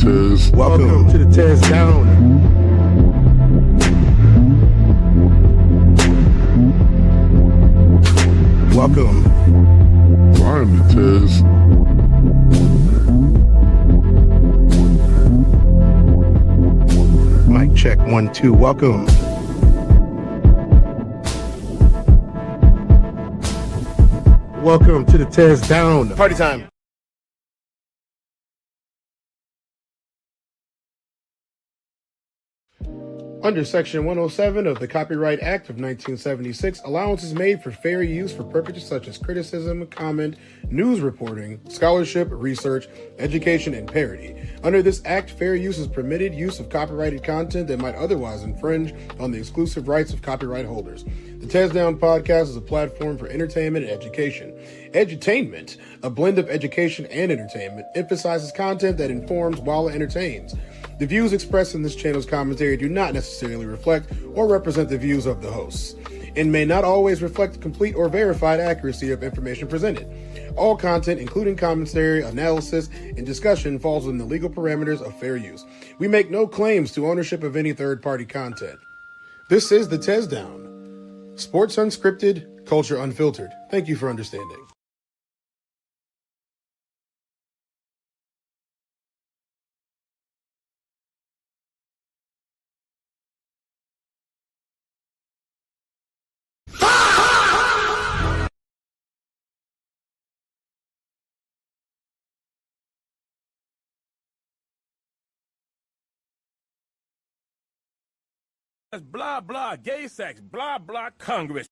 Tez. Welcome to the TezDown. Welcome. I'm the Tez. Mic check 1 2. Welcome. Welcome to the TezDown. Party time. Under Section 107 of the Copyright Act of 1976, allowance is made for fair use for purposes such as criticism, comment, news reporting, scholarship, research, education, and parody. Under this act, fair use is permitted use of copyrighted content that might otherwise infringe on the exclusive rights of copyright holders. The TezDown podcast is a platform for entertainment and education. Edutainment, a blend of education and entertainment, emphasizes content that informs while it entertains. The views expressed in this channel's commentary do not necessarily reflect or represent the views of the hosts, and may not always reflect complete or verified accuracy of information presented. All content, including commentary, analysis, and discussion, falls within the legal parameters of fair use. We make no claims to ownership of any third-party content. This is the TezDown. Sports unscripted, culture unfiltered. Thank you for understanding. Blah, blah, gay sex, blah, blah, Congress.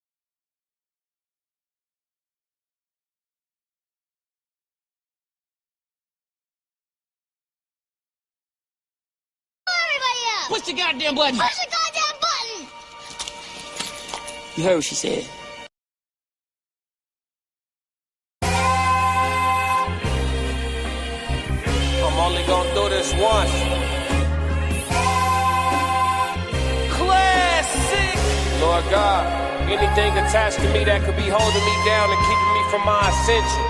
Everybody up! Push the goddamn button! Push the goddamn button! You heard what she said. I'm only gonna do this once. Classic! Lord God, anything attached to me that could be holding me down and keeping me from my ascension.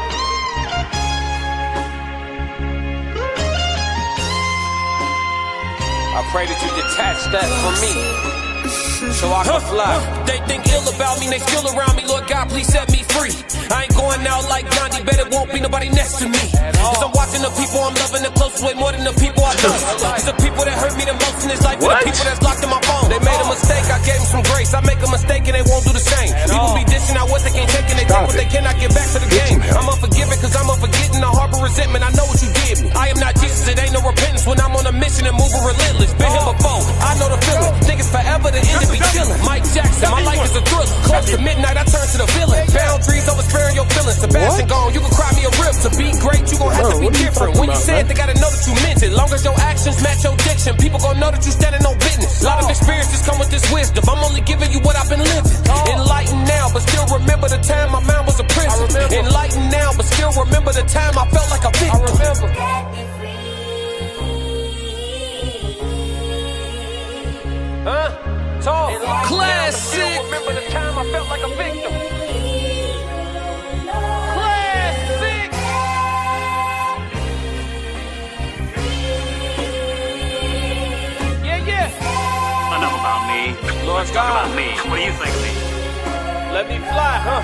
I pray that you detach that from me, so I can fly. They think ill about me, they still around me. Lord God, please set me free. I ain't going out like Gandhi, bet it won't be nobody next to me. Cause I'm watching the people I'm loving the close way more than the people I love. Cause the people that hurt me the most in this life are the people that's locked in my phone. They made a mistake, I gave them some grace. I make a mistake and they won't do the same. People be dishing out what they can't take and they take what they cannot get back to the game. I'm unforgiving cause I'm unforgetting. I harbor resentment, I know what you did me. I am not Jesus, it ain't no repentance when I'm on a mission and moving relentless. Been here before, I know the feeling. Think it's forever, the end to be chilling. Mike Jackson, my life is a thriller. Close to midnight, I turn to the villain. Boundaries over sparing your feelings. Sebastian gone, you can cry me a rip. To be great, you gon' have to be different. When you say it, they gotta know that you meant it. Long as your actions match your diction, people gon' know that you standing on business. A lot of experiences come with this wisdom. I'm only giving you what I've been living. Enlightened now, but still remember the time my mind was a prison. Enlightened now, but still remember the time I felt like a victim. I remember. Huh? Talk. Classic. Remember the time I felt like a victim. Classic. Yeah, yeah. Enough about me. Lord Talk God. about me. What do you think of me? Let me fly, huh?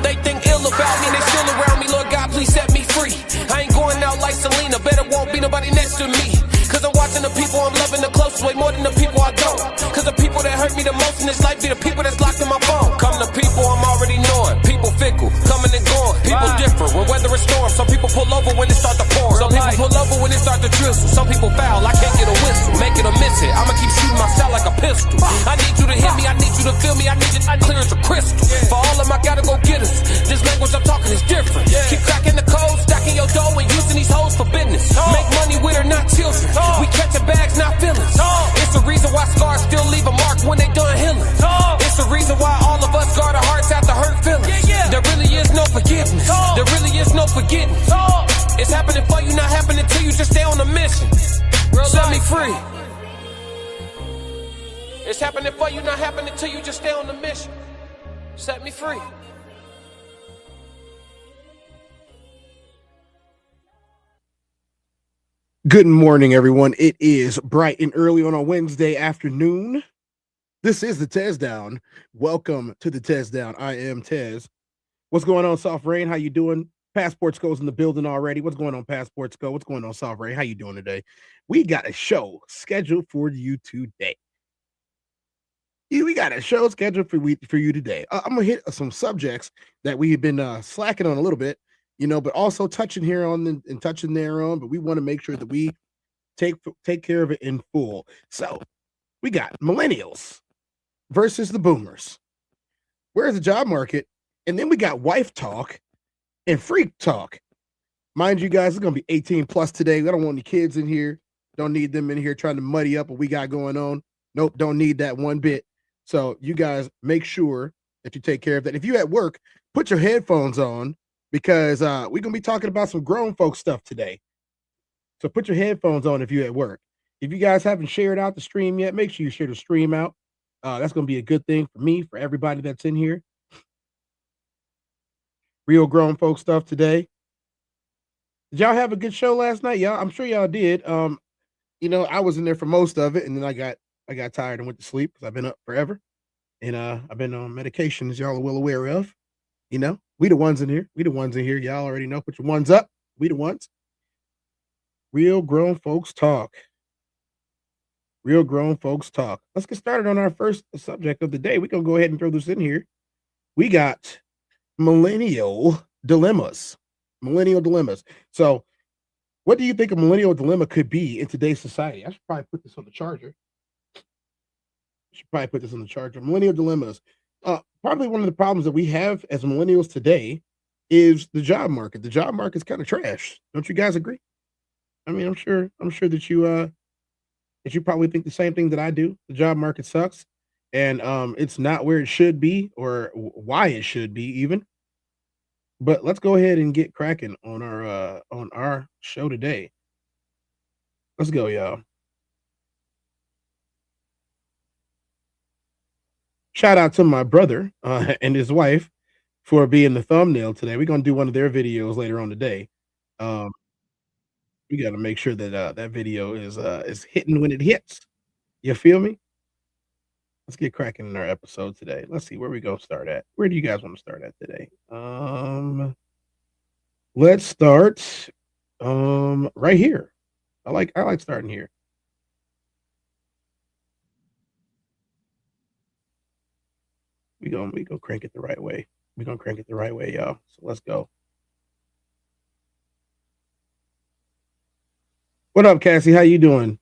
They think ill about me, they still around me. Lord God, please set me free. I ain't going out like Selena, bet it won't be nobody next to me. Cause I'm watching the people I'm loving the closest way more than the people I don't. Cause the people that hurt me the most in this life be the people that's locked in my phone. Come to people I'm already knowing. People fickle, coming and going. People different when weather is storm. Some people pull over when it start to pour. Some people pull over when it start to drizzle. Some people foul, I can't get a whistle. Make it or miss it, I'ma keep shooting my shot like a pistol. I need you to hit me, I need you to feel me, I need you clear as a crystal. For all of my gotta go get us. This language I'm talking is different. Keep cracking the code, stacking your dough and using these hoes for business. Make money with her, not children. We catching bags, not feelings. It's the reason why scars still leave a mark when they done healing. It's the reason why all of us guard our hearts after hurt feelings. There really is no forgiveness. There really is no forgetting. It's happening for you, not happening to you. Just stay on the mission. Set me free. It's happening for you, not happening to you. Just stay on the mission. Set me free. Good morning, everyone. It is bright and early on a Wednesday afternoon. This is the TezDown. Welcome to the TezDown. I am Tez. What's going on, Soft Rain? How you doing? Passports Go's in the building already. What's going on, Passports Go? What's going on, Soft Rain? How you doing today? We got a show scheduled for you today. We got a show scheduled for you today. I'm gonna hit some subjects that we've been slacking on a little bit, but also touching here on and touching there on. But we want to make sure that we take care of it in full. So we got millennials versus the boomers. Where's the job market? And then we got wife talk and freak talk. Mind you guys, it's gonna be 18 plus today. I don't want any kids in here. Don't need them in here trying to muddy up what we got going on. Nope, don't need that one bit. So you guys make sure that you take care of that. If you're at work, put your headphones on because we're gonna be talking about some grown folk stuff today. So put your headphones on if you're at work. If you guys haven't shared out the stream yet, make sure you share the stream out. That's going to be a good thing for me, for everybody that's in here. Real grown folk stuff today. Did y'all have a good show last night? Y'all, I'm sure y'all did. I was in there for most of it, and then I got tired and went to sleep because I've been up forever. And I've been on medication, as y'all are well aware of. We the ones in here. Y'all already know. Put your ones up. We the ones. Real grown folks talk. Real grown folks talk. Let's get started on our first subject of the day. We're going to go ahead and throw this in here. We got millennial dilemmas. Millennial dilemmas. So what do you think a millennial dilemma could be in today's society? I should probably put this on the charger. Millennial dilemmas. Probably one of the problems that we have as millennials today is the job market. The job market's kind of trash. Don't you guys agree? I mean, I'm sure that you probably think the same thing that I do. The job market sucks, and it's not where it should be or why it should be even. But let's go ahead and get cracking on our show today. Let's go, y'all. Shout out to my brother and his wife for being the thumbnail today. We're gonna do one of their videos later on today. We got to make sure that that video is hitting when it hits. You feel me? Let's get cracking in our episode today. Let's see where we gonna start at. Where do you guys want to start at today? Let's start right here. I like starting here. We gonna crank it the right way. We're gonna crank it the right way, y'all. So let's go. What up, Cassie? How you doing?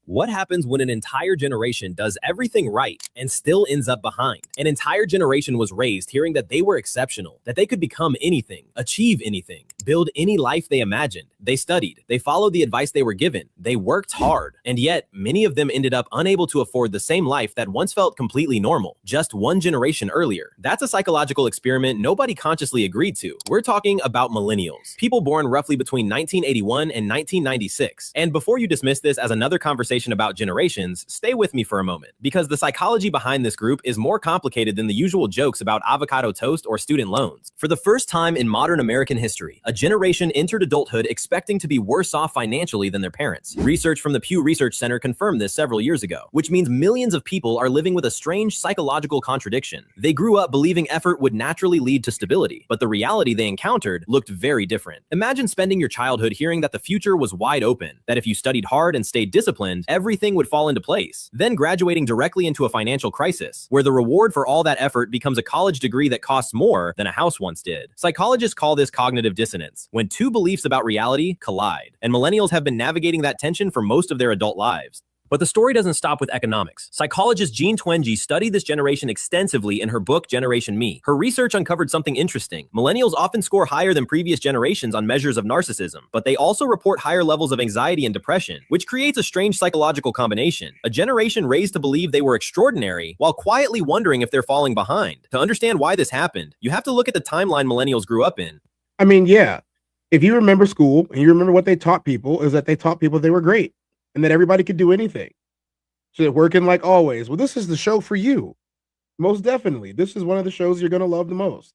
What happens when an entire generation does everything right and still ends up behind? An entire generation was raised hearing that they were exceptional, that they could become anything, achieve anything, build any life they imagined. They studied, they followed the advice they were given, they worked hard, and yet many of them ended up unable to afford the same life that once felt completely normal, just one generation earlier. That's a psychological experiment nobody consciously agreed to. We're talking about millennials, people born roughly between 1981 and 1996. And before you dismiss this as another conversation about generations, stay with me for a moment, because the psychology behind this group is more complicated than the usual jokes about avocado toast or student loans. For the first time in modern American history, a generation entered adulthood expecting to be worse off financially than their parents. Research from the Pew Research Center confirmed this several years ago, which means millions of people are living with a strange psychological contradiction. They grew up believing effort would naturally lead to stability, but the reality they encountered looked very different. Imagine spending your childhood hearing that the future was wide open, that if you studied hard and stayed disciplined, everything would fall into place. Then graduating directly into a financial crisis, where the reward for all that effort becomes a college degree that costs more than a house once did. Psychologists call this cognitive dissonance, when two beliefs about reality collide. And millennials have been navigating that tension for most of their adult lives. But the story doesn't stop with economics. Psychologist Jean Twenge studied this generation extensively in her book, Generation Me. Her research uncovered something interesting. Millennials often score higher than previous generations on measures of narcissism, but they also report higher levels of anxiety and depression, which creates a strange psychological combination. A generation raised to believe they were extraordinary, while quietly wondering if they're falling behind. To understand why this happened, you have to look at the timeline millennials grew up in. I mean, yeah. If you remember school and you remember what they taught people, is that they taught people they were great and that everybody could do anything. So working like always. Well, this is the show for you. Most definitely. This is one of the shows you're going to love the most.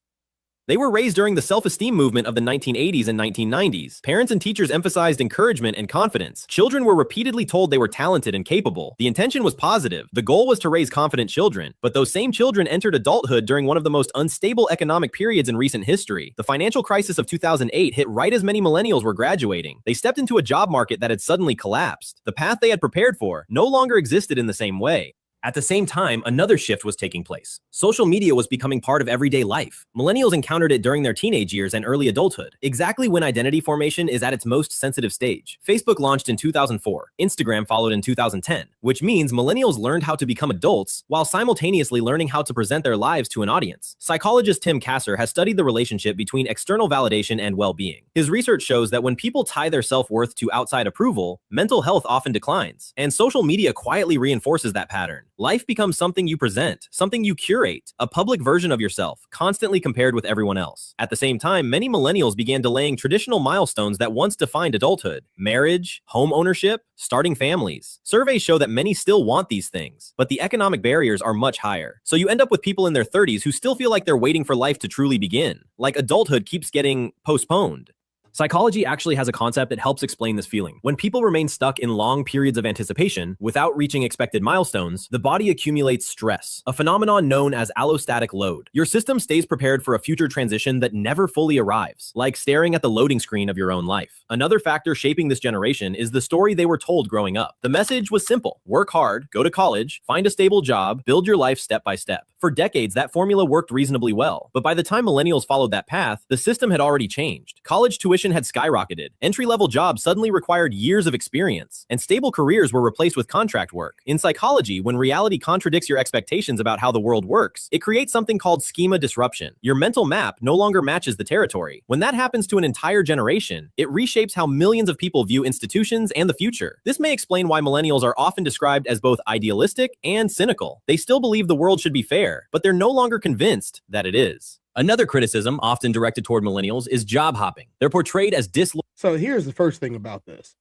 They were raised during the self-esteem movement of the 1980s and 1990s. Parents and teachers emphasized encouragement and confidence. Children were repeatedly told they were talented and capable. The intention was positive. The goal was to raise confident children. But those same children entered adulthood during one of the most unstable economic periods in recent history. The financial crisis of 2008 hit right as many millennials were graduating. They stepped into a job market that had suddenly collapsed. The path they had prepared for no longer existed in the same way. At the same time, another shift was taking place. Social media was becoming part of everyday life. Millennials encountered it during their teenage years and early adulthood, exactly when identity formation is at its most sensitive stage. Facebook launched in 2004. Instagram followed in 2010, which means millennials learned how to become adults while simultaneously learning how to present their lives to an audience. Psychologist Tim Kasser has studied the relationship between external validation and well-being. His research shows that when people tie their self-worth to outside approval, mental health often declines, and social media quietly reinforces that pattern. Life becomes something you present, something you curate, a public version of yourself, constantly compared with everyone else. At the same time, many millennials began delaying traditional milestones that once defined adulthood: marriage, home ownership, starting families. Surveys show that many still want these things, but the economic barriers are much higher. So you end up with people in their 30s who still feel like they're waiting for life to truly begin, like adulthood keeps getting postponed. Psychology actually has a concept that helps explain this feeling. When people remain stuck in long periods of anticipation without reaching expected milestones, the body accumulates stress, a phenomenon known as allostatic load. Your system stays prepared for a future transition that never fully arrives, like staring at the loading screen of your own life. Another factor shaping this generation is the story they were told growing up. The message was simple: work hard, go to college, find a stable job, build your life step by step. For decades, that formula worked reasonably well, but by the time millennials followed that path, the system had already changed. College tuition had skyrocketed. Entry-level jobs suddenly required years of experience, and stable careers were replaced with contract work. In psychology, when reality contradicts your expectations about how the world works, it creates something called schema disruption. Your mental map no longer matches the territory. When that happens to an entire generation, it reshapes how millions of people view institutions and the future. This may explain why millennials are often described as both idealistic and cynical. They still believe the world should be fair, but they're no longer convinced that it is. Another criticism often directed toward millennials is job hopping. They're portrayed as disloyal. So here's the first thing about this.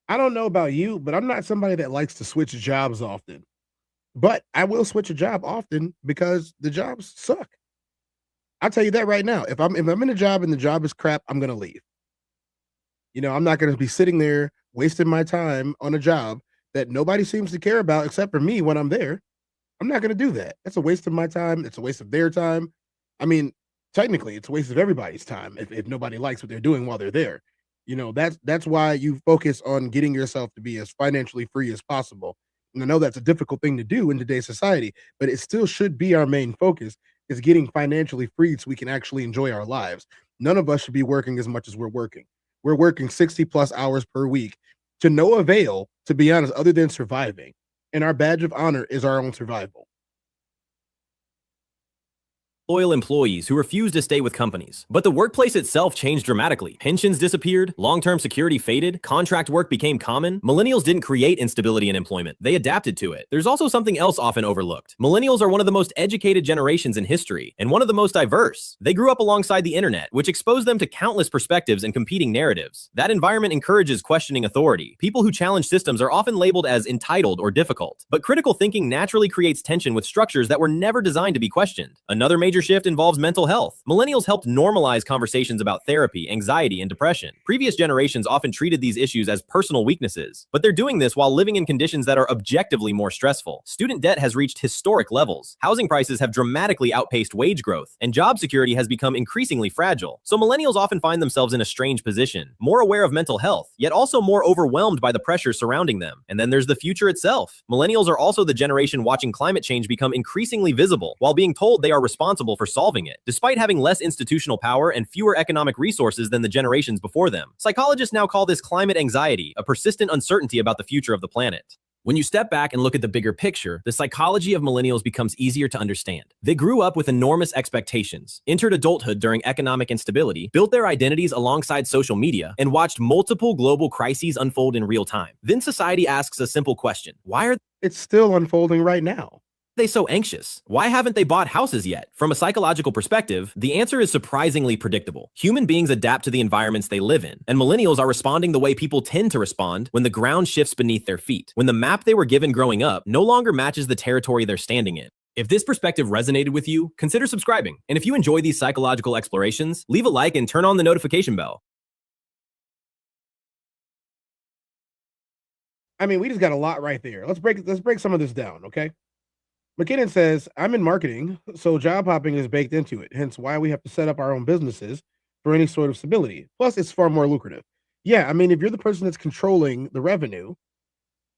I don't know about you, but I'm not somebody that likes to switch jobs often. But I will switch a job often because the jobs suck. I'll tell you that right now. If I'm in a job and the job is crap, I'm gonna leave. I'm not gonna be sitting there wasting my time on a job that nobody seems to care about except for me when I'm there. I'm not gonna do that. That's a waste of my time. It's a waste of their time. I mean, technically, it's a waste of everybody's time if nobody likes what they're doing while they're there. That's why you focus on getting yourself to be as financially free as possible. And I know that's a difficult thing to do in today's society, but it still should be our main focus, is getting financially free so we can actually enjoy our lives. None of us should be working as much as we're working. We're working 60 plus hours per week to no avail, to be honest, other than surviving. And our badge of honor is our own survival. Loyal employees who refused to stay with companies. But the workplace itself changed dramatically. Pensions disappeared, long-term security faded, contract work became common. Millennials didn't create instability in employment. They adapted to it. There's also something else often overlooked. Millennials are one of the most educated generations in history, and one of the most diverse. They grew up alongside the internet, which exposed them to countless perspectives and competing narratives. That environment encourages questioning authority. People who challenge systems are often labeled as entitled or difficult. But critical thinking naturally creates tension with structures that were never designed to be questioned. Another major shift involves mental health. Millennials helped normalize conversations about therapy, anxiety, and depression. Previous generations often treated these issues as personal weaknesses, but they're doing this while living in conditions that are objectively more stressful. Student debt has reached historic levels. Housing prices have dramatically outpaced wage growth, and job security has become increasingly fragile. So millennials often find themselves in a strange position, more aware of mental health, yet also more overwhelmed by the pressures surrounding them. And then there's the future itself. Millennials are also the generation watching climate change become increasingly visible, while being told they are responsible for solving it, despite having less institutional power and fewer economic resources than the generations before them. Psychologists now call this climate anxiety, a persistent uncertainty about the future of the planet. When you step back and look at the bigger picture, the psychology of millennials becomes easier to understand. They grew up with enormous expectations, entered adulthood during economic instability, built their identities alongside social media, and watched multiple global crises unfold in real time. Then society asks a simple question: why are It's still unfolding right now. they so anxious? Why haven't they bought houses yet? From a psychological perspective, the answer is surprisingly predictable. Human beings adapt to the environments they live in, and millennials are responding the way people tend to respond when the ground shifts beneath their feet, when the map they were given growing up no longer matches the territory they're standing in. If this perspective resonated with you, consider subscribing. And if you enjoy these psychological explorations, leave a like and turn on the notification bell. I mean, we just got a lot right there. Let's break some of this down, okay? McKinnon says, I'm in marketing, so job hopping is baked into it, hence why we have to set up our own businesses for any sort of stability. Plus, it's far more lucrative. Yeah, I mean, if you're the person that's controlling the revenue,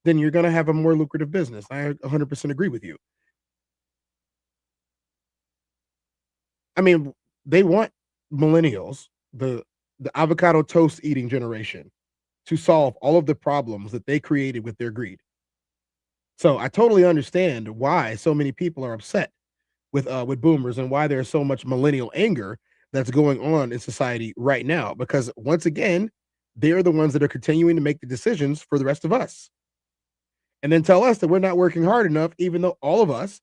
then you're going to have a more lucrative business. I 100% agree with you. I mean, they want millennials, the avocado toast eating generation, to solve all of the problems that they created with their greed. So I totally understand why so many people are upset with boomers and why there's so much millennial anger that's going on in society right now, because once again, they're the ones that are continuing to make the decisions for the rest of us. And then tell us that we're not working hard enough, even though all of us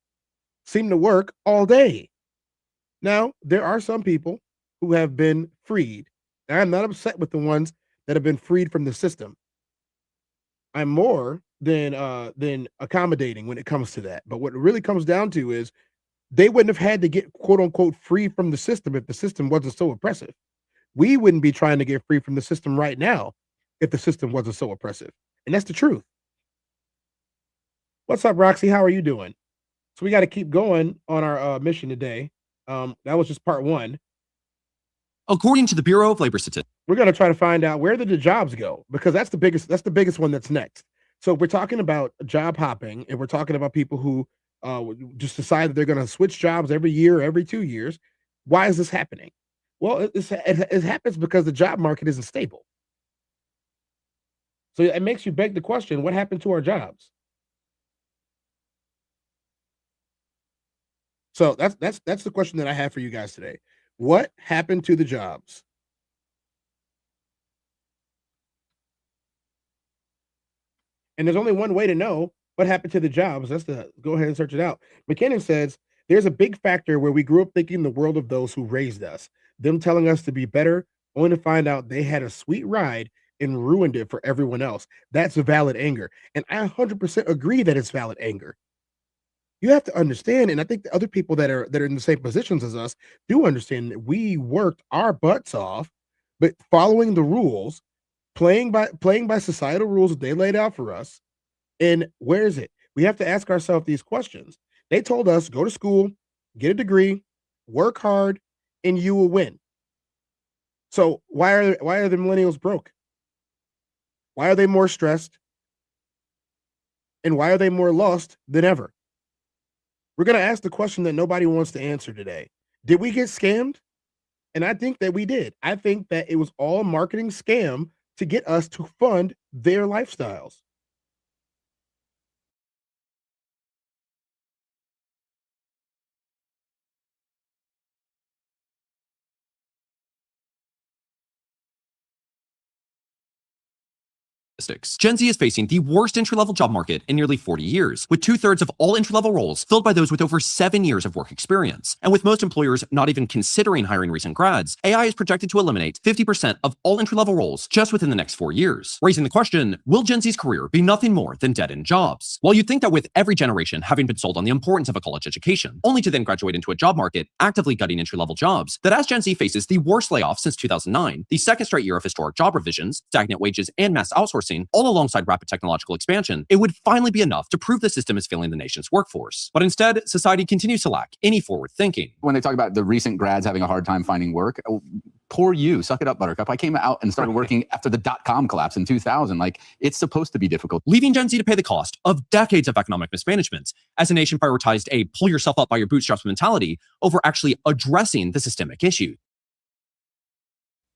seem to work all day. Now, there are some people who have been freed. I'm not upset with the ones that have been freed from the system. I'm more than accommodating when it comes to that. But what it really comes down to is they wouldn't have had to get quote unquote free from the system if the system wasn't so oppressive. We wouldn't be trying to get free from the system right now if the system wasn't so oppressive. And that's the truth. What's up, Roxy? How are you doing? So we got to keep going on our mission today. That was just part one. According to the Bureau of Labor Statistics, we're going to try to find out where did the jobs go, because that's the biggest one that's next. So we're talking about job hopping, and we're talking about people who just decide that they're going to switch jobs every year, every 2 years. Why is this happening? Well, it happens because the job market isn't stable. So it makes you beg the question, what happened to our jobs? So that's the question that I have for you guys today. What happened to the jobs? And there's only one way to know what happened to the jobs. That's to go ahead and search it out. McKinnon says, there's a big factor where we grew up thinking the world of those who raised us, them telling us to be better, only to find out they had a sweet ride and ruined it for everyone else. That's a valid anger. And I 100% agree that it's valid anger. You have to understand, and I think the other people that are in the same positions as us do understand that we worked our butts off, but following the rules, playing by societal rules that they laid out for us. And where is it? We have to ask ourselves these questions. They told us, go to school, get a degree, work hard, and you will win. So why are the millennials broke? Why are they more stressed? And why are they more lost than ever? We're going to ask the question that nobody wants to answer today. Did we get scammed? And I think that we did. I think that it was all a marketing scam to get us to fund their lifestyles. Gen Z is facing the worst entry-level job market in nearly 40 years, with 2/3 of all entry-level roles filled by those with over 7 years of work experience. And with most employers not even considering hiring recent grads, AI is projected to eliminate 50% of all entry-level roles just within the next 4 years, raising the question, will Gen Z's career be nothing more than dead-end jobs? While you'd think that with every generation having been sold on the importance of a college education, only to then graduate into a job market actively gutting entry-level jobs, that as Gen Z faces the worst layoff since 2009, the second straight year of historic job revisions, stagnant wages, and mass outsourcing, all alongside rapid technological expansion, it would finally be enough to prove the system is failing the nation's workforce. But instead, society continues to lack any forward thinking. When they talk about the recent grads having a hard time finding work, poor you, suck it up, Buttercup. I came out and started working after the dot-com collapse in 2000. Like, it's supposed to be difficult. Leaving Gen Z to pay the cost of decades of economic mismanagement, as the nation prioritized a pull yourself up by your bootstraps mentality over actually addressing the systemic issue.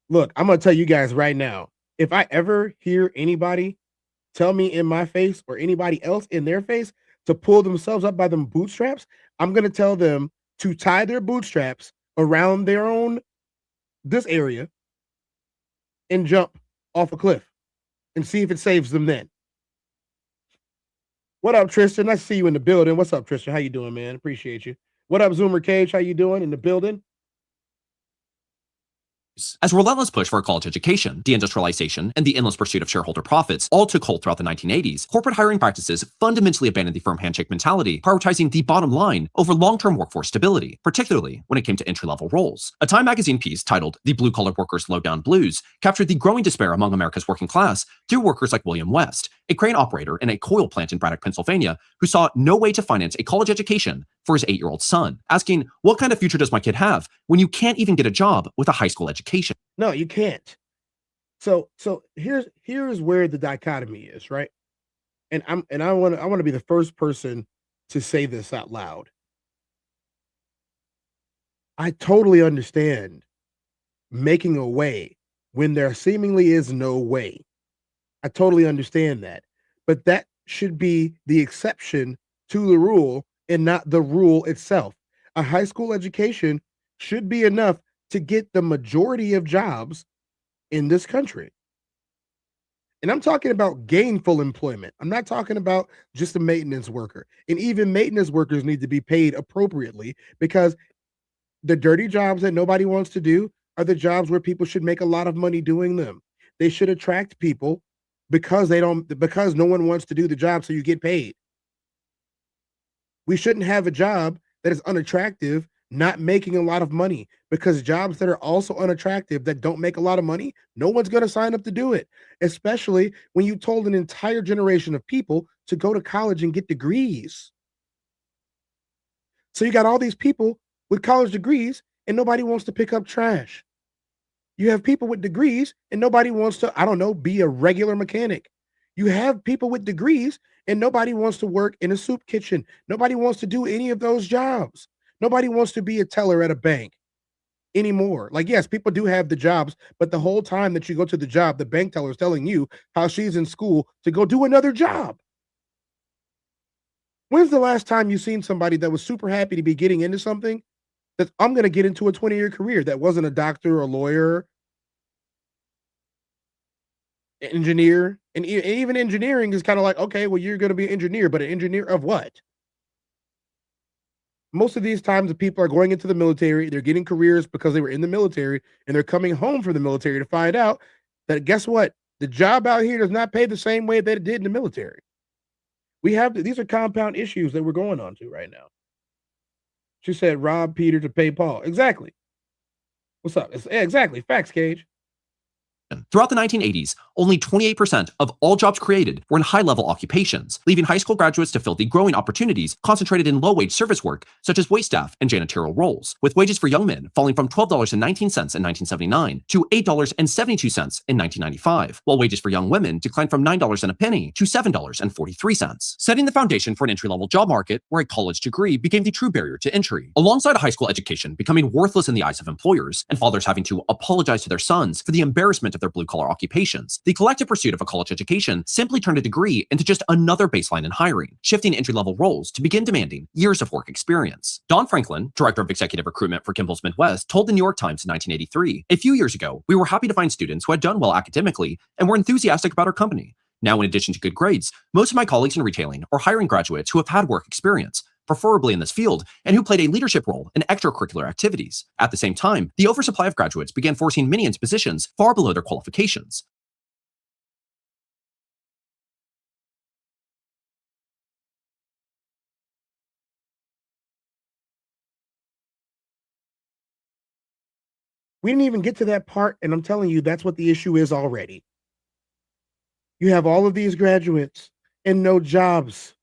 Look, I'm going to tell you guys right now, if I ever hear anybody tell me in my face or anybody else in their face to pull themselves up by them bootstraps, I'm going to tell them to tie their bootstraps around their own, this area, and jump off a cliff and see if it saves them then. What up, Tristan? Nice to see you in the building. What's up, Tristan? How you doing, man? Appreciate you. What up, Zoomer Cage? How you doing in the building? As a relentless push for a college education, deindustrialization, and the endless pursuit of shareholder profits all took hold throughout the 1980s, corporate hiring practices fundamentally abandoned the firm handshake mentality, prioritizing the bottom line over long-term workforce stability, particularly when it came to entry-level roles. A Time magazine piece titled "The Blue-Collar Workers' Low-Down Blues" captured the growing despair among America's working class through workers like William West, a crane operator in a coil plant in Braddock, Pennsylvania, who saw no way to finance a college education for his 8-year-old son, asking, "What kind of future does my kid have when you can't even get a job with a high school education?" No, you can't. So here's where the dichotomy is, right? And I want to be the first person to say this out loud. I totally understand making a way when there seemingly is no way. I totally understand that. But that should be the exception to the rule and not the rule itself. A high school education should be enough to get the majority of jobs in this country. And I'm talking about gainful employment. I'm not talking about just a maintenance worker. And even maintenance workers need to be paid appropriately, because the dirty jobs that nobody wants to do are the jobs where people should make a lot of money doing them. They should attract people because no one wants to do the job, so you get paid. We shouldn't have a job that is unattractive, not making a lot of money, because jobs that are also unattractive that don't make a lot of money, no one's going to sign up to do it, especially when you told an entire generation of people to go to college and get degrees. So you got all these people with college degrees and nobody wants to pick up trash. You have people with degrees and nobody wants to, I don't know, be a regular mechanic. You have people with degrees and nobody wants to work in a soup kitchen. Nobody wants to do any of those jobs. Nobody wants to be a teller at a bank anymore. Like, yes, people do have the jobs, but the whole time that you go to the job, the bank teller is telling you how she's in school to go do another job. When's the last time you seen somebody that was super happy to be getting into something that I'm going to get into a 20-year career that wasn't a doctor or a lawyer, engineer? And even engineering is kind of like, okay, well, you're going to be an engineer, but an engineer of what? Most of these times the people are going into the military, they're getting careers because they were in the military, and they're coming home from the military to find out that, guess what? The job out here does not pay the same way that it did in the military. These are compound issues that we're going on to right now. She said, rob Peter to pay Paul. Exactly. What's up? Exactly. Facts, Cage. Throughout the 1980s, only 28% of all jobs created were in high-level occupations, leaving high school graduates to fill the growing opportunities concentrated in low-wage service work, such as waitstaff and janitorial roles, with wages for young men falling from $12.19 in 1979 to $8.72 in 1995, while wages for young women declined from $9.01 to $7.43, setting the foundation for an entry-level job market where a college degree became the true barrier to entry. Alongside a high school education becoming worthless in the eyes of employers, and fathers having to apologize to their sons for the embarrassment of their blue-collar occupations, the collective pursuit of a college education simply turned a degree into just another baseline in hiring, shifting entry-level roles to begin demanding years of work experience. Don Franklin, director of executive recruitment for Kimball's Midwest, told the New York Times in 1983, "A few years ago, we were happy to find students who had done well academically and were enthusiastic about our company. Now, in addition to good grades, most of my colleagues in retailing are hiring graduates who have had work experience, preferably in this field, and who played a leadership role in extracurricular activities. At the same time, the oversupply of graduates began forcing many into positions far below their qualifications. We didn't even get to that part, and I'm telling you, that's what the issue is already. You have all of these graduates and no jobs.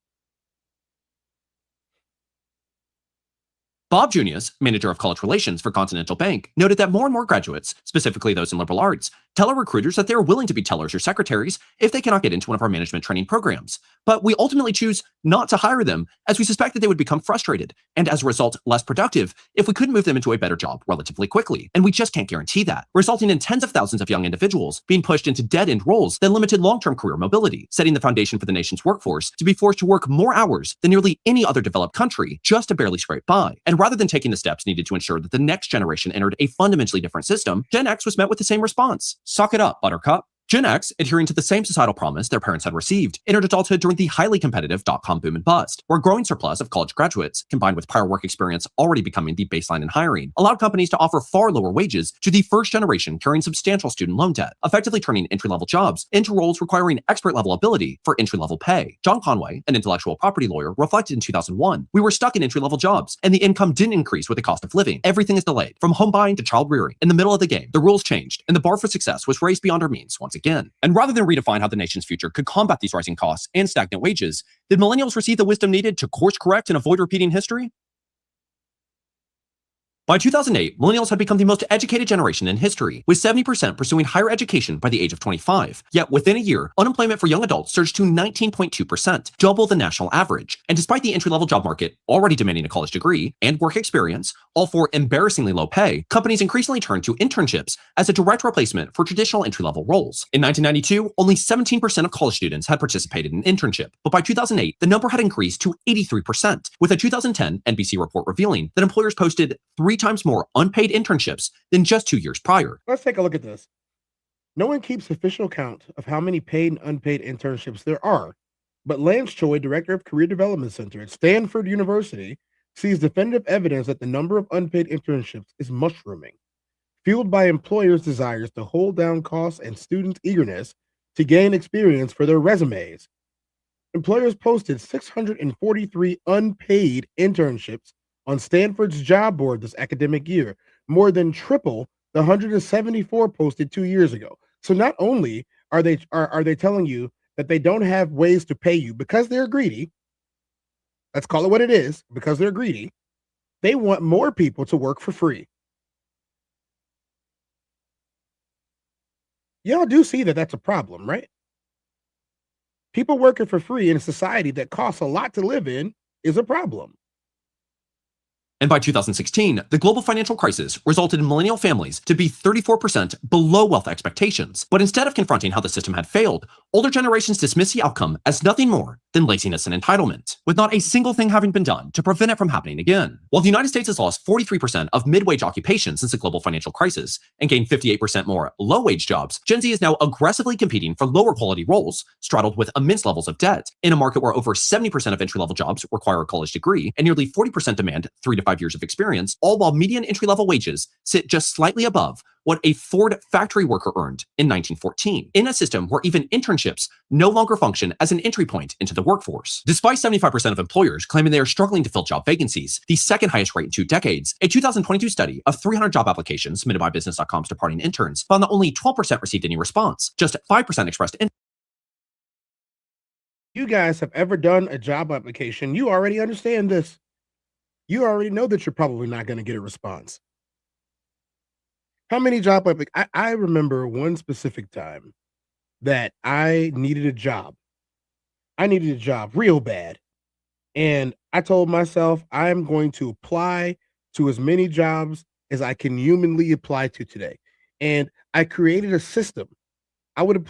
Bob Junius, manager of college relations for Continental Bank, noted that more and more graduates, specifically those in liberal arts, tell our recruiters that they are willing to be tellers or secretaries if they cannot get into one of our management training programs. But we ultimately choose not to hire them, as we suspect that they would become frustrated and, as a result, less productive if we couldn't move them into a better job relatively quickly. And we just can't guarantee that, resulting in tens of thousands of young individuals being pushed into dead-end roles that limited long-term career mobility, setting the foundation for the nation's workforce to be forced to work more hours than nearly any other developed country just to barely scrape by. And rather than taking the steps needed to ensure that the next generation entered a fundamentally different system, Gen X was met with the same response. Suck it up, Buttercup. Gen X, adhering to the same societal promise their parents had received, entered adulthood during the highly competitive dot-com boom and bust, where a growing surplus of college graduates, combined with prior work experience already becoming the baseline in hiring, allowed companies to offer far lower wages to the first generation carrying substantial student loan debt, effectively turning entry-level jobs into roles requiring expert-level ability for entry-level pay. John Conway, an intellectual property lawyer, reflected in 2001, "We were stuck in entry-level jobs, and the income didn't increase with the cost of living. Everything is delayed, from home buying to child rearing. In the middle of the game, the rules changed, and the bar for success was raised beyond our means once again." And rather than redefine how the nation's future could combat these rising costs and stagnant wages, did millennials receive the wisdom needed to course correct and avoid repeating history? By 2008, millennials had become the most educated generation in history, with 70% pursuing higher education by the age of 25. Yet within a year, unemployment for young adults surged to 19.2%, double the national average. And despite the entry-level job market already demanding a college degree and work experience, all for embarrassingly low pay, companies increasingly turned to internships as a direct replacement for traditional entry-level roles. In 1992, only 17% of college students had participated in an internship, but by 2008, the number had increased to 83%, with a 2010 NBC report revealing that employers posted 3 times more unpaid internships than just 2 years prior. Let's take a look at this. No one keeps official count of how many paid and unpaid internships there are, but Lance Choi, director of Career Development Center at Stanford University, sees definitive evidence that the number of unpaid internships is mushrooming, fueled by employers' desires to hold down costs and students' eagerness to gain experience for their resumes. Employers posted 643 unpaid internships on Stanford's job board this academic year, more than triple the 174 posted 2 years ago. So not only are they telling you that they don't have ways to pay you because they're greedy, let's call it what it is, because they're greedy, they want more people to work for free. Y'all do see that that's a problem, right? People working for free in a society that costs a lot to live in is a problem. And by 2016, the global financial crisis resulted in millennial families to be 34% below wealth expectations. But instead of confronting how the system had failed, older generations dismiss the outcome as nothing more than laziness and entitlement, with not a single thing having been done to prevent it from happening again. While the United States has lost 43% of mid-wage occupations since the global financial crisis and gained 58% more low-wage jobs, Gen Z is now aggressively competing for lower quality roles, straddled with immense levels of debt, in a market where over 70% of entry-level jobs require a college degree and nearly 40% demand 3 to 5 years of experience, all while median entry-level wages sit just slightly above what a Ford factory worker earned in 1914, in a system where even internships no longer function as an entry point into the workforce. Despite 75% of employers claiming they are struggling to fill job vacancies, the second highest rate in 2 decades, a 2022 study of 300 job applications submitted by Business.com's departing interns found that only 12% received any response, just 5% expressed interest. You guys have ever done a job application, you already understand this. You already know that you're probably not going to get a response. How many job applications? I remember one specific time that I needed a job. I needed a job real bad. And I told myself I'm going to apply to as many jobs as I can humanly apply to today. And I created a system. I would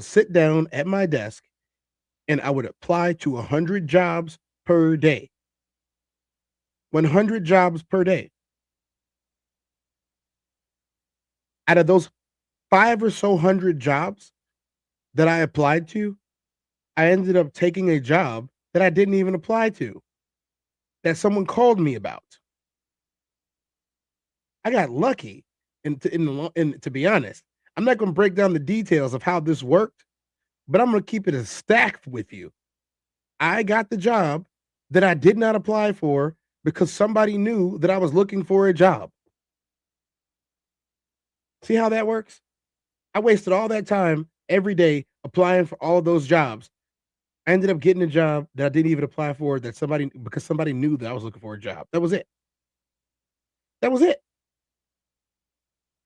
sit down at my desk and I would apply to 100 jobs per day. 100 jobs per day. Out of those 5 or so hundred jobs that I applied to, I ended up taking a job that I didn't even apply to, that someone called me about. I got lucky, and to be honest, I'm not going to break down the details of how this worked, but I'm going to keep it as stacked with you. I got the job that I did not apply for because somebody knew that I was looking for a job. See how that works? I wasted all that time every day applying for all those jobs. I ended up getting a job that I didn't even apply for because somebody knew that I was looking for a job. That was it. That was it.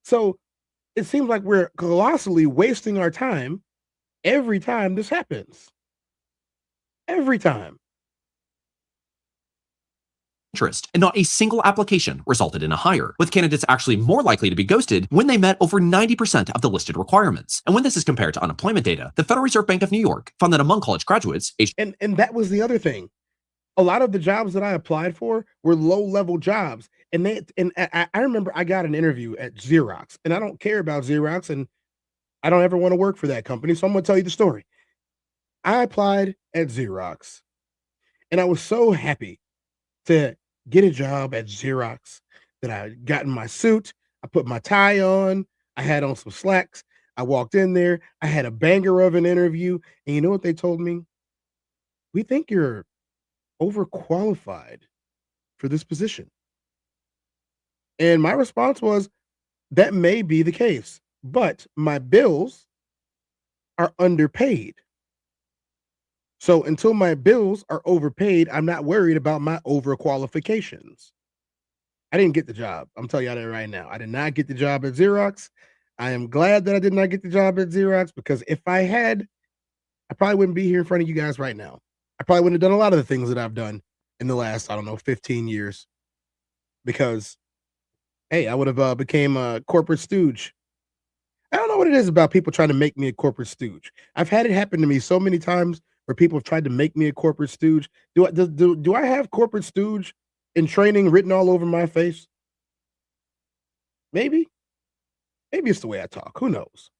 So it seems like we're colossally wasting our time every time this happens. Every time. Interest, and not a single application resulted in a hire, with candidates actually more likely to be ghosted when they met over 90% of the listed requirements. And when this is compared to unemployment data, the Federal Reserve Bank of New York found that among college graduates aged... And that was the other thing. A lot of the jobs that I applied for were low-level jobs. And I remember I got an interview at Xerox, and I don't care about Xerox, and I don't ever want to work for that company. So I'm going to tell you the story. I applied at Xerox, and I was so happy to get a job at Xerox that I got in my suit. I put my tie on. I had on some slacks. I walked in there. I had a banger of an interview. And you know what they told me? We think you're overqualified for this position. And my response was, that may be the case, but my bills are underpaid. So until my bills are overpaid, I'm not worried about my overqualifications. I didn't get the job. I'm telling you that right now. I did not get the job at Xerox. I am glad that I did not get the job at Xerox, because if I had, I probably wouldn't be here in front of you guys right now. I probably wouldn't have done a lot of the things that I've done in the last, 15 years, because, hey, I would have became a corporate stooge. I don't know what it is about people trying to make me a corporate stooge. I've had it happen to me so many times where people have tried to make me a corporate stooge. Do I have corporate stooge in training written all over my face? Maybe it's the way I talk. Who knows?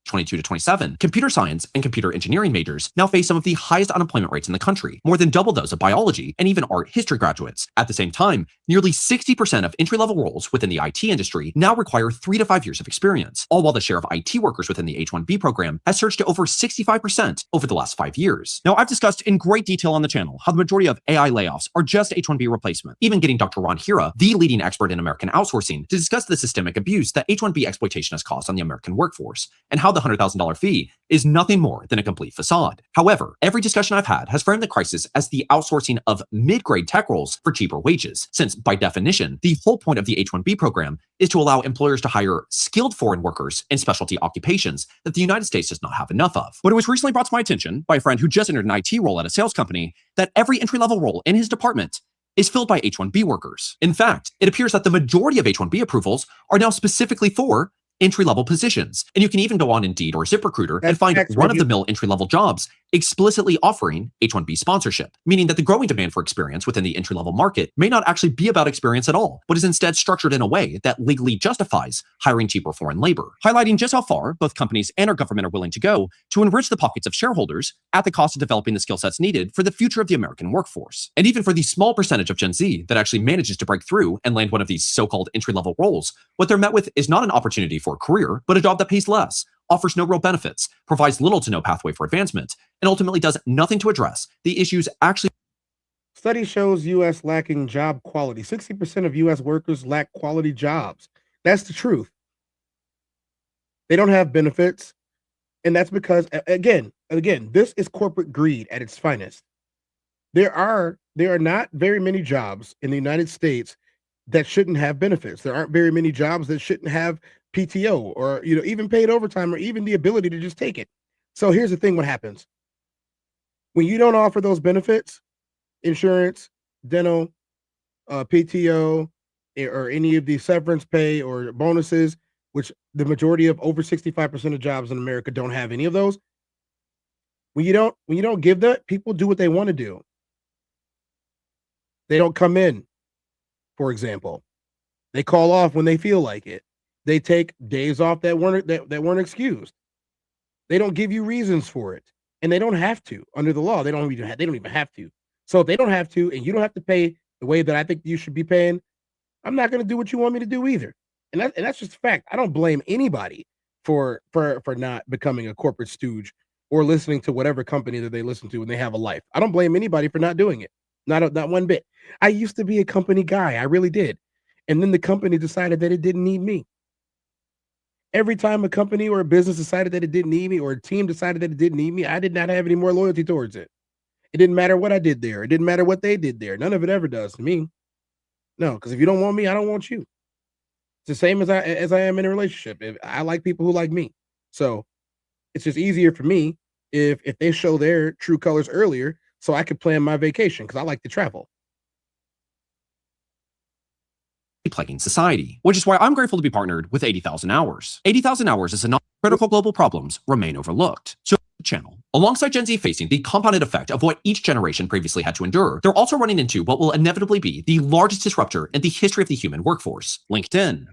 22 to 27, computer science and computer engineering majors now face some of the highest unemployment rates in the country, more than double those of biology and even art history graduates. At the same time, nearly 60% of entry-level roles within the IT industry now require 3 to 5 years of experience, all while the share of IT workers within the H-1B program has surged to over 65% over the last 5 years. Now, I've discussed in great detail on the channel how the majority of AI layoffs are just H-1B replacement, even getting Dr. Ron Hira, the leading expert in American outsourcing, to discuss the systemic abuse that H-1B exploitation has caused on the American workforce, and how the $100,000 fee is nothing more than a complete facade. However, every discussion I've had has framed the crisis as the outsourcing of mid-grade tech roles for cheaper wages, since by definition, the whole point of the H-1B program is to allow employers to hire skilled foreign workers in specialty occupations that the United States does not have enough of. But it was recently brought to my attention by a friend who just entered an IT role at a sales company that every entry-level role in his department is filled by H-1B workers. In fact, it appears that the majority of H-1B approvals are now specifically for entry-level positions. And you can even go on Indeed or ZipRecruiter and find run-of-the-mill entry-level jobs explicitly offering H-1B sponsorship, meaning that the growing demand for experience within the entry-level market may not actually be about experience at all, but is instead structured in a way that legally justifies hiring cheaper foreign labor, highlighting just how far both companies and our government are willing to go to enrich the pockets of shareholders at the cost of developing the skill sets needed for the future of the American workforce. And even for the small percentage of Gen Z that actually manages to break through and land one of these so-called entry-level roles, what they're met with is not an opportunity for a career, but a job that pays less, offers no real benefits, provides little to no pathway for advancement, and ultimately does nothing to address the issues actually. Study shows U.S. lacking job quality. 60% of U.S. workers lack quality jobs. That's the truth. They don't have benefits. And that's because, again, this is corporate greed at its finest. There are not very many jobs in the United States that shouldn't have benefits. There aren't very many jobs that shouldn't have PTO or, even paid overtime or even the ability to just take it. So here's the thing, what happens when you don't offer those benefits, insurance, dental, PTO, or any of the severance pay or bonuses, which the majority of over 65% of jobs in America don't have any of those. When you don't give that, people do what they want to do. They don't come in, for example. They call off when they feel like it. They take days off that weren't excused. They don't give you reasons for it, and they don't have to under the law. They don't even have to. So if they don't have to, and you don't have to pay the way that I think you should be paying, I'm not going to do what you want me to do either. And that's just a fact. I don't blame anybody for not becoming a corporate stooge or listening to whatever company that they listen to when they have a life. I don't blame anybody for not doing it. Not one bit. I used to be a company guy. I really did. And then the company decided that it didn't need me. Every time a company or a business decided that it didn't need me, or a team decided that it didn't need me, I did not have any more loyalty towards it. It didn't matter what I did there. It didn't matter what they did there. None of it ever does to me. No, because if you don't want me, I don't want you. It's the same as I am in a relationship. I like people who like me. So it's just easier for me if they show their true colors earlier, so I could plan my vacation, because I like to travel. Plaguing society, which is why I'm grateful to be partnered with 80,000 Hours. 80,000 Hours is enough critical global problems remain overlooked. So the channel, alongside Gen Z facing the compounded effect of what each generation previously had to endure, they're also running into what will inevitably be the largest disruptor in the history of the human workforce, LinkedIn.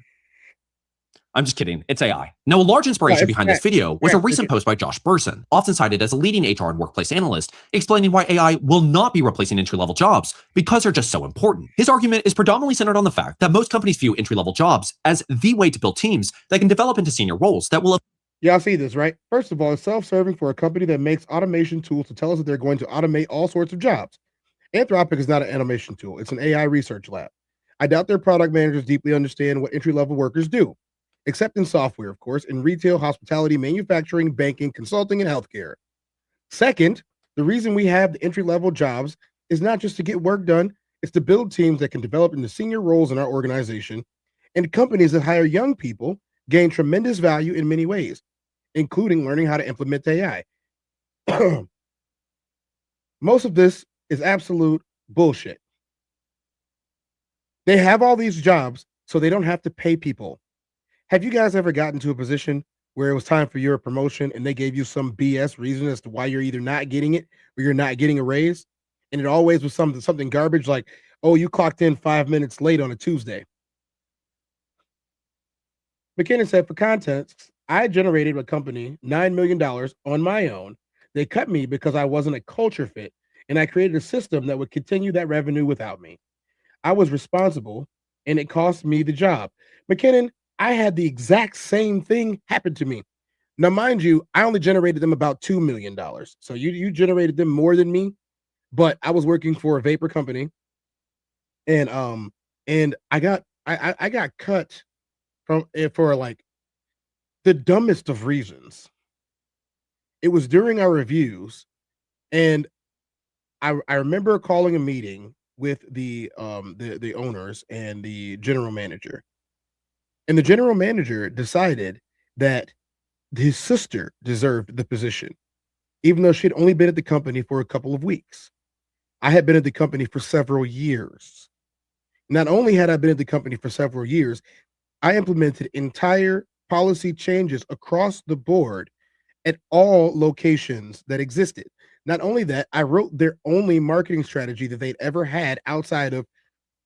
I'm just kidding. It's AI. Now, a large inspiration behind this video was a recent post by Josh Burson, often cited as a leading HR and workplace analyst, explaining why AI will not be replacing entry-level jobs because they're just so important. His argument is predominantly centered on the fact that most companies view entry-level jobs as the way to build teams that can develop into senior roles that will... Y'all see this, right? First of all, it's self-serving for a company that makes automation tools to tell us that they're going to automate all sorts of jobs. Anthropic is not an automation tool. It's an AI research lab. I doubt their product managers deeply understand what entry-level workers do, except in software, of course, in retail, hospitality, manufacturing, banking, consulting, and healthcare. Second, the reason we have the entry-level jobs is not just to get work done, it's to build teams that can develop into senior roles in our organization, and companies that hire young people gain tremendous value in many ways, including learning how to implement AI. Most of this is absolute bullshit. They have all these jobs so they don't have to pay people. Have you guys ever gotten to a position where it was time for your promotion and they gave you some BS reason as to why you're either not getting it or you're not getting a raise? And it always was something garbage like, oh, you clocked in 5 minutes late on a Tuesday. McKinnon said, for context, I generated a company $9 million on my own. They cut me because I wasn't a culture fit, and I created a system that would continue that revenue without me. I was responsible, and it cost me the job. McKinnon, I had the exact same thing happen to me. Now, mind you, I only generated them about $2 million. So you generated them more than me, but I was working for a vapor company, and I got cut from it for like the dumbest of reasons. It was during our reviews, and I remember calling a meeting with the owners and the general manager. And the general manager decided that his sister deserved the position, even though she had only been at the company for a couple of weeks. I had been at the company for several years. Not only had I been at the company for several years, I implemented entire policy changes across the board at all locations that existed. Not only that, I wrote their only marketing strategy that they'd ever had outside of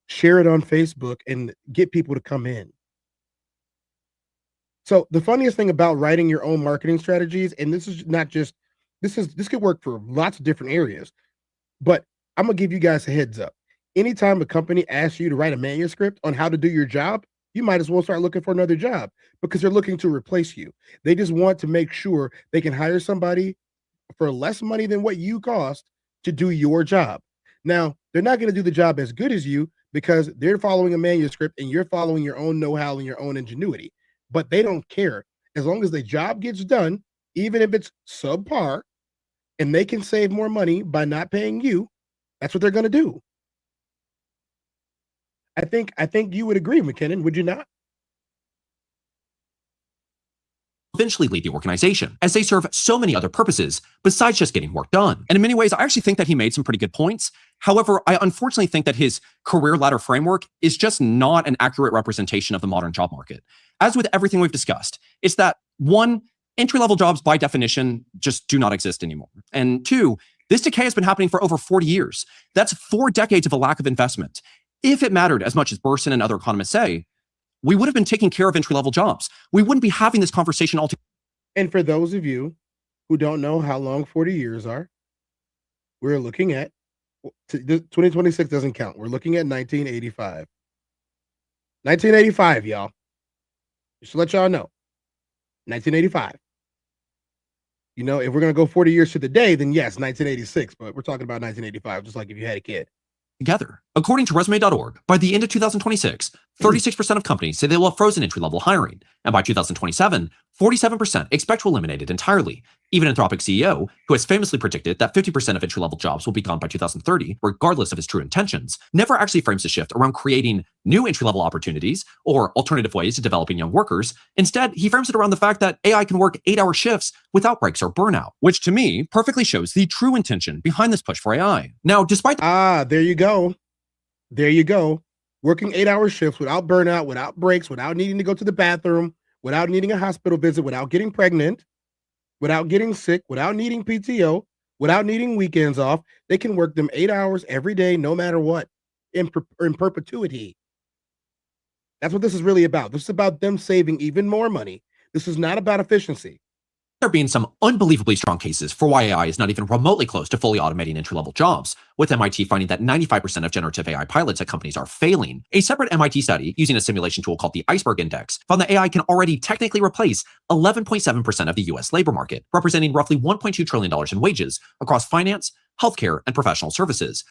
share it on Facebook and get people to come in. So the funniest thing about writing your own marketing strategies, and this could work for lots of different areas, but I'm gonna give you guys a heads up. Anytime a company asks you to write a manuscript on how to do your job, you might as well start looking for another job because they're looking to replace you. They just want to make sure they can hire somebody for less money than what you cost to do your job. Now, they're not going to do the job as good as you because they're following a manuscript and you're following your own know-how and your own ingenuity. But they don't care. As long as the job gets done, even if it's subpar, and they can save more money by not paying you, that's what they're going to do. I think you would agree, McKinnon, would you not? Eventually lead the organization, as they serve so many other purposes besides just getting work done. And in many ways, I actually think that he made some pretty good points. However, I unfortunately think that his career ladder framework is just not an accurate representation of the modern job market. As with everything we've discussed, it's that one, entry-level jobs by definition just do not exist anymore. And two, this decay has been happening for over 40 years. That's 4 decades of a lack of investment. If it mattered as much as Burson and other economists say, we would have been taking care of entry-level jobs. We wouldn't be having this conversation altogether. And for those of you who don't know how long 40 years are, we're looking at 2026 doesn't count. We're looking at 1985. 1985, y'all. Just to let y'all know. 1985. You know, if we're going to go 40 years to the day, then yes, 1986. But we're talking about 1985, just like if you had a kid. Together. According to resume.org, by the end of 2026, 36% of companies say they will have frozen entry-level hiring. And by 2027, 47% expect to eliminate it entirely. Even Anthropic CEO, who has famously predicted that 50% of entry-level jobs will be gone by 2030, regardless of his true intentions, never actually frames the shift around creating new entry-level opportunities or alternative ways to developing young workers. Instead, he frames it around the fact that AI can work 8-hour shifts without breaks or burnout, which to me perfectly shows the true intention behind this push for AI. Now, despite... there you go. There you go. Working 8-hour shifts without burnout, without breaks, without needing to go to the bathroom, without needing a hospital visit, without getting pregnant, without getting sick, without needing PTO, without needing weekends off. They can work them 8 hours every day, no matter what, in perpetuity. That's what this is really about. This is about them saving even more money. This is not about efficiency. There being some unbelievably strong cases for why AI is not even remotely close to fully automating entry-level jobs, with MIT finding that 95% of generative AI pilots at companies are failing. A separate MIT study, using a simulation tool called the Iceberg Index, found that AI can already technically replace 11.7% of the US labor market, representing roughly $1.2 trillion in wages across finance, healthcare, and professional services.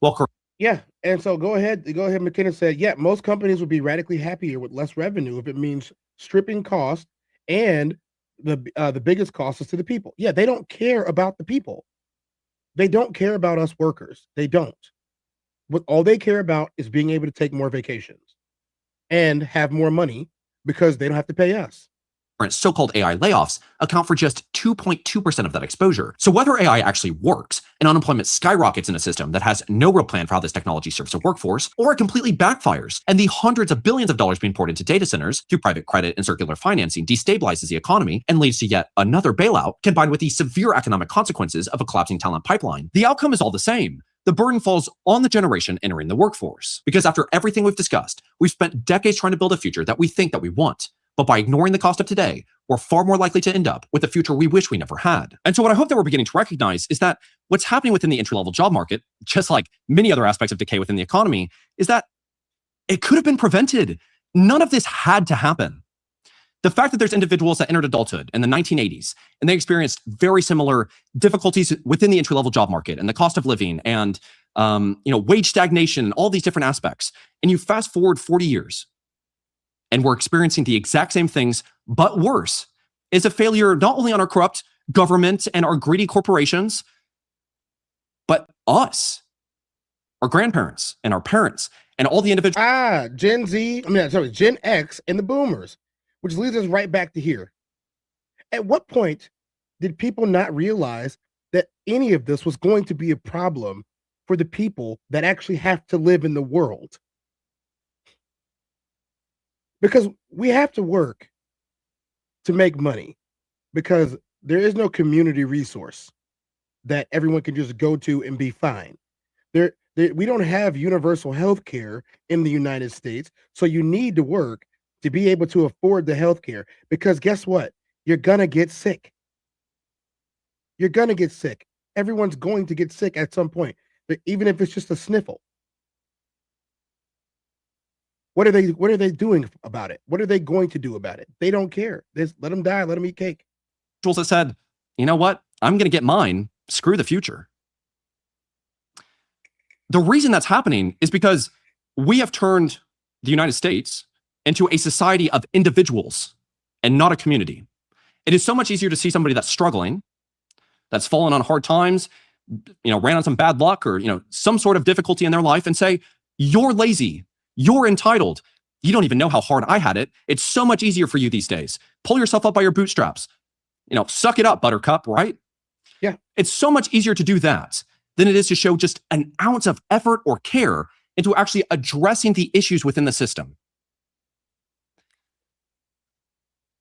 Yeah, and so go ahead. McKinnon said, yeah, most companies would be radically happier with less revenue if it means stripping cost, and the biggest cost is to the people. Yeah, they don't care about the people. They don't care about us workers. They don't. What all they care about is being able to take more vacations and have more money because they don't have to pay us. So-called AI layoffs account for just 2.2% of that exposure. So whether AI actually works and unemployment skyrockets in a system that has no real plan for how this technology serves the workforce, or it completely backfires and the hundreds of billions of dollars being poured into data centers through private credit and circular financing destabilizes the economy and leads to yet another bailout, combined with the severe economic consequences of a collapsing talent pipeline, the outcome is all the same. The burden falls on the generation entering the workforce. Because after everything we've discussed, we've spent decades trying to build a future that we think that we want. But by ignoring the cost of today, we're far more likely to end up with a future we wish we never had. And so what I hope that we're beginning to recognize is that what's happening within the entry-level job market, just like many other aspects of decay within the economy, is that it could have been prevented. None of this had to happen. The fact that there's individuals that entered adulthood in the 1980s and they experienced very similar difficulties within the entry-level job market and the cost of living and wage stagnation and all these different aspects, and you fast forward 40 years, and we're experiencing the exact same things, but worse, is a failure not only on our corrupt government and our greedy corporations, but us, our grandparents and our parents and all the individuals. Gen X and the boomers, which leads us right back to here. At what point did people not realize that any of this was going to be a problem for the people that actually have to live in the world? Because we have to work to make money, because there is no community resource that everyone can just go to and be fine. We don't have universal health care in the United States, so you need to work to be able to afford the health care, because guess what? You're going to get sick. You're going to get sick. Everyone's going to get sick at some point, even if it's just a sniffle. What are they doing about it? What are they going to do about it? They don't care. Let them die. Let them eat cake. That said, you know what? I'm going to get mine. Screw the future. The reason that's happening is because we have turned the United States into a society of individuals and not a community. It is so much easier to see somebody that's struggling, that's fallen on hard times, ran on some bad luck or, some sort of difficulty in their life, and say, you're lazy. You're entitled. You don't even know how hard I had it. It's so much easier for you these days. Pull yourself up by your bootstraps. Suck it up, buttercup, right? Yeah. It's so much easier to do that than it is to show just an ounce of effort or care into actually addressing the issues within the system.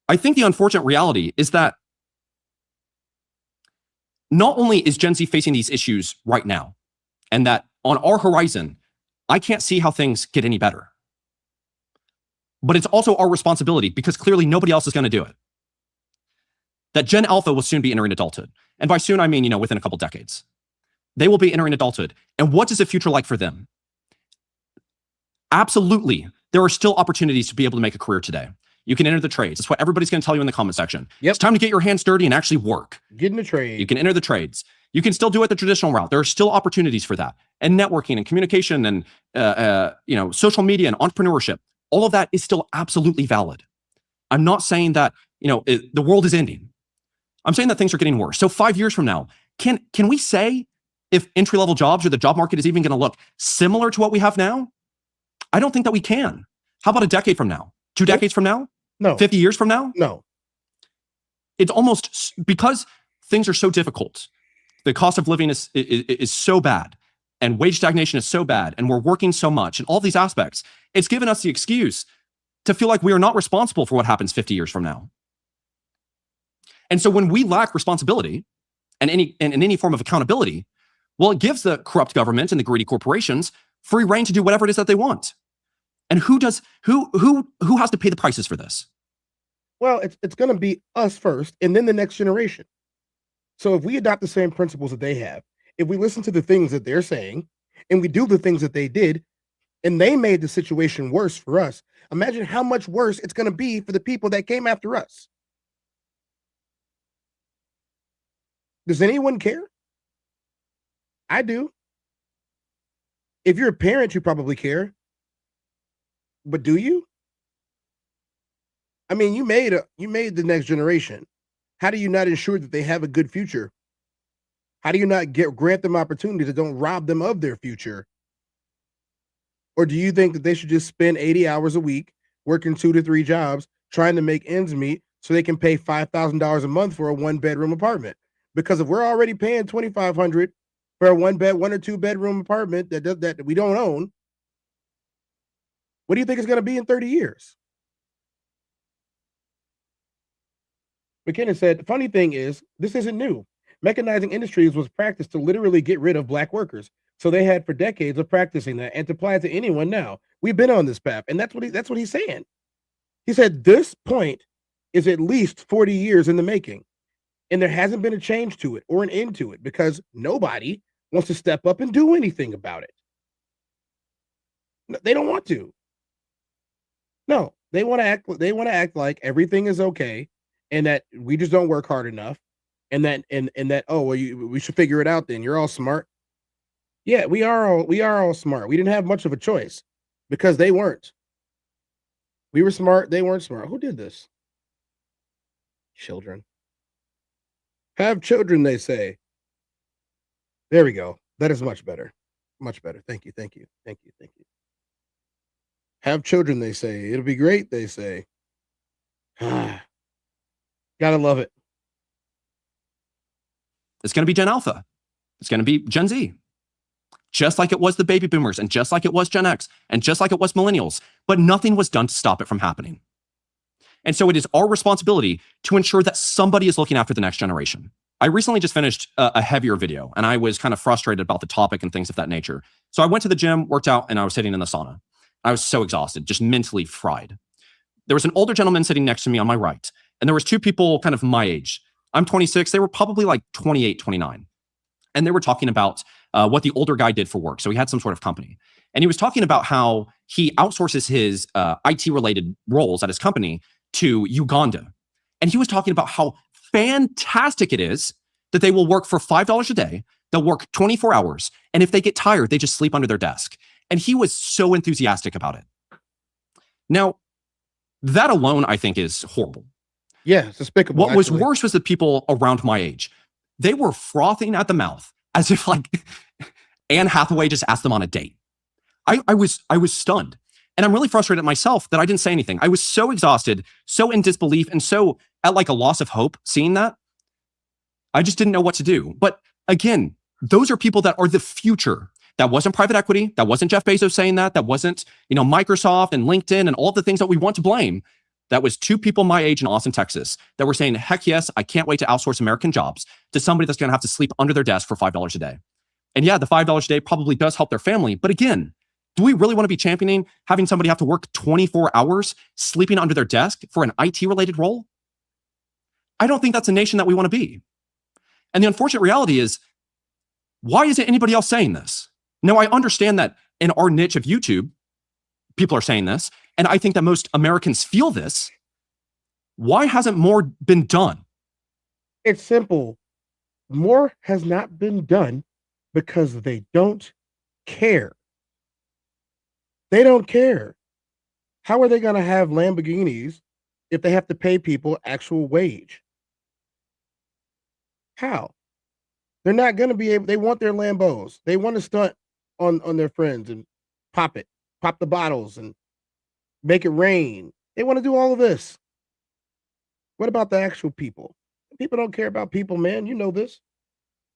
I think the unfortunate reality is that not only is Gen Z facing these issues right now, and that on our horizon, I can't see how things get any better. But it's also our responsibility, because clearly nobody else is going to do it, that Gen Alpha will soon be entering adulthood. And by soon, I mean, within a couple decades. They will be entering adulthood. And what is the future like for them? Absolutely, there are still opportunities to be able to make a career today. You can enter the trades. That's what everybody's going to tell you in the comment section. Yep. It's time to get your hands dirty and actually work. Get in the trade. You can enter the trades. You can still do it the traditional route. There are still opportunities for that. And networking and communication and social media and entrepreneurship. All of that is still absolutely valid. I'm not saying that the world is ending. I'm saying that things are getting worse. So 5 years from now, can we say if entry-level jobs or the job market is even going to look similar to what we have now? I don't think that we can. How about a decade from now? 2 decades from now? No. 50 years from now? No. It's almost, because things are so difficult. The cost of living is so bad, and wage stagnation is so bad, and we're working so much, and all these aspects. It's given us the excuse to feel like we are not responsible for what happens 50 years from now. And so when we lack responsibility and any form of accountability, well, it gives the corrupt government and the greedy corporations free reign to do whatever it is that they want. And who has to pay the prices for this? Well, it's going to be us first, and then the next generation. So if we adopt the same principles that they have, if we listen to the things that they're saying, and we do the things that they did, and they made the situation worse for us, imagine how much worse it's going to be for the people that came after us. Does anyone care? I do. If you're a parent, you probably care. But do you? I mean, you made the next generation. How do you not ensure that they have a good future? How do you not grant them opportunities that don't rob them of their future? Or do you think that they should just spend 80 hours a week working 2 to 3 jobs trying to make ends meet so they can pay $5,000 a month for a 1-bedroom apartment? Because if we're already paying $2,500 for a 1 or 2 bedroom apartment that we don't own, what do you think it's going to be in 30 years? McKinnon said, the funny thing is, this isn't new. Mechanizing industries was practiced to literally get rid of black workers. So they had for decades of practicing that and to apply it to anyone now. We've been on this path. And that's what he's saying. He said this point is at least 40 years in the making. And there hasn't been a change to it or an end to it because nobody wants to step up and do anything about it. No, they don't want to. No, they want to act like everything is okay and that we just don't work hard enough and that oh well we should figure it out then. You're all smart. Yeah, we are all smart. We didn't have much of a choice because they weren't. We were smart, they weren't smart. Who did this? Children. Have children, they say. There we go. That is much better. Much better. Thank you. Have children, they say. It'll be great, they say. Gotta love it. It's going to be Gen Alpha. It's going to be Gen Z. Just like it was the baby boomers and just like it was Gen X and just like it was millennials. But nothing was done to stop it from happening. And so it is our responsibility to ensure that somebody is looking after the next generation. I recently just finished a heavier video and I was kind of frustrated about the topic and things of that nature. So I went to the gym, worked out, and I was sitting in the sauna. I was so exhausted, just mentally fried. There was an older gentleman sitting next to me on my right, and there was 2 people kind of my age. I'm 26. They were probably like 28, 29. And they were talking about what the older guy did for work. So he had some sort of company. And he was talking about how he outsources his IT-related roles at his company to Uganda. And he was talking about how fantastic it is that they will work for $5 a day. They'll work 24 hours. And if they get tired, they just sleep under their desk. And he was so enthusiastic about it. Now, that alone, I think, is horrible. Yeah, it's despicable. What was worse was the people around my age. They were frothing at the mouth as if like Anne Hathaway just asked them on a date. I was stunned. And I'm really frustrated at myself that I didn't say anything. I was so exhausted, so in disbelief, and so at like a loss of hope seeing that. I just didn't know what to do. But again, those are people that are the future. That wasn't private equity. That wasn't Jeff Bezos saying that. That wasn't, Microsoft and LinkedIn and all the things that we want to blame. That was 2 people my age in Austin, Texas, that were saying, heck yes, I can't wait to outsource American jobs to somebody that's going to have to sleep under their desk for $5 a day. And yeah, the $5 a day probably does help their family. But again, do we really want to be championing having somebody have to work 24 hours sleeping under their desk for an IT-related role? I don't think that's a nation that we want to be. And the unfortunate reality is, why isn't anybody else saying this? Now, I understand that in our niche of YouTube, people are saying this, and I think that most Americans feel this. Why hasn't more been done? It's simple. More has not been done because they don't care. They don't care. How are they going to have Lamborghinis if they have to pay people actual wage? How? They're not going to be able. They want their Lambos. They want to stunt on their friends and pop the bottles and make it rain. They want to do all of this. What about the actual people? People don't care about people, man. You know this.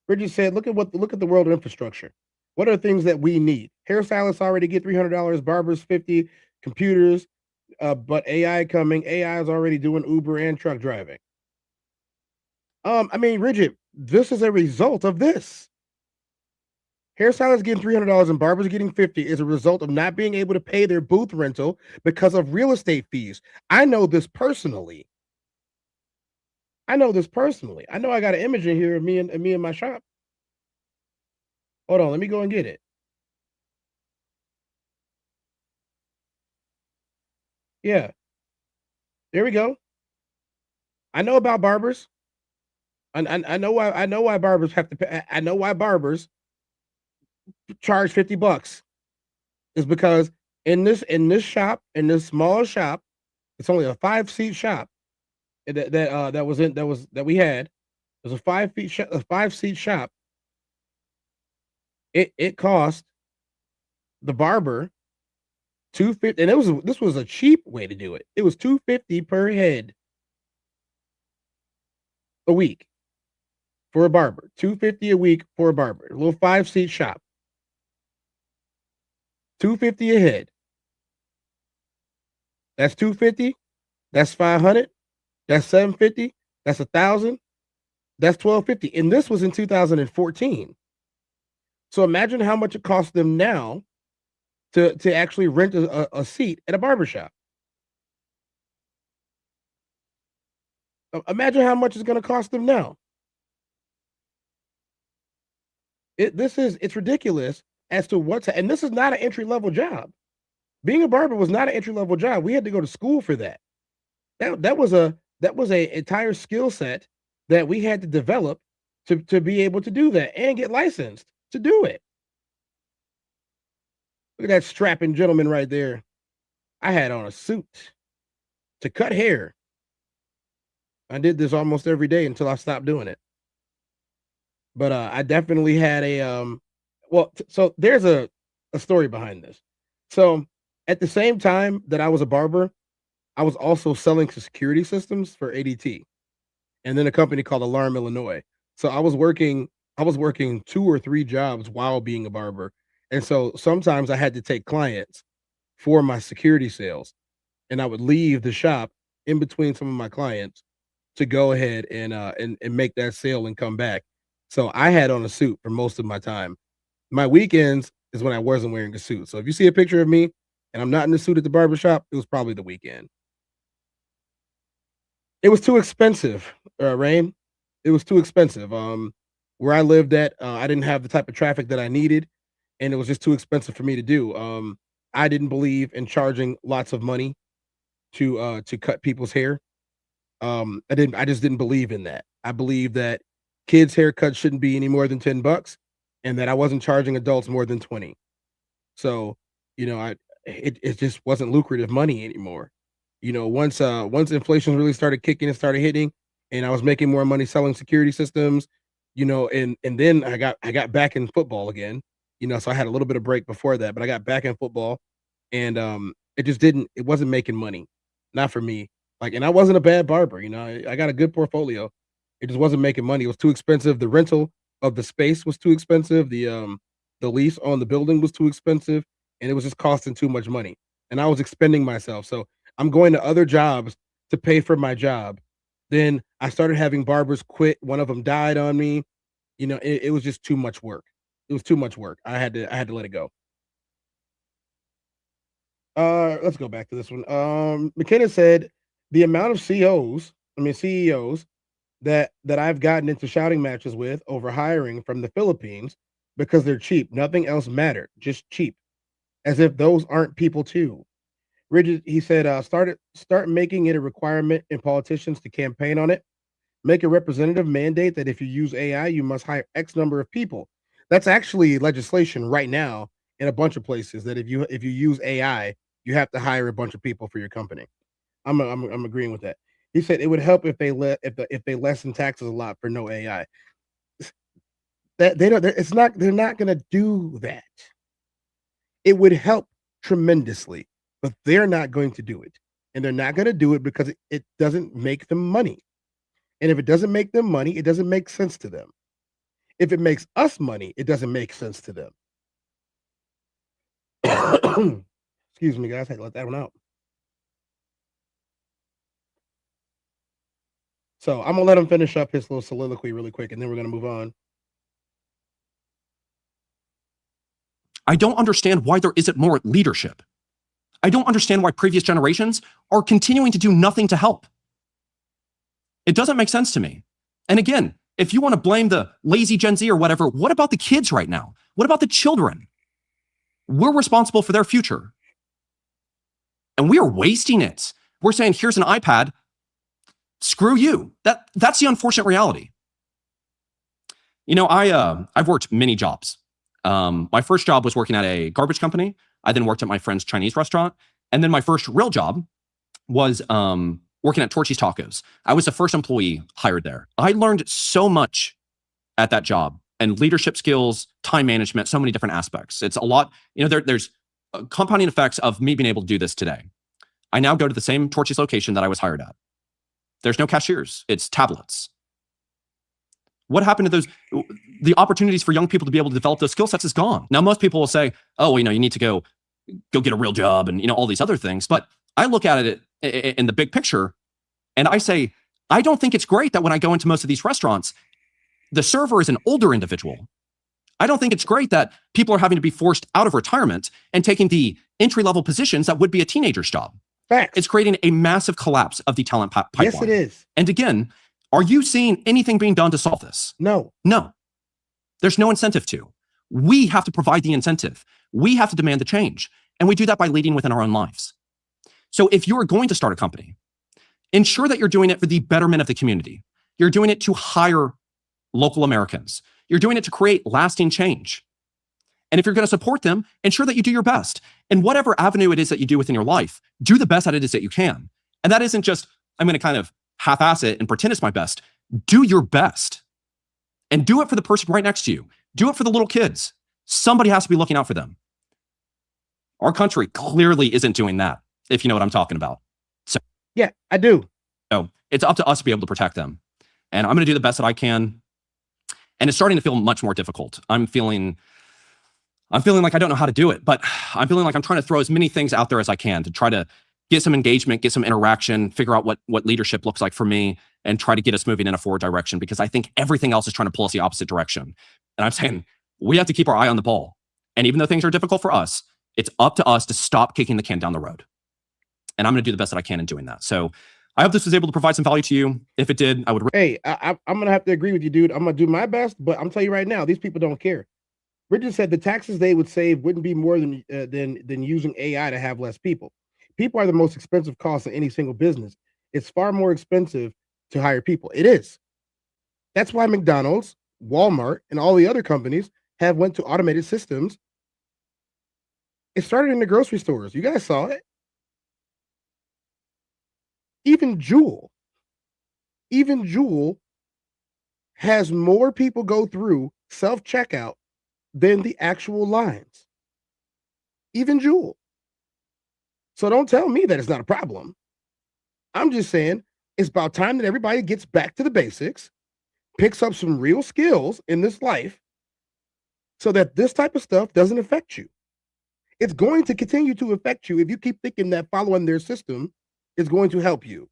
Bridget said, look at the world of infrastructure. What are things that we need? Hairstylists already get $300, barbers $50, computers, but AI coming. AI is already doing Uber and truck driving. Bridget, this is a result of this. Hairstylists getting $300 and barbers getting $50 is a result of not being able to pay their booth rental because of real estate fees. I know this personally. I know I got an image in here of me and my shop. Hold on, let me go and get it. Yeah, there we go. I know about barbers. I know why barbers have to pay. I know why barbers charge $50 is because in this shop, in this small shop, it's only a 5-seat shop that we had. It was a 5-seat shop. It cost the barber $250, and this was a cheap way to do it. It was $250 per head a week for a barber. $250 a week for a barber. A little 5-seat shop. $250 a head. That's $250. That's $500. That's $750. That's $1,000. That's $1,250. And this was in 2014. So imagine how much it costs them now to actually rent a seat at a barbershop. Imagine how much it's going to cost them now. It's ridiculous as to and this is not an entry-level job. Being a barber was not an entry-level job. We had to go to school for that. That was a entire skill set that we had to develop to be able to do that and get licensed to do it. Look at that strapping gentleman right there. I had on a suit to cut hair. I did this almost every day until I stopped doing it. But I definitely had so there's a story behind this. So at the same time that I was a barber, I was also selling security systems for ADT and then a company called Alarm Illinois. So I was working 2 or 3 jobs while being a barber. And so sometimes I had to take clients for my security sales, and I would leave the shop in between some of my clients to go ahead and make that sale and come back. So I had on a suit for most of my time. My weekends is when I wasn't wearing a suit. So if you see a picture of me and I'm not in the suit at the barbershop, it was probably the weekend. It was too expensive, Rain. It was too expensive. Where I lived at, I didn't have the type of traffic that I needed, and it was just too expensive for me to do. I didn't believe in charging lots of money to cut people's hair. I just didn't believe in that. I believe that kids' haircuts shouldn't be any more than $10 and that I wasn't charging adults more than 20. So, it just wasn't lucrative money anymore. Once inflation really started kicking and started hitting, and I was making more money selling security systems, and then I got back in football again, so I had a little bit of break before that, but I got back in football and it wasn't making money. Not for me. And I wasn't a bad barber, I got a good portfolio. It just wasn't making money. It was too expensive. The rental of the space was too expensive. The lease on the building was too expensive, and it was just costing too much money. And I was expending myself. So I'm going to other jobs to pay for my job. Then I started having barbers quit. One of them died on me. It was just too much work. It was too much work. I had to let it go. Let's go back to this one. McKenna said the amount of CEOs that I've gotten into shouting matches with over hiring from the Philippines because they're cheap. Nothing else mattered, just cheap. As if those aren't people too. Rigid, he said, start making it a requirement in politicians to campaign on it. Make a representative mandate that if you use AI, you must hire X number of people. That's actually legislation right now in a bunch of places that if you use AI, you have to hire a bunch of people for your company. I'm agreeing with that. He said it would help if they lessen taxes a lot for no AI. That they're not going to do that. It would help tremendously, but they're not going to do it. And they're not going to do it because it doesn't make them money. And if it doesn't make them money, it doesn't make sense to them. If it makes us money, it doesn't make sense to them. Excuse me, guys. I had to let that one out. So I'm gonna let him finish up his little soliloquy really quick, and then we're gonna move on. I don't understand why there isn't more leadership. I don't understand why previous generations are continuing to do nothing to help. It doesn't make sense to me. And again, if you want to blame the lazy Gen Z or whatever, what about the kids right now? What about the children? We're responsible for their future. And we are wasting it. We're saying, here's an iPad. Screw you. That's the unfortunate reality. You know, I've worked many jobs. My first job was working at a garbage company. I then worked at my friend's Chinese restaurant. And then my first real job was working at Torchy's Tacos. I was the first employee hired there. I learned so much at that job, and leadership skills, time management, so many different aspects. It's a lot, you know, there's compounding effects of me being able to do this today. I now go to the same Torchy's location that I was hired at. There's no cashiers, it's tablets. What happened to those? The opportunities for young people to be able to develop those skill sets is gone. Now, most people will say, oh, you know, you need to go get a real job and, you know, all these other things. But I look at it in the big picture and I say, I don't think it's great that when I go into most of these restaurants, the server is an older individual. I don't think it's great that people are having to be forced out of retirement and taking the entry-level positions that would be a teenager's job. Facts. It's creating a massive collapse of the talent pipeline. Yes, it is. And again, are you seeing anything being done to solve this? No. No. There's no incentive to. We have to provide the incentive. We have to demand the change. And we do that by leading within our own lives. So if you're going to start a company, ensure that you're doing it for the betterment of the community. You're doing it to hire local Americans. You're doing it to create lasting change. And if you're going to support them, ensure that you do your best. And whatever avenue it is that you do within your life, do the best at it is that you can. And that isn't just, I'm going to kind of half-ass it and pretend it's my best. Do your best. And do it for the person right next to you. Do it for the little kids. Somebody has to be looking out for them. Our country clearly isn't doing that, if you know what I'm talking about. So yeah, I do. So it's up to us to be able to protect them. And I'm going to do the best that I can. And it's starting to feel much more difficult. I'm feeling like I don't know how to do it, but I'm feeling like I'm trying to throw as many things out there as I can to try to get some engagement, get some interaction, figure out what leadership looks like for me, and try to get us moving in a forward direction, because I think everything else is trying to pull us the opposite direction. And I'm saying we have to keep our eye on the ball. And even though things are difficult for us, it's up to us to stop kicking the can down the road. And I'm going to do the best that I can in doing that. So I hope this was able to provide some value to you. If it did, I would. Hey, I'm going to have to agree with you, dude. I'm going to do my best, but I'm telling you right now, these people don't care. Richard said the taxes they would save wouldn't be more than using AI to have less people. People are the most expensive cost in any single business. It's far more expensive to hire people. It is. That's why McDonald's, Walmart, and all the other companies have went to automated systems. It started in the grocery stores. You guys saw it. Even Jewel has more people go through self-checkout than the actual lines. Even Jewel. So don't tell me that it's not a problem. I'm just saying it's about time that everybody gets back to the basics, picks up some real skills in this life so that this type of stuff doesn't affect you. It's going to continue to affect you if you keep thinking that following their system is going to help you.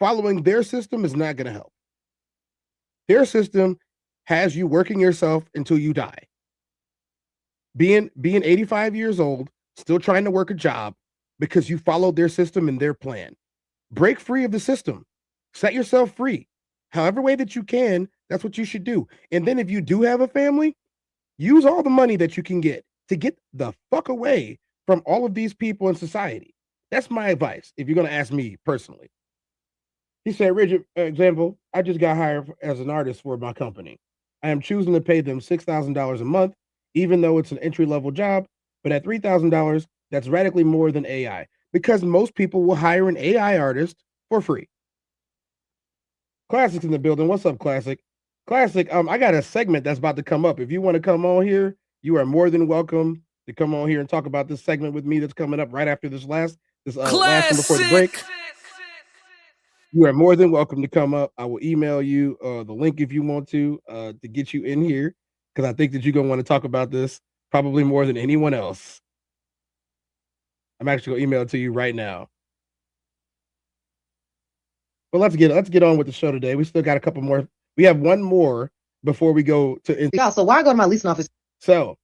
Following their system is not going to help. Their system has you working yourself until you die. Being 85 years old, still trying to work a job because you followed their system and their plan. Break free of the system. Set yourself free. However way that you can, that's what you should do. And then if you do have a family, use all the money that you can get to get the fuck away from all of these people in society. That's my advice, if you're going to ask me personally. He said, Richard, example, I just got hired as an artist for my company. I am choosing to pay them $6,000 a month, even though it's an entry-level job. But at $3,000, that's radically more than AI, because most people will hire an AI artist for free. Classic's in the building. What's up, Classic? Classic, I got a segment that's about to come up. If you want to come on here, you are more than welcome to come on here and talk about this segment with me that's coming up right after this last one before the break. You are more than welcome to come up. I will email you the link if you want to get you in here, because I think that you're going to want to talk about this probably more than anyone else. I'm actually going to email it to you right now. But let's get on with the show today. We still got a couple more. We have one more before we go to. Yeah, so why go to my leasing office? So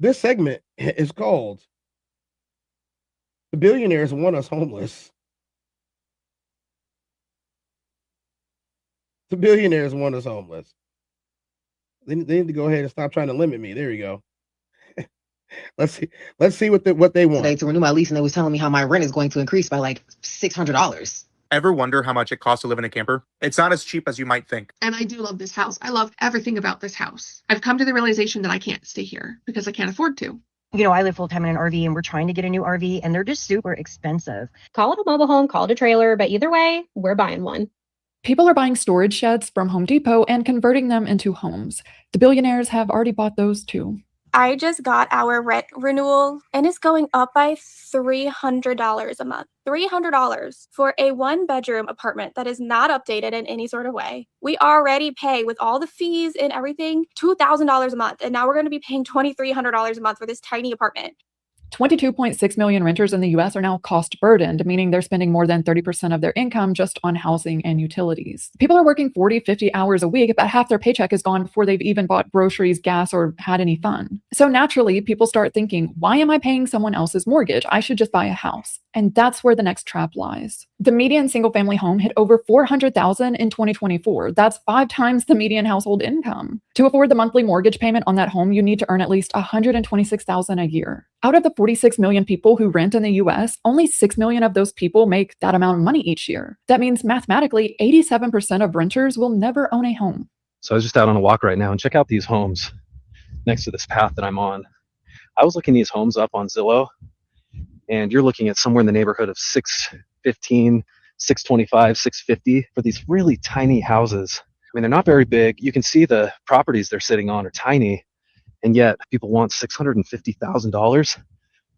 This segment is called "The Billionaires Want Us Homeless." The billionaires want us homeless. They need to go ahead and stop trying to limit me. There you go. Let's see what they today want. to renew my lease, and they was telling me how my rent is going to increase by like $600. Ever wonder how much it costs to live in a camper? It's not as cheap as you might think. And I do love this house. I love everything about this house. I've come to the realization that I can't stay here because I can't afford to. You know, I live full time in an RV, and we're trying to get a new RV, and they're just super expensive. Call it a mobile home, call it a trailer, but either way, we're buying one. People are buying storage sheds from Home Depot and converting them into homes. The billionaires have already bought those too. I just got our rent renewal, and it's going up by $300 a month. $300 for a one-bedroom apartment that is not updated in any sort of way. We already pay, with all the fees and everything, $2,000 a month, and now we're going to be paying $2,300 a month for this tiny apartment. 22.6 million renters in the US are now cost burdened, meaning they're spending more than 30% of their income just on housing and utilities. People are working 40, 50 hours a week, but half their paycheck is gone before they've even bought groceries, gas, or had any fun. So naturally, people start thinking, why am I paying someone else's mortgage? I should just buy a house. And that's where the next trap lies. The median single-family home hit over $400,000 in 2024. That's 5 times the median household income. To afford the monthly mortgage payment on that home, you need to earn at least $126,000 a year. Out of the 46 million people who rent in the US, only 6 million of those people make that amount of money each year. That means mathematically, 87% of renters will never own a home. So I was just out on a walk right now, and check out these homes next to this path that I'm on. I was looking these homes up on Zillow, and you're looking at somewhere in the neighborhood of $615, $625, $650 for these really tiny houses. I mean, they're not very big. You can see the properties they're sitting on are tiny, and yet people want $650,000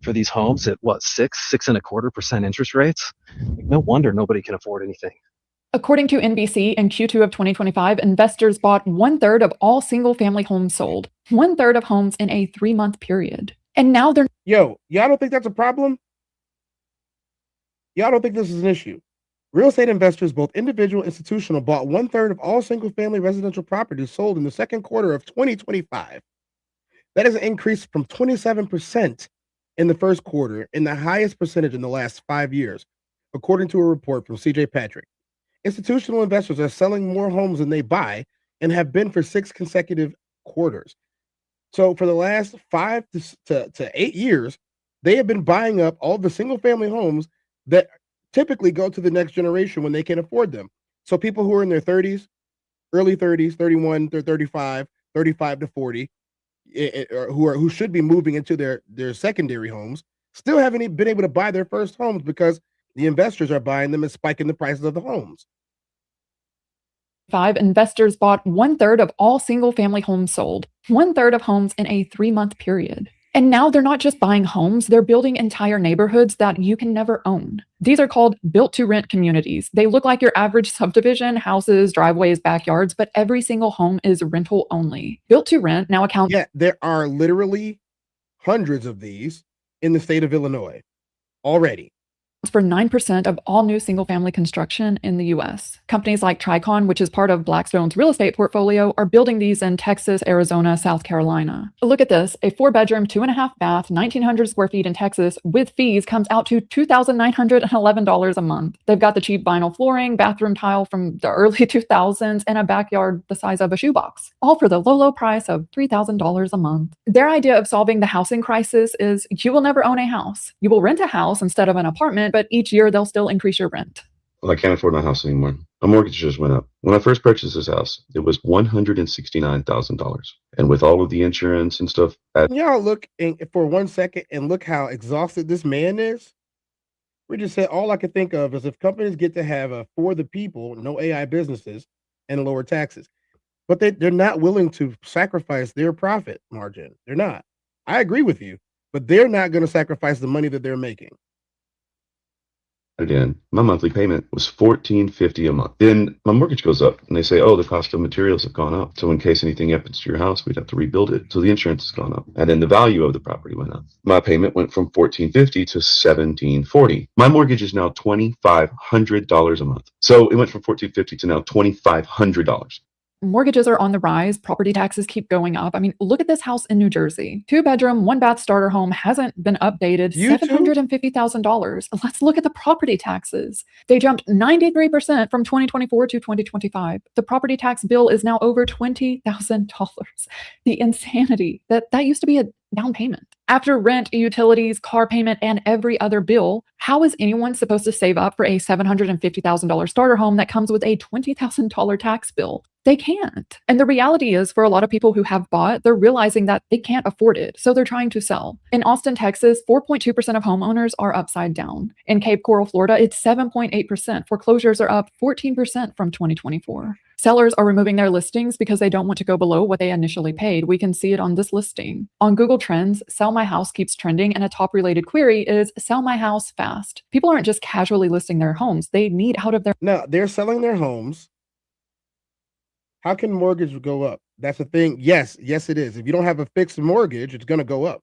for these homes at what, 6.25% interest rates? Like, no wonder nobody can afford anything. According to NBC, in Q2 of 2025, investors bought 1/3 of all single-family homes sold. 1/3 of homes in a 3-month period. And now they're... Yo, y'all don't think that's a problem? Y'all don't think this is an issue? Real estate investors, both individual and institutional, bought 1/3 of all single-family residential properties sold in the second quarter of 2025. That is an increase from 27% in the first quarter and the highest percentage in the last 5 years, according to a report from CJ Patrick. Institutional investors are selling more homes than they buy and have been for 6 consecutive quarters. So for the last 5 to 8 years, they have been buying up all the single-family homes that typically go to the next generation when they can afford them. So people who are in their 30s, early 30s, 31 to 35, 35 to 40, who should be moving into their secondary homes, still haven't been able to buy their first homes because the investors are buying them and spiking the prices of the homes. 5 investors bought 1/3 of all single-family homes sold. 1/3 of homes in a 3-month period. And now they're not just buying homes, they're building entire neighborhoods that you can never own. These are called built-to-rent communities. They look like your average subdivision, houses, driveways, backyards, but every single home is rental only. Built-to-rent now accounts... Yeah, there are literally hundreds of these in the state of Illinois already. For 9% of all new single-family construction in the US. Companies like Tricon, which is part of Blackstone's real estate portfolio, are building these in Texas, Arizona, South Carolina. Look at this. A 4-bedroom, 2.5 bath, 1,900 square feet in Texas with fees comes out to $2,911 a month. They've got the cheap vinyl flooring, bathroom tile from the early 2000s, and a backyard the size of a shoebox. All for the low, low price of $3,000 a month. Their idea of solving the housing crisis is you will never own a house. You will rent a house instead of an apartment, but each year they'll still increase your rent. Well, I can't afford my house anymore. My mortgage just went up. When I first purchased this house, it was $169,000. And with all of the insurance and stuff... Y'all look for 1 second and look how exhausted this man is. We just said all I could think of is if companies get to have a for the people, no AI businesses, and lower taxes. But they're not willing to sacrifice their profit margin. They're not. I agree with you, but they're not going to sacrifice the money that they're making. In, my monthly payment was $1,450 a month. Then my mortgage goes up and they say, oh, the cost of materials have gone up. So in case anything happens to your house, we'd have to rebuild it. So the insurance has gone up. And then the value of the property went up. My payment went from $1,450 to $1,740. My mortgage is now $2,500 a month. So it went from $1,450 to now $2,500. mortgages are on the rise. Property taxes keep going up. I mean, look at this house in New Jersey. 2-bedroom, 1-bath starter home hasn't been updated. $750,000. Let's look at the property taxes. They jumped 93% from 2024 to 2025. The property tax bill is now over $20,000. The insanity that used to be a down payment. After rent, utilities, car payment, and every other bill, how is anyone supposed to save up for a $750,000 starter home that comes with a $20,000 tax bill? They can't. And the reality is, for a lot of people who have bought, they're realizing that they can't afford it, so they're trying to sell. In Austin, Texas, 4.2% of homeowners are upside down. In Cape Coral, Florida, it's 7.8%. Foreclosures are up 14% from 2024. Sellers are removing their listings because they don't want to go below what they initially paid. We can see it on this listing. On Google Trends, Sell My House keeps trending, and a top related query is Sell My House fast. People aren't just casually listing their homes. They need out of their... Now, they're selling their homes. How can mortgage go up? That's the thing. Yes, it is. If you don't have a fixed mortgage, it's going to go up.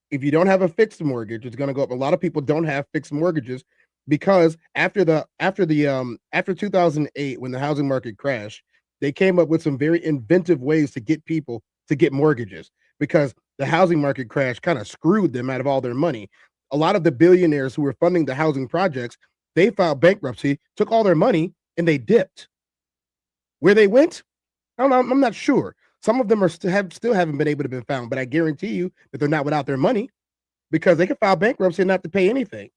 If you don't have a fixed mortgage, it's going to go up. A lot of people don't have fixed mortgages because after 2008, when the housing market crashed, they came up with some very inventive ways to get people to get mortgages because the housing market crash kind of screwed them out of all their money. A lot of the billionaires who were funding the housing projects, they filed bankruptcy, took all their money, and they dipped. Where they went, I don't know. I'm not sure. Some of them are still haven't been able to be found, but I guarantee you that they're not without their money because they can file bankruptcy and not have to pay anything.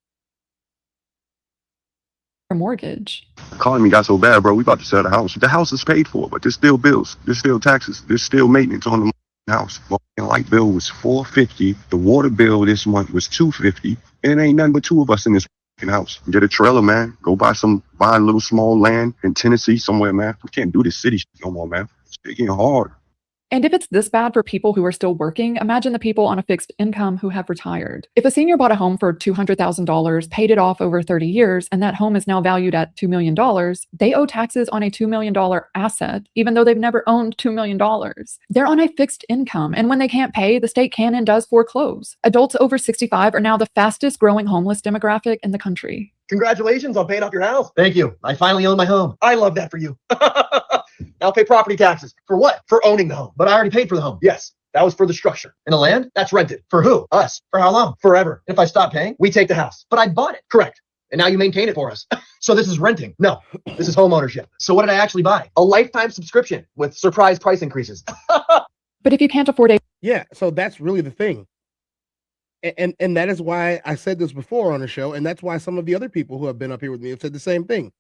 Mortgage. Economy got so bad, bro. We about to sell the house. The house is paid for, but there's still bills. There's still taxes. There's still maintenance on the house. The light bill was $450. The water bill this month was $250, and it ain't nothing but two of us in this house. Get a trailer, man. Go buy a little small land in Tennessee somewhere, man. We can't do this city shit no more, man. It's getting hard. And if it's this bad for people who are still working, imagine the people on a fixed income who have retired. If a senior bought a home for $200,000, paid it off over 30 years, and that home is now valued at $2 million, they owe taxes on a $2 million asset, even though they've never owned $2 million. They're on a fixed income, and when they can't pay, the state can and does foreclose. Adults over 65 are now the fastest growing homeless demographic in the country. Congratulations on paying off your house. Thank you. I finally own my home. I love that for you. Now I'll pay property taxes. For what? For owning the home. But I already paid for the home. Yes, that was for the structure. And the land? That's rented. For who? Us. For how long? Forever. And if I stop paying, we take the house. But I bought it. Correct. And now you maintain it for us. So this is renting. No, this is home ownership. So what did I actually buy? A lifetime subscription with surprise price increases. But if you can't afford it... Yeah, so that's really the thing. And that is why I said this before on the show, and that's why some of the other people who have been up here with me have said the same thing.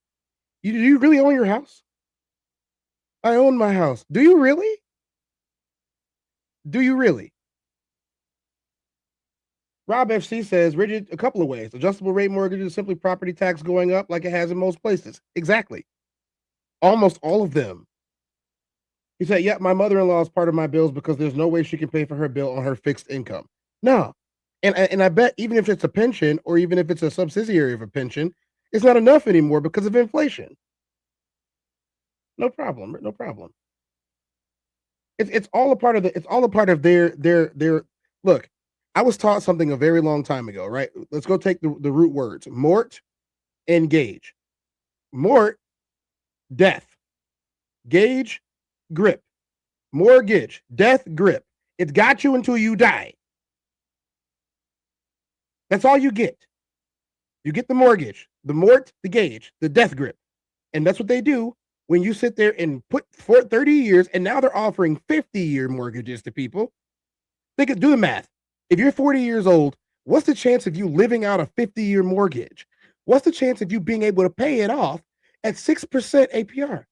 Do you really own your house? I own my house. Do you really? Do you really? Rob FC says, rigid a couple of ways. Adjustable rate mortgages, simply property tax going up like it has in most places. Exactly. Almost all of them. He said, yeah, my mother-in-law is part of my bills because there's no way she can pay for her bill on her fixed income. No. And I bet even if it's a pension or even if it's a subsidiary of a pension, it's not enough anymore because of inflation. No problem. No problem. It's all a part of their look. I was taught something a very long time ago, right? Let's go take the root words. Mort and gauge. Mort, death. Gauge, grip. Mortgage, death, grip. It's got you until you die. That's all you get. You get the mortgage, the mort, the gauge, the death grip. And that's what they do when you sit there and put for 30 years, and now they're offering 50-year mortgages to people. They could do the math. If you're 40 years old, what's the chance of you living out a 50-year mortgage? What's the chance of you being able to pay it off at 6% APR?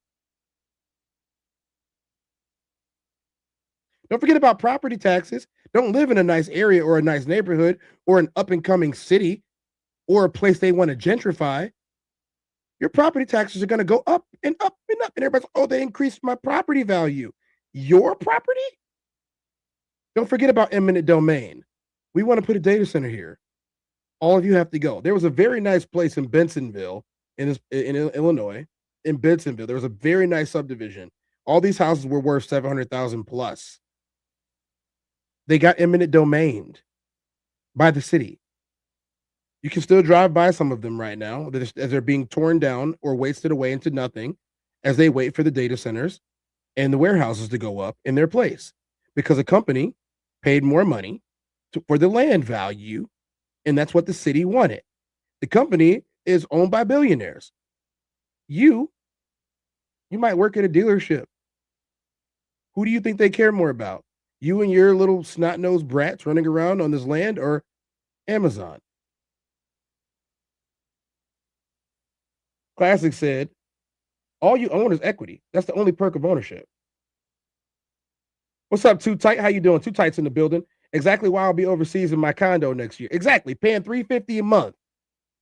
Don't forget about property taxes. Don't live in a nice area or a nice neighborhood or an up-and-coming city or a place they want to gentrify. Your property taxes are going to go up and up and up. And everybody's, oh, they increased my property value. Your property? Don't forget about eminent domain. We want to put a data center here. All of you have to go. There was a very nice place in Bensonville, in Illinois, in Bensonville. There was a very nice subdivision. All these houses were worth $700,000 plus. They got eminent domained by the city. You can still drive by some of them right now as they're being torn down or wasted away into nothing as they wait for the data centers and the warehouses to go up in their place because a company paid more money for the land value, and that's what the city wanted. The company is owned by billionaires. You might work at a dealership. Who do you think they care more about? You and your little snot-nosed brats running around on this land, or Amazon? Classic said, all you own is equity. That's the only perk of ownership. What's up, Too Tight? How you doing? Too Tight's in the building. Exactly why I'll be overseas in my condo next year. Exactly. Paying $350 a month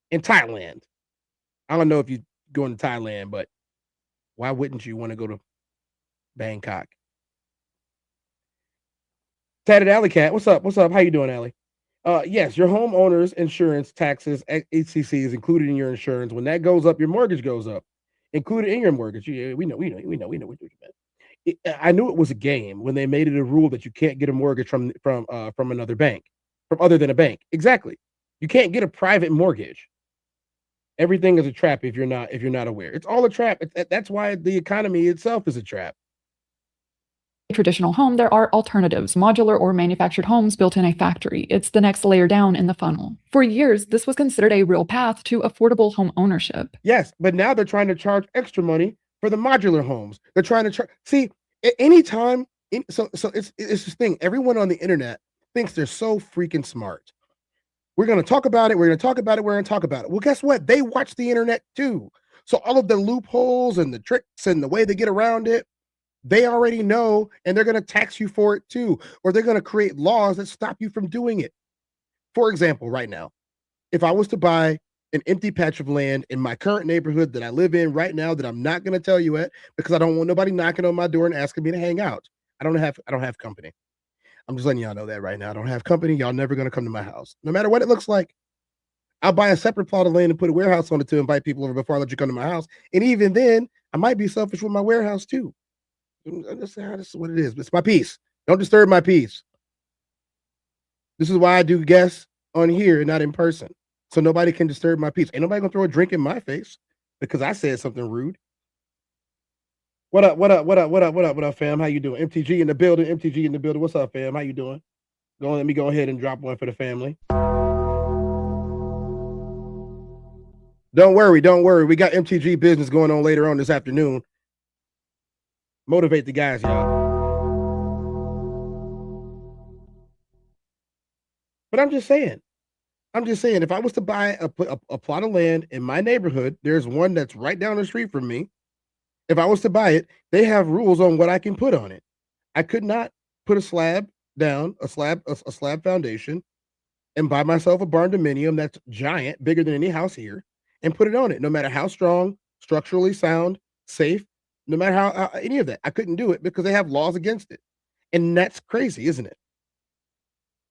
in Thailand. I don't know if you're going to Thailand, but why wouldn't you want to go to Bangkok? Tatted Alley Cat, what's up? What's up? How you doing, Allie? Yes, your homeowner's insurance taxes, HCC is included in your insurance. When that goes up, your mortgage goes up. Included in your mortgage. Yeah, we know what you meant. I knew it was a game when they made it a rule that you can't get a mortgage from another bank, from other than a bank. Exactly. You can't get a private mortgage. Everything is a trap if you're not aware. It's all a trap. That's why the economy itself is a trap. Traditional home, there are alternatives, modular or manufactured homes built in a factory. It's the next layer down in the funnel. For years, this was considered a real path to affordable home ownership. Yes, but now they're trying to charge extra money for the modular homes. They're trying to charge. See, at any time, so it's this thing. Everyone on the internet thinks they're so freaking smart. We're going to talk about it. We're going to talk about it. We're going to talk about it. Well, guess what? They watch the internet too. So all of the loopholes and the tricks and the way they get around it, they already know, and they're going to tax you for it too, or they're going to create laws that stop you from doing it. For example, right now, if I was to buy an empty patch of land in my current neighborhood that I live in right now, that I'm not going to tell you at, because I don't want nobody knocking on my door and asking me to hang out. I don't have company. I'm just letting y'all know that right now. I don't have company. Y'all never going to come to my house, no matter what it looks like. I'll buy a separate plot of land and put a warehouse on it to invite people over before I let you come to my house. And even then, I might be selfish with my warehouse too. This is what it is. It's my peace. Don't disturb my peace. This is why I do guests on here and not in person, so nobody can disturb my peace. Ain't nobody gonna throw a drink in my face because I said something rude. What up, fam? How you doing? MTG in the building. What's up, fam? How you doing? Let me go ahead and drop one for the family. Don't worry. We got MTG business going on later on this afternoon. Motivate the guys, y'all. But I'm just saying, if I was to buy a plot of land in my neighborhood, there's one that's right down the street from me. If I was to buy it, they have rules on what I can put on it. I could not put a slab down, a slab foundation, and buy myself a barn dominium that's giant, bigger than any house here, and put it on it, no matter how strong, structurally sound, safe, no matter how any of that. I couldn't do it because they have laws against it. And that's crazy, isn't it?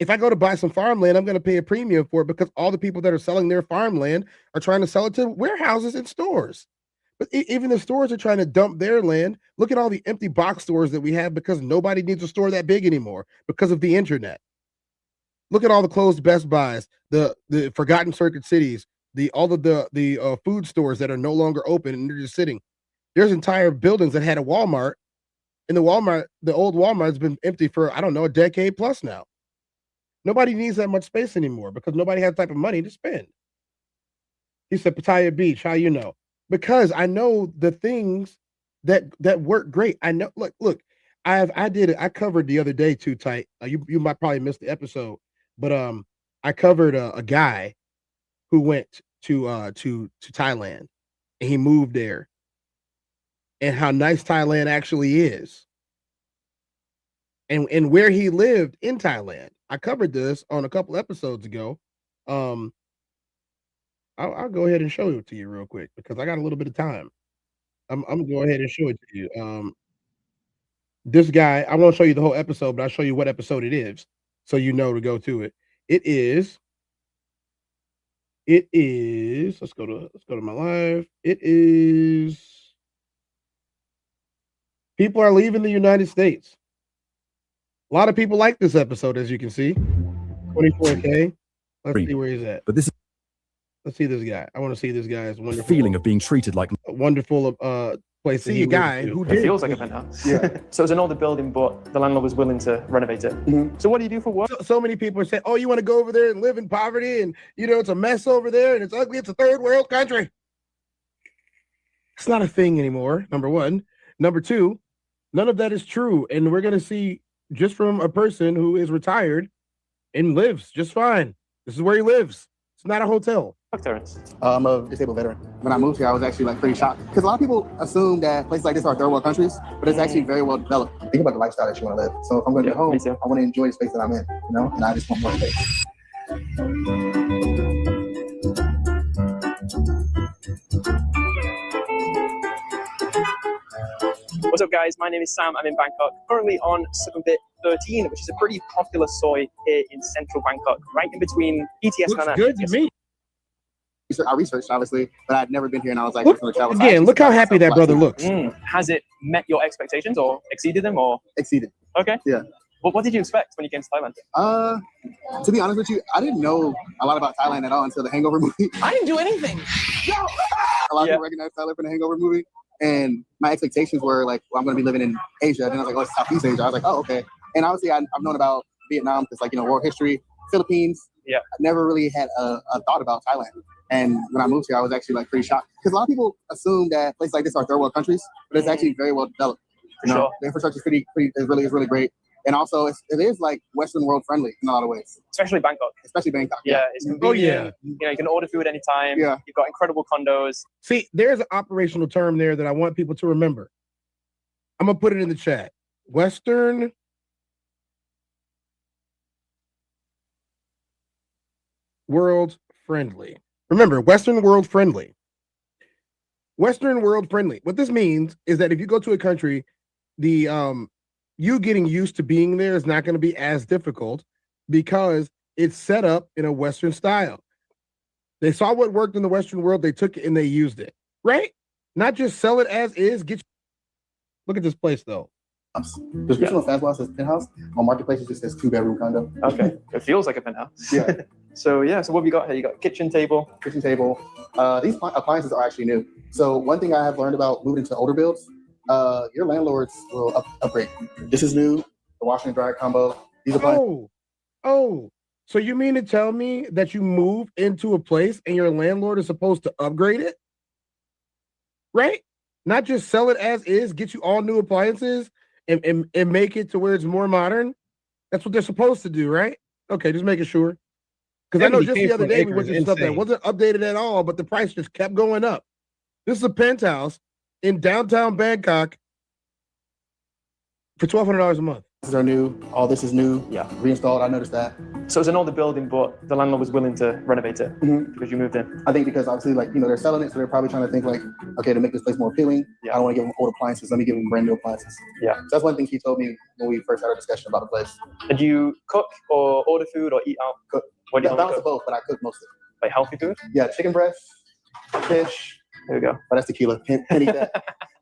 If I go to buy some farmland, I'm going to pay a premium for it because all the people that are selling their farmland are trying to sell it to warehouses and stores. But even the stores are trying to dump their land. Look at all the empty box stores that we have because nobody needs a store that big anymore because of the internet. Look at all the closed Best Buys, the forgotten Circuit Cities, all of the food stores that are no longer open and they're just sitting. There's entire buildings that had a Walmart, and the old Walmart's been empty for, I don't know, a decade plus now. Nobody needs that much space anymore because nobody has the type of money to spend. He said, Pattaya Beach, how you know? Because I know the things that work great. I know, look, I covered the other day, Too Tight. You might probably miss the episode, but I covered a guy who went to Thailand and he moved there. And how nice Thailand actually is. And where he lived in Thailand. I covered this on a couple episodes ago. I'll go ahead and show it to you real quick because I got a little bit of time. I'm gonna go ahead and show it to you. This guy, I won't show you the whole episode, but I'll show you what episode it is so you know to go to it. It is, let's go to my live. It is People Are Leaving the United States. A lot of people like this episode, as you can see. 24K. Let's see where he's at. But this is Let's see this guy. I want to see this guy's wonderful feeling of being treated like wonderful place. See a guy who It did. feels like a penthouse. Yeah. So it's an older building, but the landlord was willing to renovate it. So what do you do for work? So many people are saying, "Oh, you want to go over there and live in poverty, and it's a mess over there, and it's ugly. It's a third world country." It's not a thing anymore. Number one. Number two, none of that is true, and we're gonna see just from a person who is retired and lives just fine. This is where he lives. It's not a hotel. I'm a disabled veteran. When I moved here, I was actually pretty shocked because a lot of people assume that places like this are third world countries, but it's actually very well developed. Think about the lifestyle that you want to live. So if I'm going to get home, I want to enjoy the space that I'm in, and I just want more space. What's up, guys? My name is Sam. I'm in Bangkok, currently on Sukhumvit 13, which is a pretty popular soy here in central Bangkok, right in between BTS. Looks good to me. I researched, obviously, but I'd never been here, and I was like, Look how happy that brother looks. Has it met your expectations or exceeded them? Or exceeded? Okay. Yeah. Well, what did you expect when you came to Thailand? To be honest with you, I didn't know a lot about Thailand at all until the Hangover movie. I didn't do anything. A lot of people recognize Thailand from the Hangover movie, and my expectations were like, well, I'm going to be living in Asia. Then I was like, oh, it's Southeast Asia. I was like, oh, okay. And obviously, I've known about Vietnam because, world history, Philippines. Yeah. I never really had a thought about Thailand. And when I moved here, I was actually pretty shocked because a lot of people assume that places like this are third world countries, but it's actually very well developed. Sure. The infrastructure is really great, and also it is Western world friendly in a lot of ways. Especially Bangkok. Yeah, it's convenient. You can order food anytime. Yeah. You've got incredible condos. See, there's an operational term there that I want people to remember. I'm gonna put it in the chat. Western world friendly. Remember, Western world friendly. Western world friendly. What this means is that if you go to a country, the you getting used to being there is not going to be as difficult because it's set up in a Western style. They saw what worked in the Western world, they took it and they used it, right? Not just sell it as is. Look at this place though. Description on Fastball says penthouse. On Marketplace, it just says 2-bedroom condo. Okay, it feels like a penthouse. Yeah. So what have you got here? You got a kitchen table. These appliances are actually new. So one thing I have learned about moving into older builds, your landlords will upgrade. This is new. The washer and dryer combo. These appliances. Oh, so you mean to tell me that you move into a place and your landlord is supposed to upgrade it? Right? Not just sell it as is, get you all new appliances and make it to where it's more modern. That's what they're supposed to do, right? Okay, just making sure. Because I know just the other day we went to stuff that wasn't updated at all, but the price just kept going up. This is a penthouse in downtown Bangkok for $1,200 a month. These are new. All this is new. Yeah. Reinstalled. I noticed that. So it's an older building, but the landlord was willing to renovate it because you moved in. I think because obviously, they're selling it, so they're probably trying to think okay, to make this place more appealing. Yeah. I don't want to give them old appliances. Let me give them brand new appliances. Yeah. So that's one thing he told me when we first had our discussion about the place. Did you cook or order food or eat out? Cook. What do you balance of both, but I cook mostly. Like healthy food? Yeah, chicken breast, fish. There we go. But that's tequila. Can't eat that.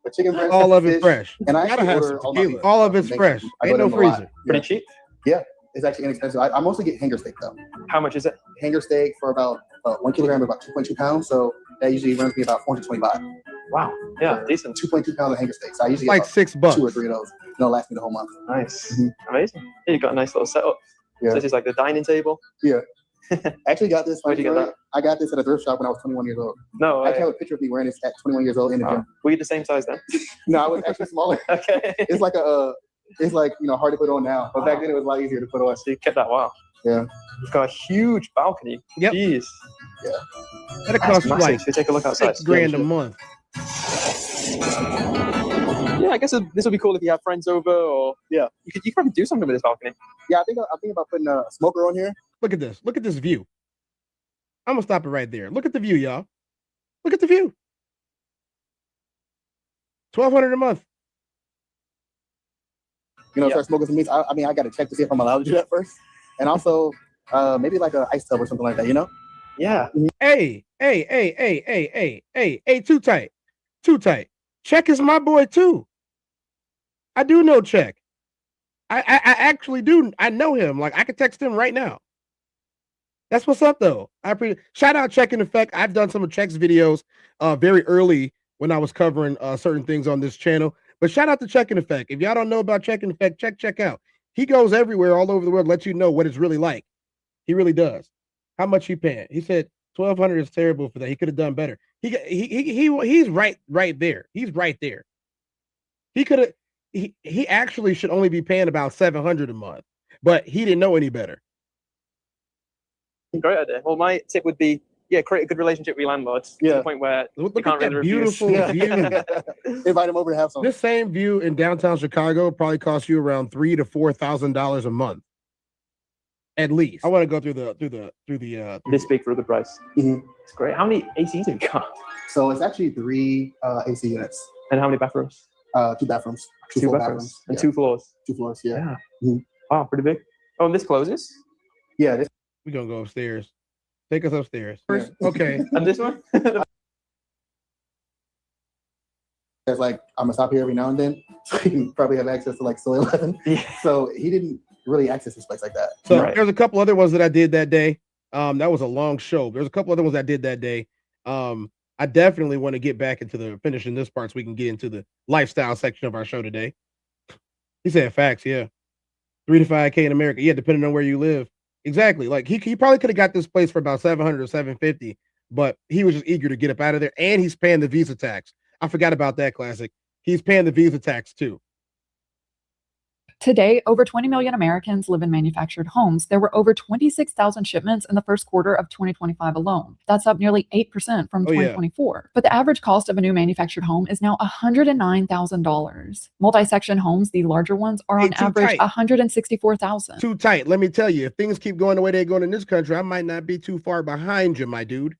But chicken breast, all of fish, it fresh. And I gotta actually have order some tequila. All of it's fresh. Ain't no freezer. Pretty cheap. Yeah, it's actually inexpensive. I mostly get hanger steak though. How much is it? Hanger steak for about 1 kilogram, about 2.2 pounds. So that usually runs me about $425. Wow. Yeah, decent. 2.2 pounds of hanger steak. So I usually like get $6. 2 or 3 of those. And it'll last me the whole month. Nice. Amazing. Yeah, you've got a nice little setup. Yeah. So this is like the dining table. Yeah. I actually got this. Where'd you get that? I got this at a thrift shop when I was 21 years old. No way. I actually have a picture of me wearing this at 21 years old in the gym. Were you the same size then? No, I was actually smaller. Okay. It's hard to put on now, but back then it was a lot easier to put on. So you kept that wow. Yeah. You've got a huge balcony. Yep. Jeez. Yeah. That'll cost you like so take a look outside. $6,000 a month. Yeah, I guess this would be cool if you have friends over, or you could probably do something with this balcony. Yeah, I'm thinking about putting a smoker on here. Look at this. Look at this view. I'm gonna stop it right there. Look at the view, y'all. Look at the view. $1,200 a month. Start smoking some meats. I got to check to see if I'm allowed to do that first, and also maybe like an ice tub or something like that. Yeah. Hey, too tight. Check is my boy too. I do know Check. I actually do. I know him. Like I could text him right now. That's what's up though. Shout out Check in Effect. I've done some of Check's videos very early when I was covering certain things on this channel. But shout out to Checking Effect. If y'all don't know about Checking Effect, check out. He goes everywhere, all over the world, lets you know what it's really like. He really does. How much he paying? He said $1,200 is terrible for that. He could have done better. He's right there. He's right there. He could have. He actually should only be paying about $700 a month, but he didn't know any better. Great idea. Well, my tip would be, create a good relationship with your landlords to the point where you can't really refuse. Beautiful view. Invite him over to have some. This same view in downtown Chicago probably costs you around $3,000 to $4,000 a month, at least. I want to go through the. This big for a good price. Mm-hmm. It's great. How many ACs have you got? So it's actually 3 AC units. And how many bathrooms? 2 bathrooms. Two bathrooms. And 2 floors. 2 floors. Yeah. Mm-hmm. Wow, pretty big. Oh, and this closes? Yeah. We're gonna go upstairs. Take us upstairs. Yeah. Okay. And this one? It's like I'm gonna stop here every now and then, so he can probably have access to like Soy 11. Yeah. So he didn't really access this place like that. So there's a couple other ones that I did that day. That was a long show. There's a couple other ones I did that day. I definitely want to get back into the finishing this part so we can get into the lifestyle section of our show today. He said facts, yeah. 3 to 5K in America. Yeah, depending on where you live. Exactly. Like he probably could have got this place for about $700 or $750, but he was just eager to get up out of there, and he's paying the visa tax. I forgot about that, Classic. He's paying the visa tax too. Today, over 20 million Americans live in manufactured homes. There were over 26,000 shipments in the first quarter of 2025 alone. That's up nearly 8% from 2024. Yeah. But the average cost of a new manufactured home is now $109,000. Multi-section homes, the larger ones, are on average $164,000. Too tight. Let me tell you, if things keep going the way they're going in this country, I might not be too far behind you, my dude.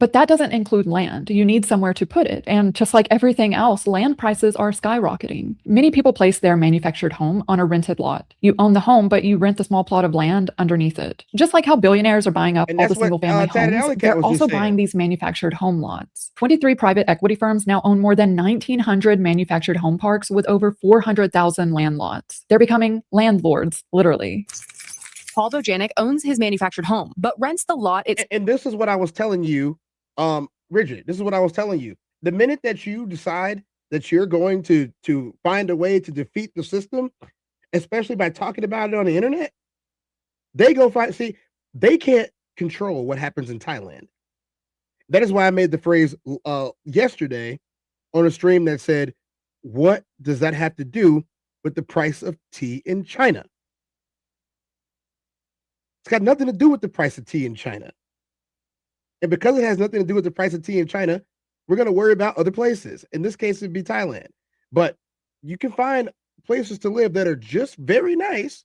But that doesn't include land. You need somewhere to put it. And just like everything else, land prices are skyrocketing. Many people place their manufactured home on a rented lot. You own the home, but you rent the small plot of land underneath it. Just like how billionaires are buying up all the single family homes, they're also buying these manufactured home lots. 23 private equity firms now own more than 1,900 manufactured home parks with over 400,000 land lots. They're becoming landlords, literally. Paul Dojanic owns his manufactured home, but rents the lot. And this is what I was telling you, Bridget. This is what I was telling you. The minute that you decide that you're going to find a way to defeat the system, especially by talking about it on the internet, they go find. See, they can't control what happens in Thailand. That is why I made the phrase yesterday on a stream that said, "What does that have to do with the price of tea in China?" It's got nothing to do with the price of tea in China. And because it has nothing to do with the price of tea in China, we're going to worry about other places. In this case, it'd be Thailand. But you can find places to live that are just very nice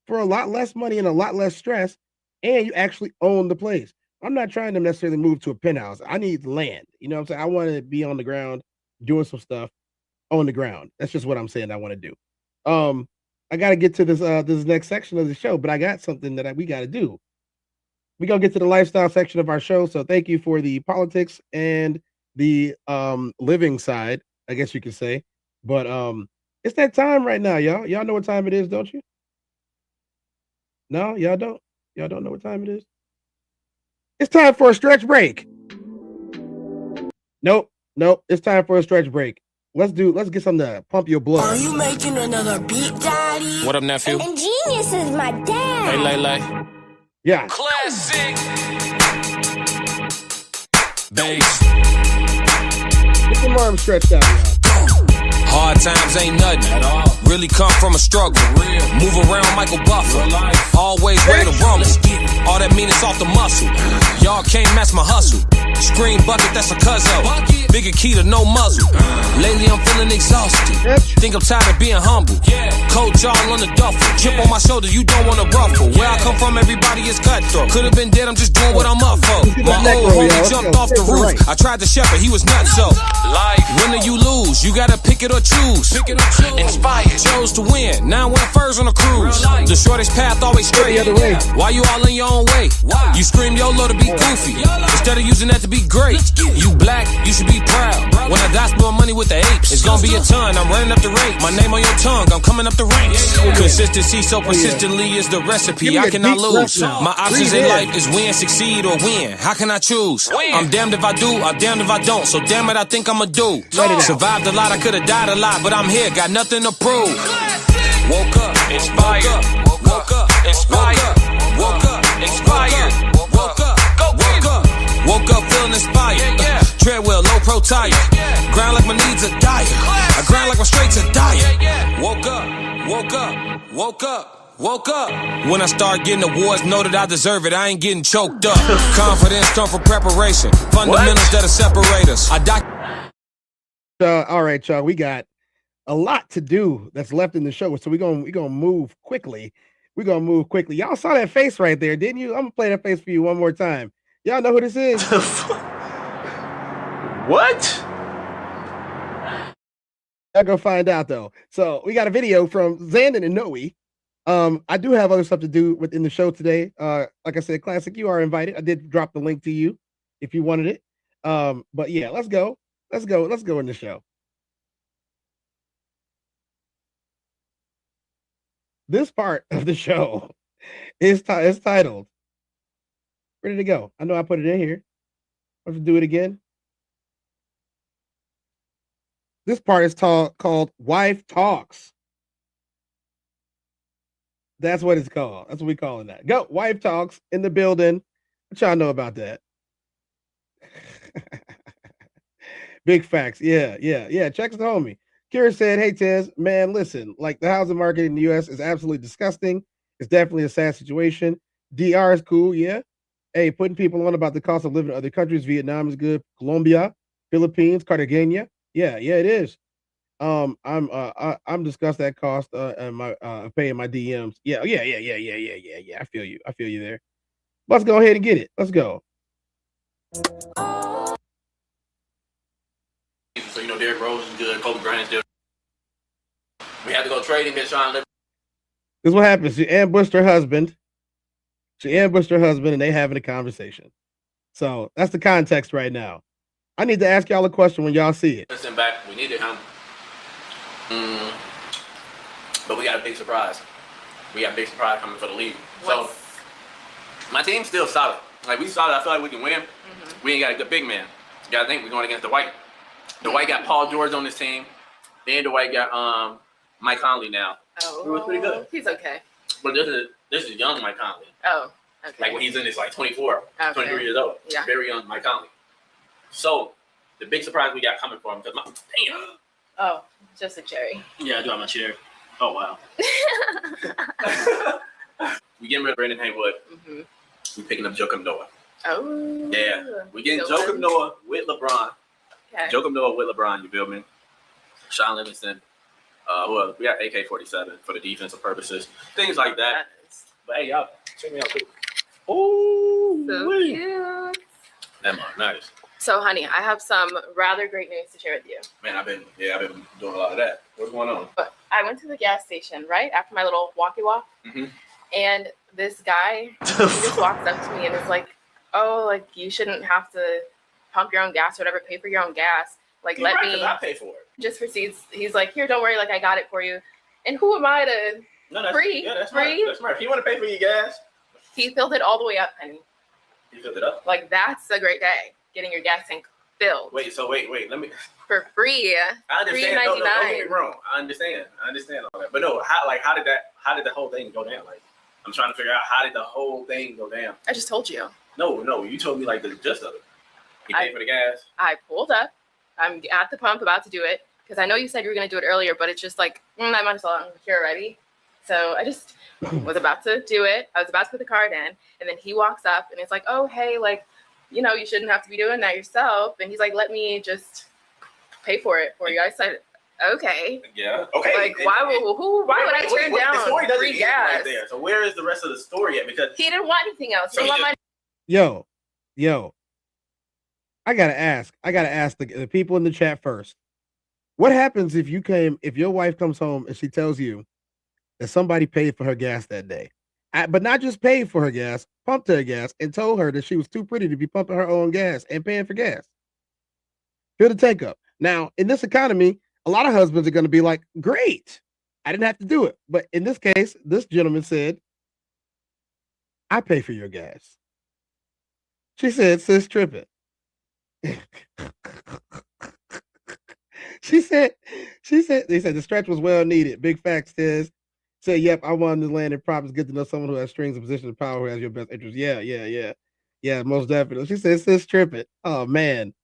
for a lot less money and a lot less stress, and you actually own the place. I'm not trying to necessarily move to a penthouse. I need land. You know what I'm saying? I want to be on the ground doing some stuff on the ground. That's just what I'm saying I want to do. I got to get to this next section of the show, but I got something that we got to do. We're going to get to the lifestyle section of our show. So thank you for the politics and the living side, I guess you could say. But it's that time right now, y'all. Y'all know what time it is, don't you? No, y'all don't. Y'all don't know what time it is. It's time for a stretch break. Nope. It's time for a stretch break. Let's get something to pump your blood. Are you making another beat, Daddy? What up, nephew? And Genius is my dad. Hey, Lele. Yeah. Classic. Bass. Get your arms stretched out, y'all. Hard times ain't nothing at all. Really come from a struggle. Move around Michael Buffer. Always ready to rumble. All that mean is off the muscle. Y'all can't match my hustle. Screen bucket, that's a cuzzo. Bigger key to no muzzle. Lately I'm feeling exhausted. Think I'm tired of being humble. Cold jaw on the duffel. Chip on my shoulder, you don't wanna ruffle. Where I come from, everybody is cutthroat. Could've been dead, I'm just doing what I'm up for. My old homie jumped off the roof. I tried to shepherd, he was nuts, so life, win or you lose, you gotta pick it or choose. Inspired, chose to win. Now I'm furs on a cruise. The shortest path always straight. Why you all in your own way? You scream YOLO to be goofy instead of using that to be great. You black, you should be proud. When I God split money with the apes. It's gonna be a ton, I'm running up the rate. My name on your tongue, I'm coming up the ranks. Consistency so persistently is the recipe. I cannot lose. My options in life is win, succeed, or win. How can I choose? I'm damned if I do, I'm damned if I don't. So damn it, I think I'ma do. Survived a lot, I could've died a lot, but I'm here, got nothing to prove. Woke up, inspired. Woke up, inspired. Woke up, inspired. Woke up, woke up. Woke up feeling inspired. Treadwell, low pro tire. Grind like my needs are dire. I grind like my straights are dire. Woke up, woke up, woke up. Woke up. When I start getting awards, know that I deserve it. I ain't getting choked up. Confidence come from preparation. Fundamentals that'll separate us. All right, y'all. We got a lot to do that's left in the show, so we're gonna move quickly. We're gonna move quickly. Y'all saw that face right there, didn't you? I'm gonna play that face for you one more time. Y'all know who this is? What? Y'all go find out though. So we got a video from Zandon and Noe. I do have other stuff to do within the show today. Like I said, Classic, you are invited. I did drop the link to you if you wanted it. But yeah, let's go in the show. This part of the show is titled. Where did it go? I know I put it in here. I have to do it again. This part is called Wife Talks. That's what it's called. That's what we calling that. Go, Wife Talks in the building. What y'all know about that? Big facts. Yeah. Check's the homie. Kira said, hey, Tez, man, listen, like the housing market in the U.S. is absolutely disgusting. It's definitely a sad situation. DR is cool, yeah. Hey, putting people on about the cost of living in other countries. Vietnam is good. Colombia, Philippines, Cartagena. Yeah, it is. I'm discussing that cost and my paying my DMs. Yeah. I feel you there. Let's go ahead and get it. Let's go. So you know Derrick Rose is good, Kobe Bryant's good. We had to go trade him, Sean. This is what happens. She ambushed her husband, and they having a conversation. So that's the context right now. I need to ask y'all a question when y'all see it. Listen back, we needed him. But we got a big surprise. We got a big surprise coming for the league. So my team's still solid. Like we solid. I feel like we can win. We ain't got a good big man. You gotta think we're going against Dwight. Dwight got Paul George on his team. Then Dwight got Mike Conley now. Oh, he was pretty good. He's okay. But this is young Mike Conley. Oh, okay. Like when he's in his like 24, okay. 23 years old. Yeah. Very young Mike Conley. So the big surprise we got coming for him because damn. Oh, just a cherry. Yeah, I do have my chair. Oh wow. We getting rid of Brandon Haywood. We picking up Joakim Noah. Oh. Yeah. We getting Joakim Noah with LeBron. Okay. Joakim Noah with LeBron, you feel me? Sean Livingston. Well, we got AK-47 for the defensive purposes. Things like that. But hey, y'all, check me out too. Oh, so cute. That nice. So, honey, I have some rather great news to share with you. Man, I've been doing a lot of that. What's going on? But I went to the gas station, right, after my little walkie walk. And this guy, he just walks up to me and is like, oh, like, you shouldn't have to pump your own gas or whatever, pay for your own gas. Like, You're let right, me. 'cause I pay for it. Just proceeds. He's like, here, don't worry, like, I got it for you. And who am I to That's free? That's smart. If you want to pay for your gas. He filled it all the way up, honey. He filled it up? Like, that's a great day, getting your gas tank filled. Wait, let me. For free. I understand. $3.99. No, don't get me wrong. I understand all that. But no, how did the whole thing go down? Like, I'm trying to figure out how did the whole thing go down? I just told you. No, you told me like the gist of it. You paid for the gas. I pulled up. I'm at the pump about to do it because I know you said you were going to do it earlier, but it's just like, I might as well. I'm here already. So I just was about to do it. I was about to put the card in, and then he walks up and it's like, oh, hey, like, you know, you shouldn't have to be doing that yourself. And he's like, let me just pay for it for you. I said, okay. Yeah. Okay. Like, why would I turn down the story doesn't free end gas? right there. So where is the rest of the story at? Because he didn't want anything else. He didn't want my Yo. I gotta ask the people in the chat first. What happens if your wife comes home and she tells you that somebody paid for her gas that day, but not just paid for her gas, pumped her gas, and told her that she was too pretty to be pumping her own gas and paying for gas? Fill the tank up. Now, in this economy, a lot of husbands are going to be like, great, I didn't have to do it. But in this case, this gentleman said, I pay for your gas. She said, sis, trip it. She said, they said the stretch was well needed. Big facts says, said, yep, I wanted to land in props. Good to know someone who has strings and position of power who has your best interest. Yeah, most definitely. She said, sis, trip it. Oh, man.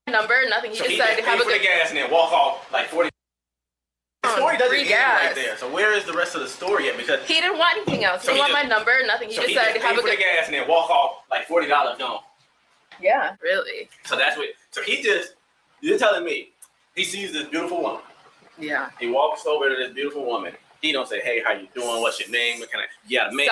Number, nothing. He So just he said, just have pay a for the good gas and then walk off like 40. The story doesn't free end gas. right there. So where is the rest of the story at? Because He didn't want anything else. He So didn't he want my number, nothing. He so just he said, just have pay a for good the gas and then walk off like $40 gone. Yeah, really. So that's what. So you're telling me he sees this beautiful woman. Yeah. He walks over to this beautiful woman. He don't say, hey, how you doing? What's your name? What kind of, yeah, man.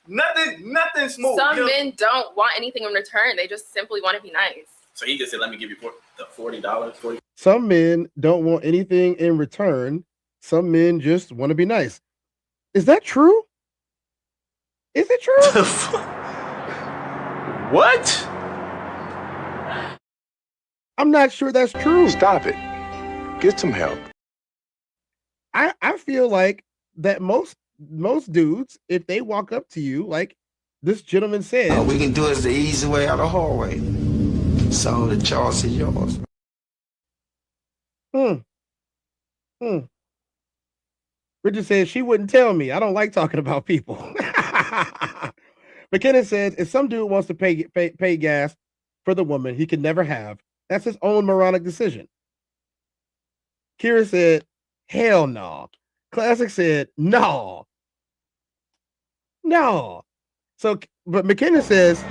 Nothing smooth. Some men don't want anything in return. They just simply want to be nice. So he just said, let me give you the $40. Some men don't want anything in return. Some men just want to be nice. Is that true? Is it true? What? I'm not sure that's true. Stop it. Get some help. I feel like that most dudes, if they walk up to you, like this gentleman said, we can do it the easy way or the hard way. So the choice is yours. Bridget says she wouldn't tell me. I don't like talking about people. McKenna says if some dude wants to pay gas for the woman he can never have, that's his own moronic decision. Kira said, hell no. Classic said, no. So, but McKenna says,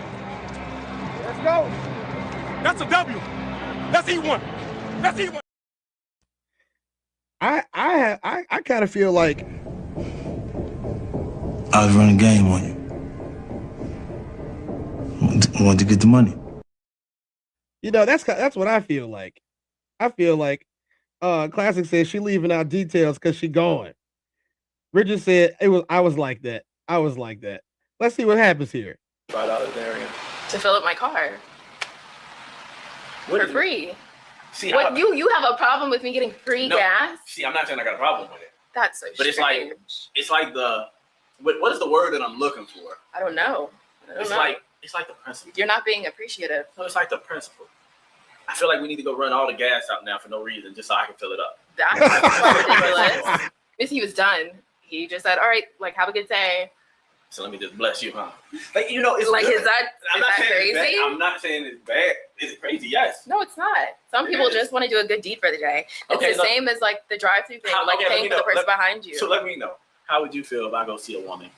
Let's go. That's a W. That's E1. That's E1. I kind of feel like I was running game on you. Want to get the money. That's what I feel like. I feel like Classic says she leaving out details because she going. Bridget said I was like that. Let's see what happens here. $5 there again. To fill up my car. For free. See, what you have a problem with me getting free gas? See, I'm not saying I got a problem with it. That's so But strange. it's like what is the word that I'm looking for? I don't know. It's like the principle. You're not being appreciative. No, it's like the principle. I feel like we need to go run all the gas out now for no reason, just so I can fill it up. That's ridiculous. If he was done, he just said, all right, like, have a good day. So let me just bless you, huh? Like, it's like, good. is that crazy? I'm not saying it's bad. Is it crazy? Yes. No, it's not. Some people just want to do a good deed for the day. It's the same as like the drive-through thing, paying for the person behind you. So let me know. How would you feel if I go see a woman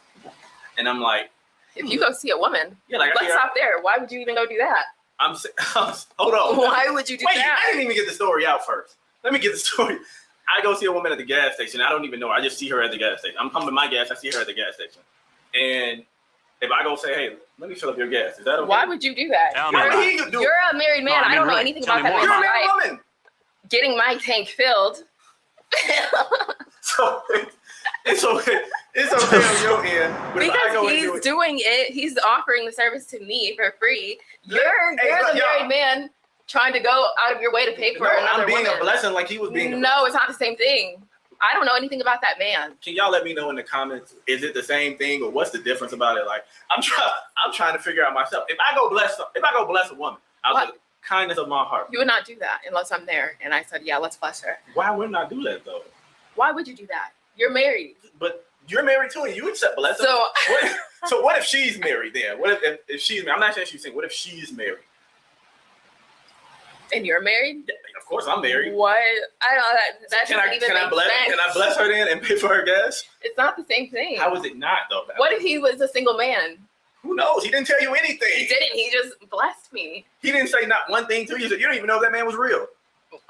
and I'm like, if you go see a woman, let's stop there. Why would you even go do that? Hold on. Why would you do that? I didn't even get the story out first. Let me get the story. I go see a woman at the gas station. I don't even know her. I just see her at the gas station. I'm pumping my gas. I see her at the gas station. And if I go say, hey, let me fill up your gas, is that okay? Why would you do that? You're a married man. I don't know anything about that man's You're a married woman. Getting my tank filled. So it's okay. It's okay on your end. Because he's doing it. He's offering the service to me for free. You're the married man trying to go out of your way to pay for another I'm being woman. a blessing like he was being. No, it's not the same thing. I don't know anything about that man. Can y'all let me know in the comments? Is it the same thing, or what's the difference about it? Like I'm trying to figure out myself. If I go bless a woman, out of the kindness of my heart. You would not do that unless I'm there and I said, yeah, let's bless her. Why wouldn't I do that though? Why would you do that? You're married. But you're married too, and you accept blessings. So what if she's married then? What if she's married? I'm not saying she's single. What if she's married? And you're married? Yeah, of course I'm married. What? I don't know that Can doesn't even make sense. Can I bless her then and pay for her gas? It's not the same thing. How is it not though? What if he was a single man? Who knows? He didn't tell you anything. He didn't. He just blessed me. He didn't say not one thing to you. So you don't even know if that man was real.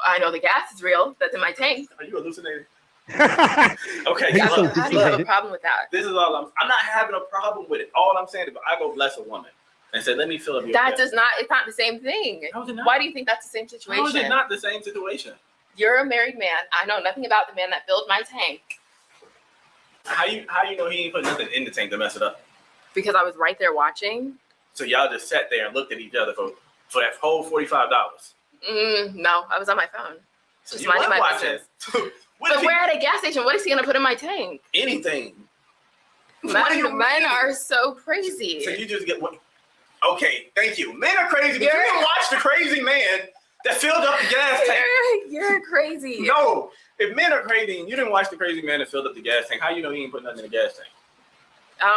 I know the gas is real. That's in my tank. Are you hallucinating? Okay. How do you have a problem with that? This is all I'm not having a problem with it. All I'm saying is I go bless a woman and say, let me fill up your gas. It's not the same thing. How is it not? Why do you think that's the same situation? How is it not the same situation? You're a married man. I know nothing about the man that filled my tank. How you know he ain't put nothing in the tank to mess it up? Because I was right there watching. So y'all just sat there and looked at each other for that whole $45. No, I was on my phone. So Just you minding was my watching. business. But we're at a gas station. What is he gonna put in my tank? Anything. What do you Men mean? are so crazy. So you just get what? Okay, thank you. Men are crazy. But you didn't watch the crazy man that filled up the gas tank. You're crazy. No, if men are crazy and you didn't watch the crazy man that filled up the gas tank, how you know he ain't put nothing in the gas tank?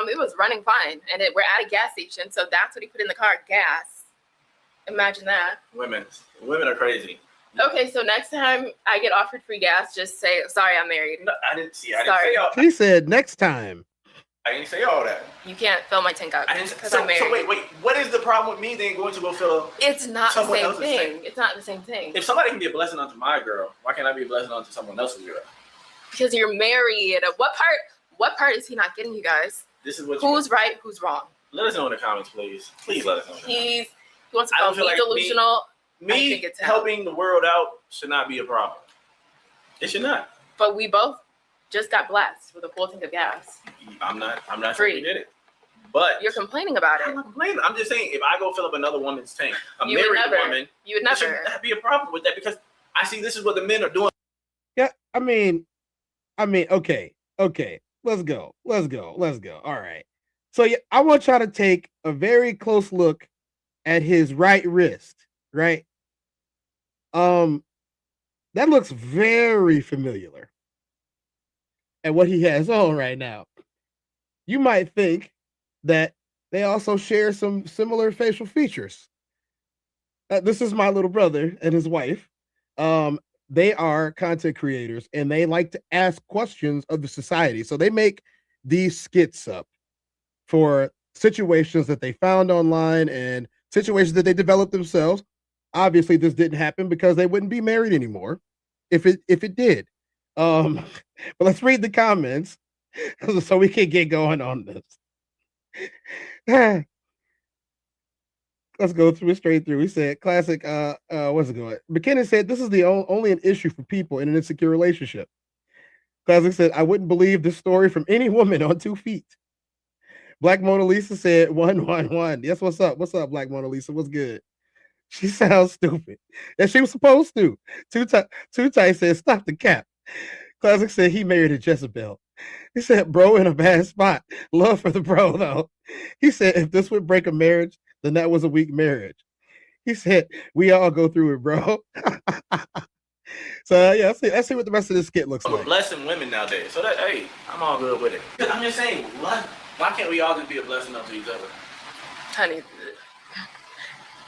It was running fine, and we're at a gas station, so that's what he put in the car, gas. Imagine that. Women are crazy. Okay, so next time I get offered free gas, just say, sorry, I'm married. No, I didn't say all. She said next time. I didn't say all that. You can't fill my tank up I didn't. because So, I'm married. so wait. What is the problem with me then going to go fill? It's not the someone same else's thing. tank? It's not the same thing. If somebody can be a blessing unto my girl, why can't I be a blessing unto someone else's girl? Because you're married. What part is he not getting, you guys? This is what. Who's right? Who's wrong? Let us know in the comments, please. Please let us know. He wants to I call don't feel me like delusional. I Me think it's him. helping the world out should not be a problem. It should not. But we both just got blessed with a full tank of gas. I'm not sure Free. we did it. But You're complaining about it. I'm not complaining. I'm just saying if I go fill up another woman's tank, a You would married never. woman, You would there never. should not be a problem with that because I see this is what the men are doing. Yeah, I mean, okay. Let's go. All right. So yeah, I want y'all to take a very close look at his right wrist, right? That looks very familiar. And what he has on right now. You might think that they also share some similar facial features. This is my little brother and his wife. They are content creators and they like to ask questions of the society. So they make these skits up for situations that they found online and situations that they developed themselves. Obviously, this didn't happen because they wouldn't be married anymore if it did. But let's read the comments so we can get going on this. Let's go through it straight through. He said, classic, what's it going? McKinnon said, this is the only an issue for people in an insecure relationship. Classic said, I wouldn't believe this story from any woman on 2 feet. Black Mona Lisa said, 111. Yes, what's up? What's up, Black Mona Lisa? What's good? She sounds stupid. And she was supposed to. Two Tight said, stop the cap. Classic said, he married a Jezebel. He said, bro in a bad spot. Love for the bro, though. He said, if this would break a marriage, then that was a weak marriage. He said, we all go through it, bro. So, yeah, let's see what the rest of this skit looks We're like. blessing women nowadays. So that, hey, I'm all good with it. I'm just saying, why can't we all just be a blessing unto each other? Honey,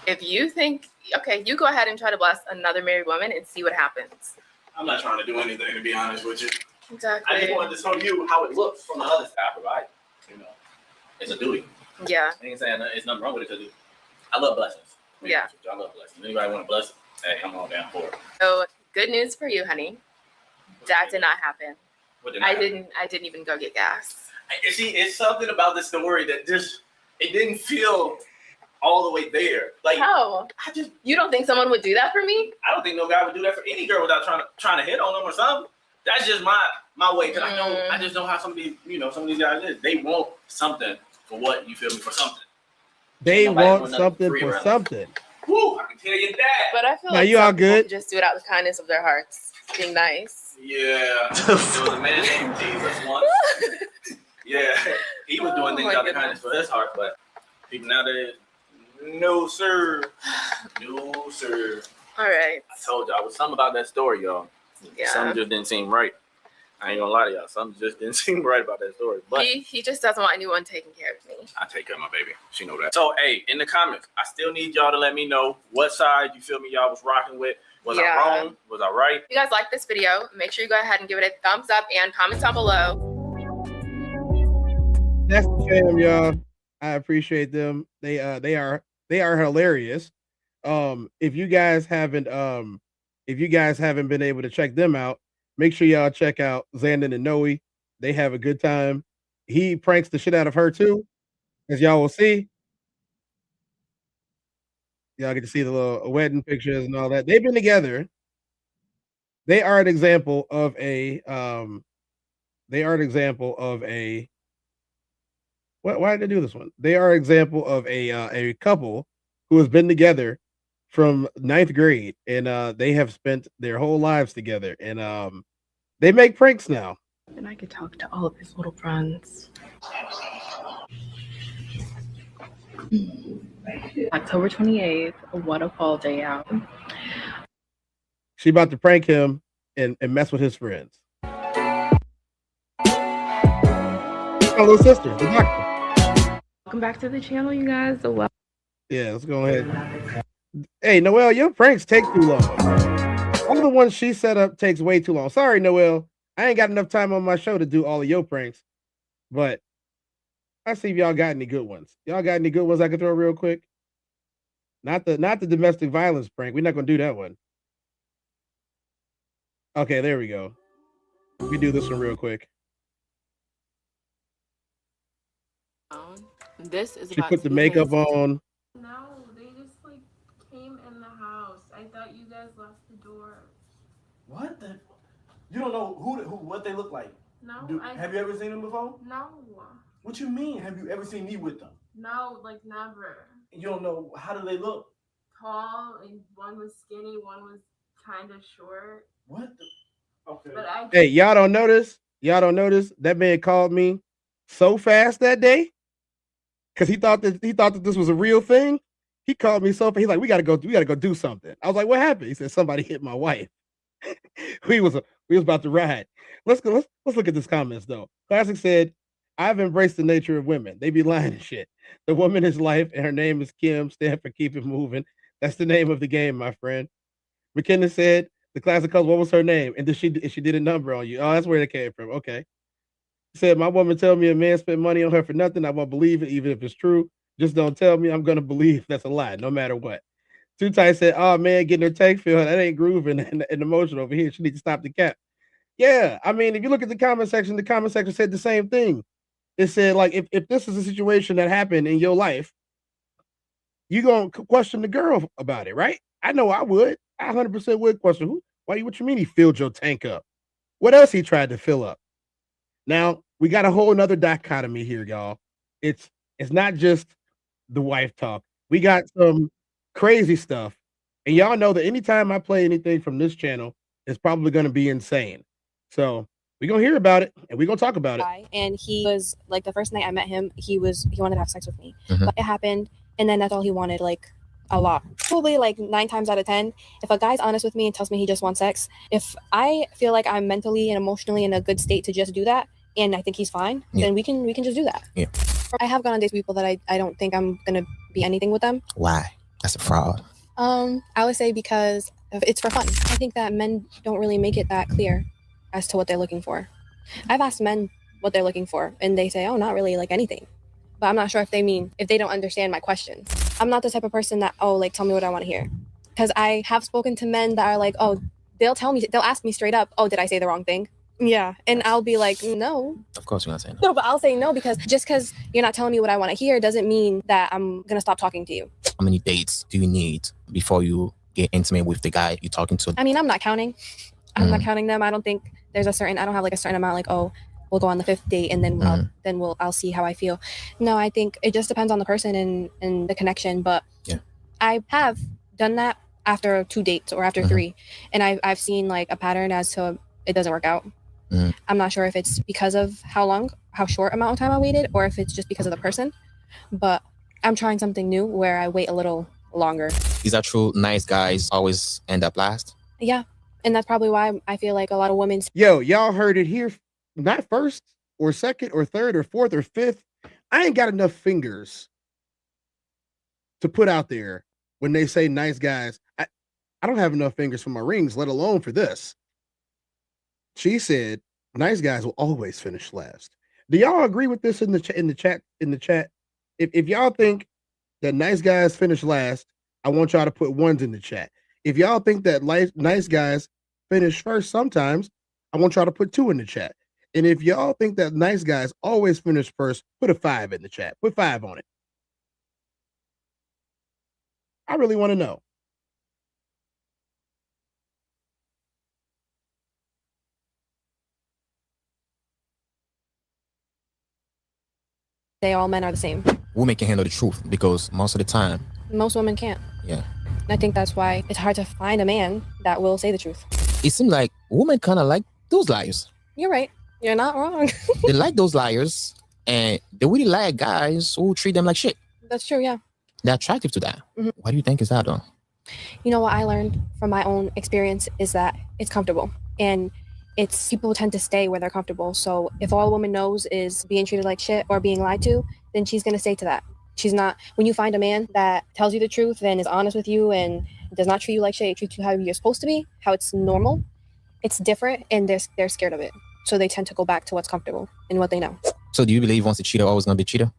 if you think, okay, you go ahead and try to bless another married woman and see what happens. I'm not trying to do anything, to be honest with you. Exactly. I just wanted to show you how it looks from the other side, right? It's a duty. Yeah. I ain't saying there's nothing wrong with it because I love blessings. Yeah. I love blessings. Anybody want to bless? Hey, I'm all down for it. So good news for you, honey. That did not happen. What I didn't even go get gas. You see, it's something about this story that just it didn't feel all the way there. Like how? You don't think someone would do that for me? I don't think no guy would do that for any girl without trying to hit on them or something. That's just my way because I just know how some of these guys is. They want something for what you feel me for something. They want something for something. Woo, I can tell you that. But I feel Now, like you all some people good? could just do it out of the kindness of their hearts, being nice. Yeah, there was a man named Jesus once. Yeah, he was doing things out of kindness for his heart, but people nowadays, no sir, no sir. All right. I told y'all, was something about that story, y'all. Yeah. Something just didn't seem right. I ain't gonna lie to y'all, something just didn't seem right about that story. But He just doesn't want anyone taking care of me. I take care of my baby. She know that. So, hey, in the comments, I still need y'all to let me know what side you feel me y'all was rocking with. Was I wrong? Was I right? If you guys like this video, make sure you go ahead and give it a thumbs up and comment down below. That's the fam, y'all. I appreciate them. They are hilarious. If you guys haven't been able to check them out, make sure y'all check out Xandon and Noe. They have a good time. He pranks the shit out of her too, as y'all will see. Y'all get to see the little wedding pictures and all that. They've been together. They are an example of a why did they do this one? They are an example of a couple who has been together from ninth grade, and they have spent their whole lives together, and they make pranks now. And I could talk to all of his little friends. October 28th, what a fall day out. She about to prank him and mess with his friends. My little sister, the doctor. Welcome back to the channel, you guys. Yeah, let's go ahead. Hey, Noelle, your pranks take too long. All the ones she set up takes way too long. Sorry, Noelle. I ain't got enough time on my show to do all of your pranks. But I see if y'all got any good ones. Y'all got any good ones I can throw real quick? Not the domestic violence prank. We're not gonna do that one. Okay, there we go. We do this one real quick. This is She put the makeup on. No, they just like came in the house. I thought you guys left the door. What the? You don't know who what they look like? No. Have you ever seen them before? No. What you mean? Have you ever seen me with them? No, like never. You don't know, how do they look? Tall, and one was skinny, one was kind of short. What the? Okay. But Hey, y'all don't notice? Y'all don't notice that man called me so fast that day? Because he thought that this was a real thing. He called me so fast. He's like, we gotta go do something. I was like, what happened? He said, somebody hit my wife. we was about to ride. Let's look at this comments though. Classic said, I've embraced the nature of women. They be lying and shit. The woman is life, and her name is Kim. Stand for keep it moving. That's the name of the game, my friend. McKenna said, the classic calls, what was her name? And she did a number on you. Oh, that's where it came from. Okay. Said, my woman tell me a man spent money on her for nothing. I won't believe it, even if it's true. Just don't tell me. I'm gonna believe that's a lie, no matter what. Too Tight said, oh man, getting her tank filled. That ain't grooving and emotion over here. She needs to stop the cap. Yeah, I mean, if you look at the comment section said the same thing. It said, like, if this is a situation that happened in your life, you gonna question the girl about it, right? I know I would. I 100% would question who. What you mean he filled your tank up? What else he tried to fill up? Now we got a whole nother dichotomy here, y'all. It's not just the wife talk. We got some crazy stuff, and y'all know that anytime I play anything from this channel, it's probably going to be insane. So we're gonna hear about it and we're gonna talk about it. And he was like, the first night I met him, he wanted to have sex with me, but it happened, and then that's all he wanted, like a lot. Probably like 9 times out of 10, if a guy's honest with me and tells me he just wants sex, if I feel like I'm mentally and emotionally in a good state to just do that, and I think he's fine, then we can just do that. Yeah. I have gone on dates with people that I don't think I'm gonna be anything with them. Why? That's a fraud. I would say because it's for fun. I think that men don't really make it that clear as to what they're looking for. I've asked men what they're looking for, and they say, oh, not really, like anything. But I'm not sure if they don't understand my question. I'm not the type of person that, oh, like, tell me what I want to hear. Because I have spoken to men that are like, oh, they'll ask me straight up, oh, did I say the wrong thing? Yeah. And I'll be like, no. Of course you're not saying no. No, but I'll say no, because just because you're not telling me what I want to hear doesn't mean that I'm going to stop talking to you. How many dates do you need before you get intimate with the guy you're talking to? I mean, I'm not counting. I'm not counting them. I don't think I don't have like a certain amount, like, oh, we'll go on the 5th date and then I'll see how I feel. No, I think it just depends on the person and the connection. But yeah, I have done that after 2 dates or after 3. And I've seen like a pattern as to it doesn't work out. I'm not sure if it's because of how short amount of time I waited, or if it's just because of the person. But I'm trying something new where I wait a little longer. Is that true? Nice guys always end up last? Yeah. And that's probably why I feel like a lot of women. Yo, y'all heard it here. Not first or second or third or fourth or fifth. I ain't got enough fingers to put out there when they say nice guys. I don't have enough fingers for my rings, let alone for this. She said, nice guys will always finish last. Do y'all agree with this in the chat? If y'all think that nice guys finish last, I want y'all to put 1s in the chat. If y'all think that nice guys finish first sometimes, I want y'all to put 2 in the chat. And if y'all think that nice guys always finish first, put a 5 in the chat. Put 5 on it. I really want to know. Say all men are the same. Women can handle the truth because most of the time. Most women can't. Yeah. And I think that's why it's hard to find a man that will say the truth. It seems like women kind of like those liars. You're right. You're not wrong. They like those liars, and they really like guys who treat them like shit. That's true, yeah. They're attractive to that. Mhm. Why do you think is that, though? You know what I learned from my own experience is that it's comfortable, and it's people tend to stay where they're comfortable. So if all a woman knows is being treated like shit or being lied to, then she's gonna stay to that. She's not. When you find a man that tells you the truth and is honest with you and does not treat you like shit, treats you how you're supposed to be, how it's normal, it's different, and they're scared of it. So they tend to go back to what's comfortable and what they know. So do you believe once a cheater, always gonna be a cheater?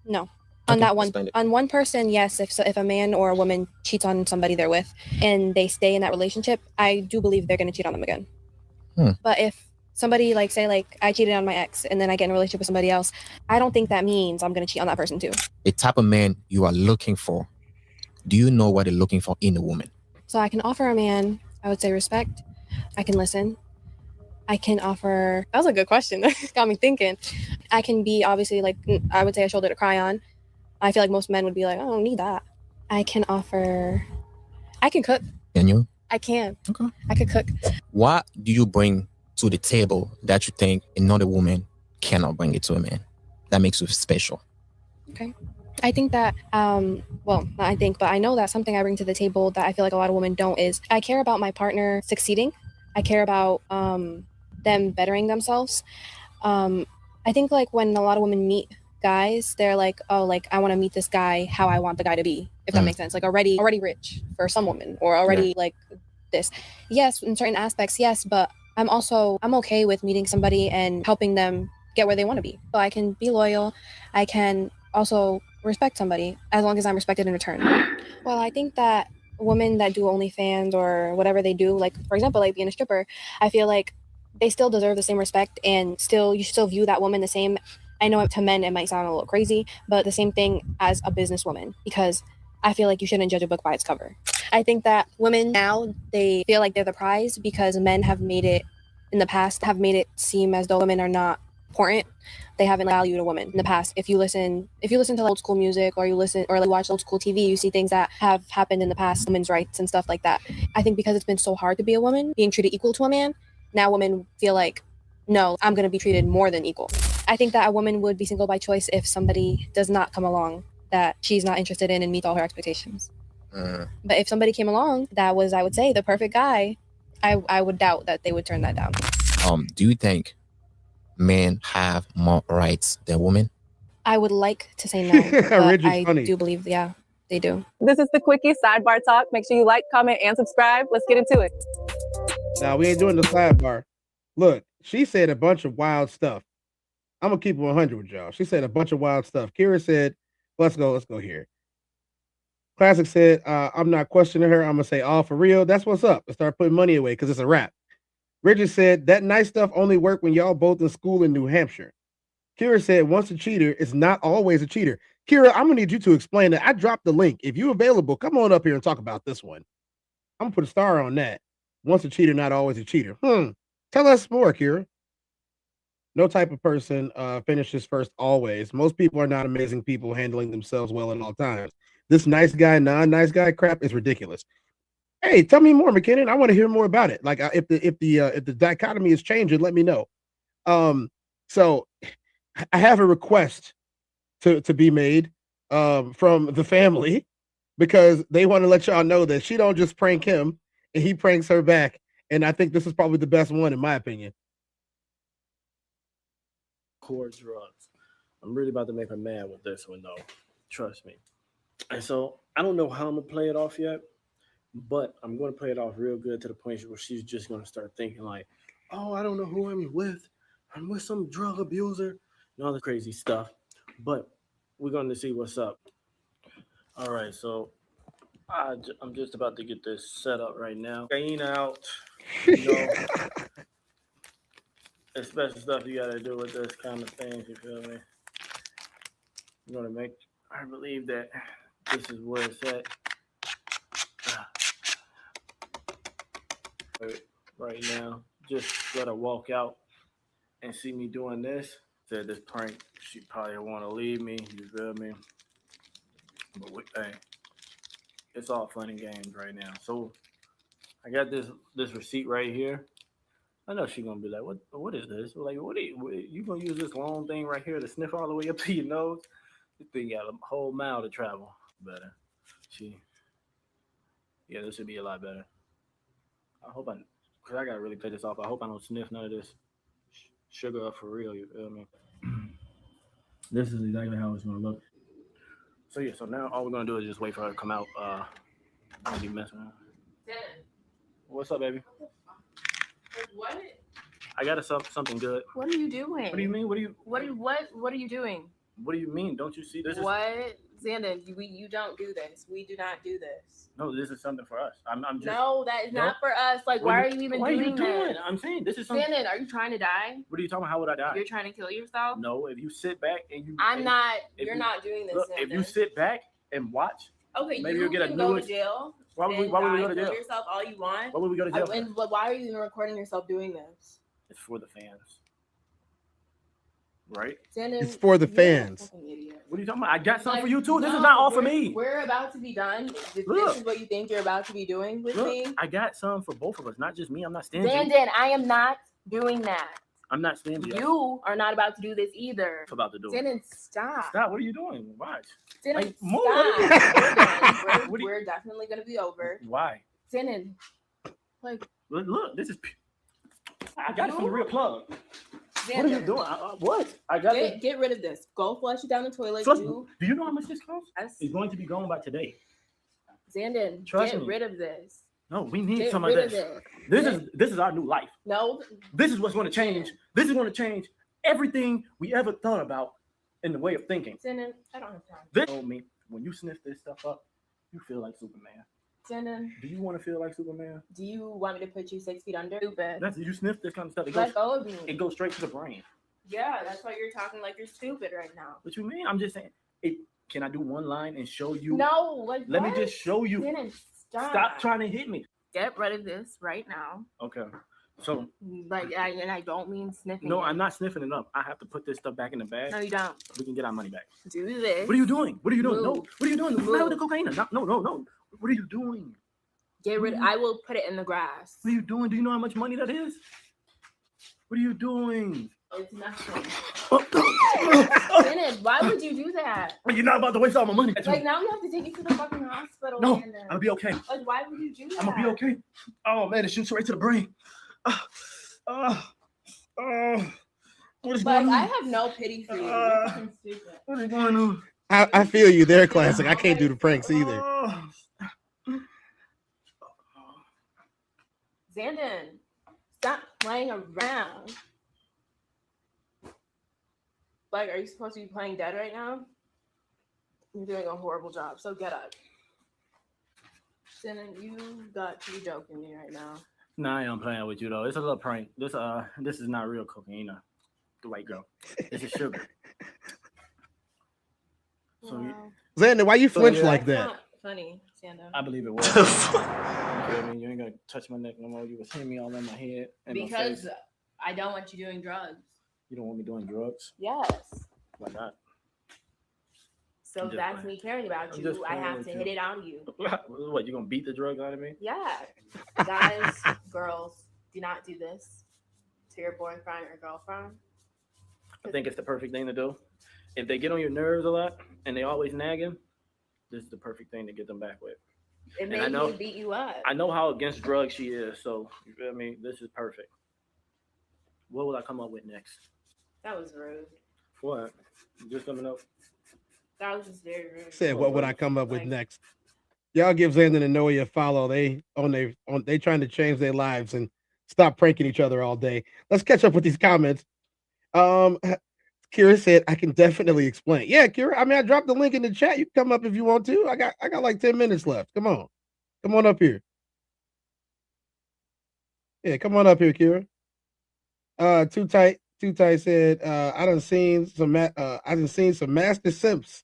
No. On that one, on one person, yes. If a man or a woman cheats on somebody they're with and they stay in that relationship, I do believe they're gonna cheat on them again. But if somebody say I cheated on my ex and then I get in a relationship with somebody else, I don't think that means I'm gonna cheat on that person too. The type of man you are looking for, do you know what they're looking for in a woman? So I can offer a man, I would say, respect. I can listen. I can offer. That was a good question. Got me thinking. I can be obviously I would say a shoulder to cry on. I feel like most men would be like, I don't need that. I can offer. I can cook. Can you? I can. Okay. I could cook. What do you bring to the table that you think another woman cannot bring it to a man? That makes you special. Okay. I think that, well, not I think, but I know that something I bring to the table that I feel like a lot of women don't is I care about my partner succeeding. I care about them bettering themselves. I think when a lot of women meet guys, they're like, oh, I want to meet this guy how I want the guy to be, if that makes sense. Already rich for some women, or already this. Yes, in certain aspects, yes, but I'm okay with meeting somebody and helping them get where they want to be. So I can be loyal. I can also respect somebody as long as I'm respected in return. Well, I think that women that do OnlyFans or whatever they do, for example, being a stripper, I feel like they still deserve the same respect, and you should still view that woman the same. I know to men it might sound a little crazy, but the same thing as a businesswoman, because I feel like you shouldn't judge a book by its cover. I think that women now, they feel like they're the prize because men have made it, in the past, have made it seem as though women are not important. They haven't valued a woman in the past. If you listen to old school music, or you watch old school TV, you see things that have happened in the past, women's rights and stuff like that. I think because it's been so hard to be a woman, being treated equal to a man, now women feel like, no, I'm going to be treated more than equal. I think that a woman would be single by choice if somebody does not come along that she's not interested in and meets all her expectations. But if somebody came along that was, I would say, the perfect guy, I would doubt that they would turn that down. Do you think men have more rights than women? I would like to say no, but I do believe, yeah, they do. This is the Quickie Sidebar Talk. Make sure you like, comment, and subscribe. Let's get into it. Now, we ain't doing the sidebar. Look, she said a bunch of wild stuff. I'm going to keep it 100 with y'all. She said a bunch of wild stuff. Kira said, let's go here. Classic said, I'm not questioning her. I'm going to say, all for real. That's what's up. And start putting money away because it's a wrap. Bridget said, that nice stuff only worked when y'all both in school in New Hampshire. Kira said, once a cheater, it's not always a cheater. Kira, I'm going to need you to explain that. I dropped the link. If you're available, come on up here and talk about this one. I'm going to put a star on that. Once a cheater, not always a cheater. Tell us more, Kira. No type of person finishes first always. Most people are not amazing people handling themselves well at all times. This nice guy, non-nice guy crap is ridiculous. Hey, tell me more, McKinnon. I want to hear more about it. If the dichotomy is changing, let me know. So I have a request to be made from the family, because they want to let y'all know that she don't just prank him and he pranks her back. And I think this is probably the best one, in my opinion. Core drugs. I'm really about to make her mad with this one, though. Trust me. And so I don't know how I'm gonna play it off yet, but I'm gonna play it off real good to the point where she's just gonna start thinking like, "Oh, I don't know who I'm with. I'm with some drug abuser," and all the crazy stuff. But we're gonna see what's up. All right, so I'm just about to get this set up right now. Cocaine out, especially stuff you gotta do with this kind of things. You feel me? I'm gonna make her believe that this is where it's at. Right now, just let her walk out and see me doing this. Said this prank, she probably want to leave me. You feel me? But hey, it's all fun and games right now. So I got this receipt right here. I know she's gonna be like, what is this? Like, what you gonna use this long thing right here to sniff all the way up to your nose? This thing got a whole mile to travel. Better. Yeah, this should be a lot better. I hope because I gotta really play this off. I hope I don't sniff none of this sugar up for real. You feel me? This is exactly how it's gonna look. So yeah, so now all we're gonna do is just wait for her to come out. I'll be messing around. What's up, baby? What? I got something good. What are you doing? What do you mean? What are you doing? What do you mean? Don't you see this? What? Xandon, you don't do this. We do not do this. No, this is something for us. I'm just. No, that is not for us. Like, why are you even doing this? I'm saying this is something. Xandon, are you trying to die? What are you talking about? How would I die? You're trying to kill yourself? No, if you sit back and you. I'm not. You're not doing this. Look, if you sit back and watch. Okay, maybe you you'll get can a go new. to jail. Why would we go to jail? Kill yourself all you want. Why would we go to jail? And why are you even recording yourself doing this? It's for the fans. Right? Xandon, It's for the fans. What are you talking about? I got something for you too. This is not all for me. We're about to be done. This is what you think you're about to be doing with me. I got some for both of us, not just me. I'm not stingy. Xandon, I am not doing that. I'm not stingy. You are not about to do this either. I'm about to do it. Xandon, stop. Stop. What are you doing? Watch. Xandon, move. stop. We're definitely gonna be over. Why? Xandon, like, look, this is. I got it from the real plug. Xandon, what are you doing? What? I got it. Get rid of this. Go flush it down the toilet. Do you know how much this costs? Yes. It's going to be gone by today. Xandon, Trust get me. rid of this. No, we need Get some of rid of this. This is our new life. No. This is what's going to change. This is going to change everything we ever thought about in the way of thinking. Xandon, I don't have time. This told me when you sniff this stuff up, you feel like Superman. Xandon, do you want to feel like Superman? Do you want me to put you 6 feet under? Stupid. That's you sniff this kind of stuff. Let go of me. It goes straight to the brain. Yeah, that's why you're talking like you're stupid right now. What you mean? I'm just saying. Can I do one line and show you? No, like let what? me just show you. Xandon, Stop trying to hit me. Get rid of this right now. Okay. So. Like, I don't mean sniffing. No, it. I'm not sniffing it up. I have to put this stuff back in the bag. No, you don't. We can get our money back. Do this. What are you doing? What are you doing? Move. No. What are you doing? Move. Play with the cocaine. No. What are you doing? Get rid. I will put it in the grass. What are you doing? Do you know how much money that is? What are you doing? It's nothing. Xandon, why would you do that? You're not about to waste all my money. Like now we have to take you to the fucking hospital. No, Xandon. I'll be okay. Like why would you do that? I'm gonna be okay. Oh man, it shoots right to the brain. What is Like going on? I have no pity for you. You're fucking stupid. What is going on? I feel you there, classic. I can't do the pranks either. Xandon, stop playing around. Like, are you supposed to be playing dead right now? You're doing a horrible job, so get up. Xandon, you got to be joking me right now. Nah, I am playing with you though. It's a little prank. This is not real cocaine. The white girl. This is sugar. So Wow. Xandon, why you flinch yeah. like It's that? not funny, Xandon. I believe it was. You feel me? You ain't gonna touch my neck no more. You was hitting me all in my head. And my Because face. I don't want you doing drugs. You don't want me doing drugs? Yes. Why not? So I'm just that's playing. me caring about I'm you. just I playing have with to you. hit it out of you. What, you gonna beat the drugs out of me? Yeah. Guys, girls, do not do this to your boyfriend or girlfriend. I think it's the perfect thing to do. If they get on your nerves a lot and they always nagging, this is the perfect thing to get them back with. It And made I know- me beat you up. I know how against drugs she is, so you feel me? This is perfect. What will I come up with next? That was rude. What? Just coming up. That was just very rude. Said, what would I come up with next? Y'all give Xandon and Noe a follow. They trying to change their lives and stop pranking each other all day. Let's catch up with these comments. Kira said, I can definitely explain. Yeah, Kira. I mean, I dropped the link in the chat. You can come up if you want to. I got like 10 minutes left. Come on up here. Yeah, come on up here, Kira. Too tight said, I done seen some master simps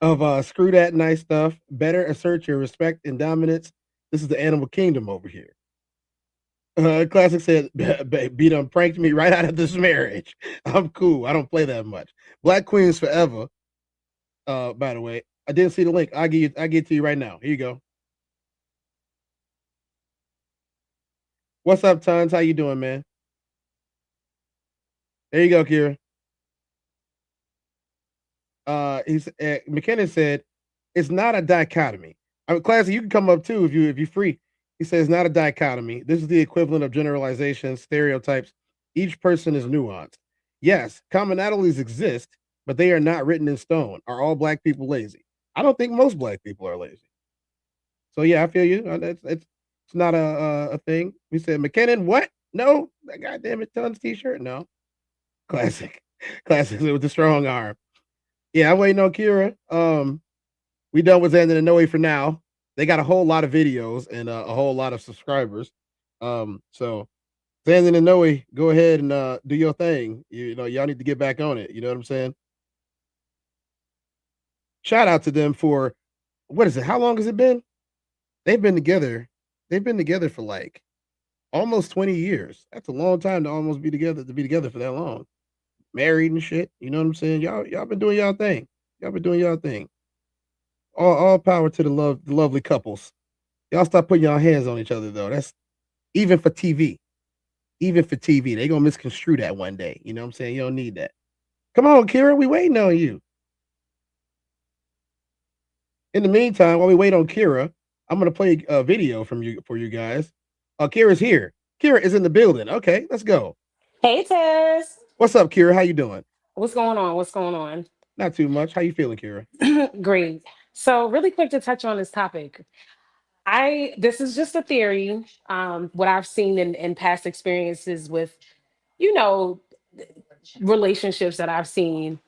of screw that nice stuff. Better assert your respect and dominance. This is the animal kingdom over here. Classic said, B done pranked me right out of this marriage. I'm cool. I don't play that much. Black Queens forever. By the way, I didn't see the link. I'll get to you right now. Here you go. What's up, Tons? How you doing, man? There you go, Kira. McKinnon said it's not a dichotomy. I mean, Classy, you can come up too if you're free. He says it's not a dichotomy. This is the equivalent of generalizations, stereotypes. Each person is nuanced. Yes, commonalities exist, but they are not written in stone. Are all black people lazy? I don't think most black people are lazy. So yeah, I feel you. It's not a thing. We said McKinnon, what? No, that goddamn it, Tons t-shirt. No, classic, classic with the strong arm. Yeah, I'm waiting on Kira. We done with Xander and Noe for now. They got a whole lot of videos and a whole lot of subscribers. So Xander and Noe, go ahead and do your thing. You know, y'all need to get back on it. You know what I'm saying? Shout out to them for what is it? How long has it been? They've been together. They've been together for like almost 20 years. That's a long time to almost be together for that long. Married and shit. You know what I'm saying? Y'all been doing y'all thing. Y'all been doing y'all thing. All power to the lovely couples. Y'all stop putting y'all hands on each other though. That's even for TV. Even for TV. They gonna misconstrue that one day. You know what I'm saying? You don't need that. Come on, Kira. We waiting on you. In the meantime, while we wait on Kira, I'm gonna play a video for you guys. Kira's here. Kira is in the building. Okay, let's go. Hey, Tez. What's up, Kira? How you doing? What's going on? What's going on? Not too much. How you feeling, Kira? Great. So, really quick to touch on this topic. This is just a theory. What I've seen in past experiences with, you know, relationships that I've seen.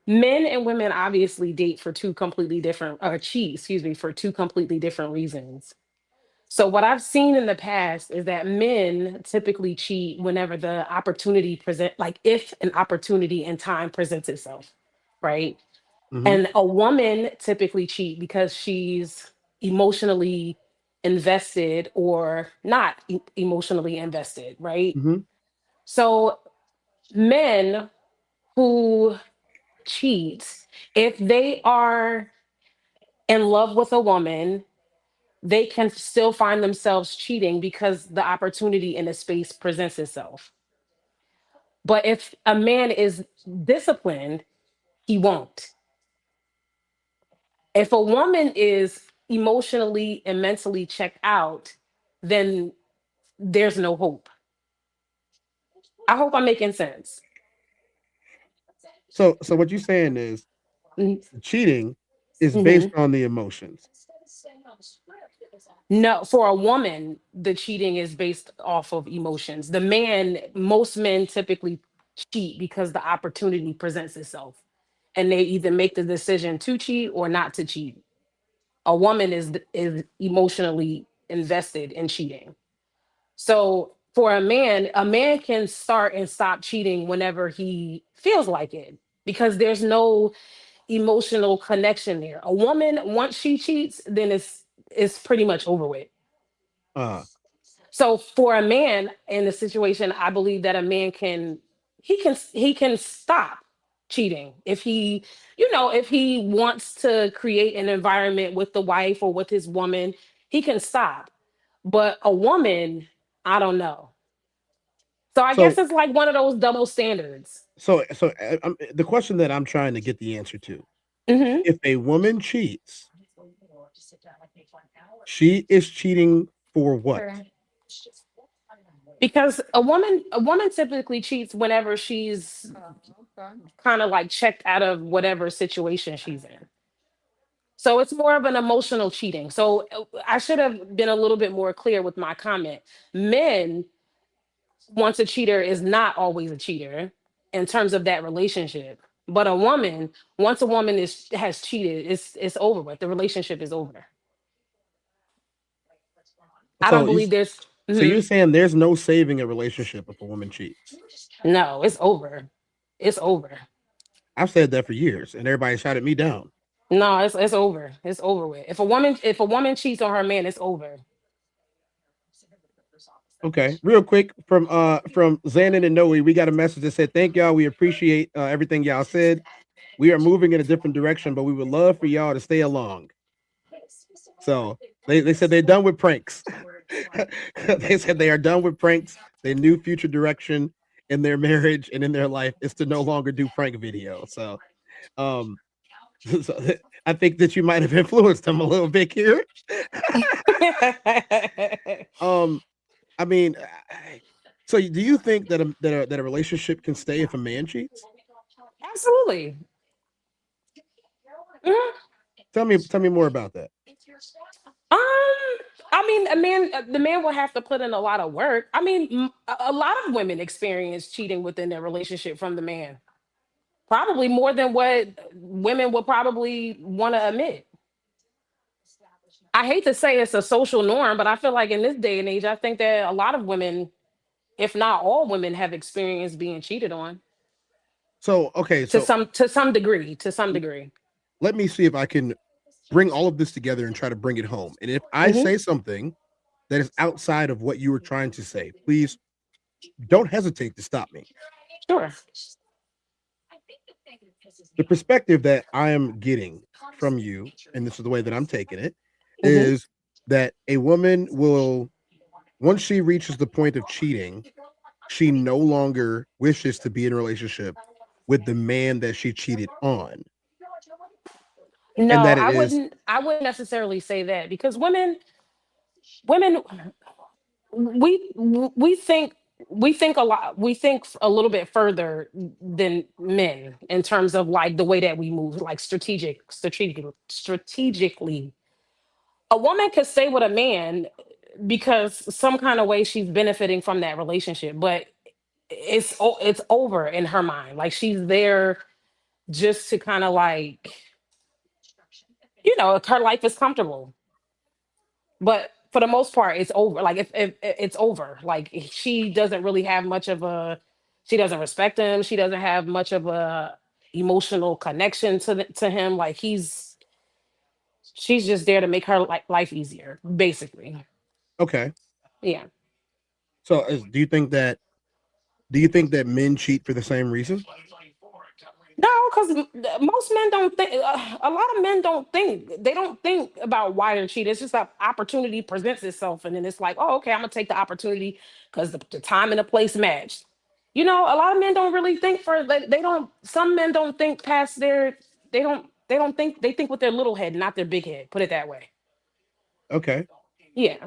Men and women obviously date for two completely different, or cheat, excuse me, for two completely different reasons. So what I've seen in the past is that men typically cheat whenever the opportunity like if an opportunity and time presents itself, right? And a woman typically cheat because she's emotionally invested or not emotionally invested, right? So men who cheat, if they are in love with a woman, they can still find themselves cheating because the opportunity in the space presents itself. But if a man is disciplined, he won't. If a woman is emotionally and mentally checked out, then there's no hope. I hope I'm making sense. So what you're saying is cheating is based on the emotions. No, for a woman, the cheating is based off of emotions. Most men typically cheat because the opportunity presents itself. And they either make the decision to cheat or not to cheat. A woman is emotionally invested in cheating. So for a man can start and stop cheating whenever he feels like it because there's no emotional connection there. A woman, once she cheats, then it's pretty much over with. So for a man in the situation, I believe that a man he can stop cheating if if he wants to create an environment with the wife or with his woman, he can stop. But a woman, I don't know. So I guess it's like one of those double standards. So the question that I'm trying to get the answer to, if a woman cheats, she is cheating for what? Because a woman typically cheats whenever she's kind of like checked out of whatever situation she's in. So it's more of an emotional cheating. So I should have been a little bit more clear with my comment. Men, once a cheater is not always a cheater in terms of that relationship. But a woman, once a woman has cheated, it's over with. The relationship is over. I don't believe there's. So you're saying there's no saving a relationship if a woman cheats? No, it's over. It's over. I've said that for years, and everybody shouted me down. No, it's over. It's over with. If a woman cheats on her man, it's over. Okay, real quick from Xanon and Noe, we got a message that said, "Thank y'all. We appreciate everything y'all said. We are moving in a different direction, but we would love for y'all to stay along." So they said they're done with pranks. They said they are done with pranks. Their new future direction in their marriage and in their life is to no longer do prank videos. So, so I think that you might have influenced them a little bit here. I mean, so do you think that a relationship can stay if a man cheats? Absolutely. Mhm. Tell me more about that. I mean, the man will have to put in a lot of work. I mean, a lot of women experience cheating within their relationship from the man. Probably more than what women would probably want to admit. I hate to say it's a social norm, but I feel like in this day and age, I think that a lot of women, if not all women, have experienced being cheated on So, okay, to so some degree. To some degree. let me see if I can bring all of this together and try to bring it home. And if I Mhm. say something that is outside of what you were trying to say, please don't hesitate to stop me. Sure. The perspective that I am getting from you, and this is the way that I'm taking it, Mhm. is that a woman will, once she reaches the point of cheating, she no longer wishes to be in a relationship with the man that she cheated on. And No, that it is I wouldn't necessarily say that because women we think we think a little bit further than men in terms of like the way that we move, like strategically. A woman could stay with a man because some kind of way she's benefiting from that relationship, but it's over in her mind. Like she's there just to kind of like, her life is comfortable. But for the most part, it's over. Like if it's over. Like she doesn't really have much of a. She doesn't respect him. She doesn't have much of a emotional connection to him. Like she's just there to make her like life easier, basically. okay. Yeah. So, do you think that men cheat for the same reason? No, because most men don't think. A lot of men don't think. They don't think about why they're cheating. It's just that opportunity presents itself, and then it's like, oh, okay, I'm gonna take the opportunity because the time and the place matched. A lot of men don't really think for. They don't. Some men don't think past their. They don't. They don't think. They think with their little head, not their big head. Put it that way. Okay. Yeah.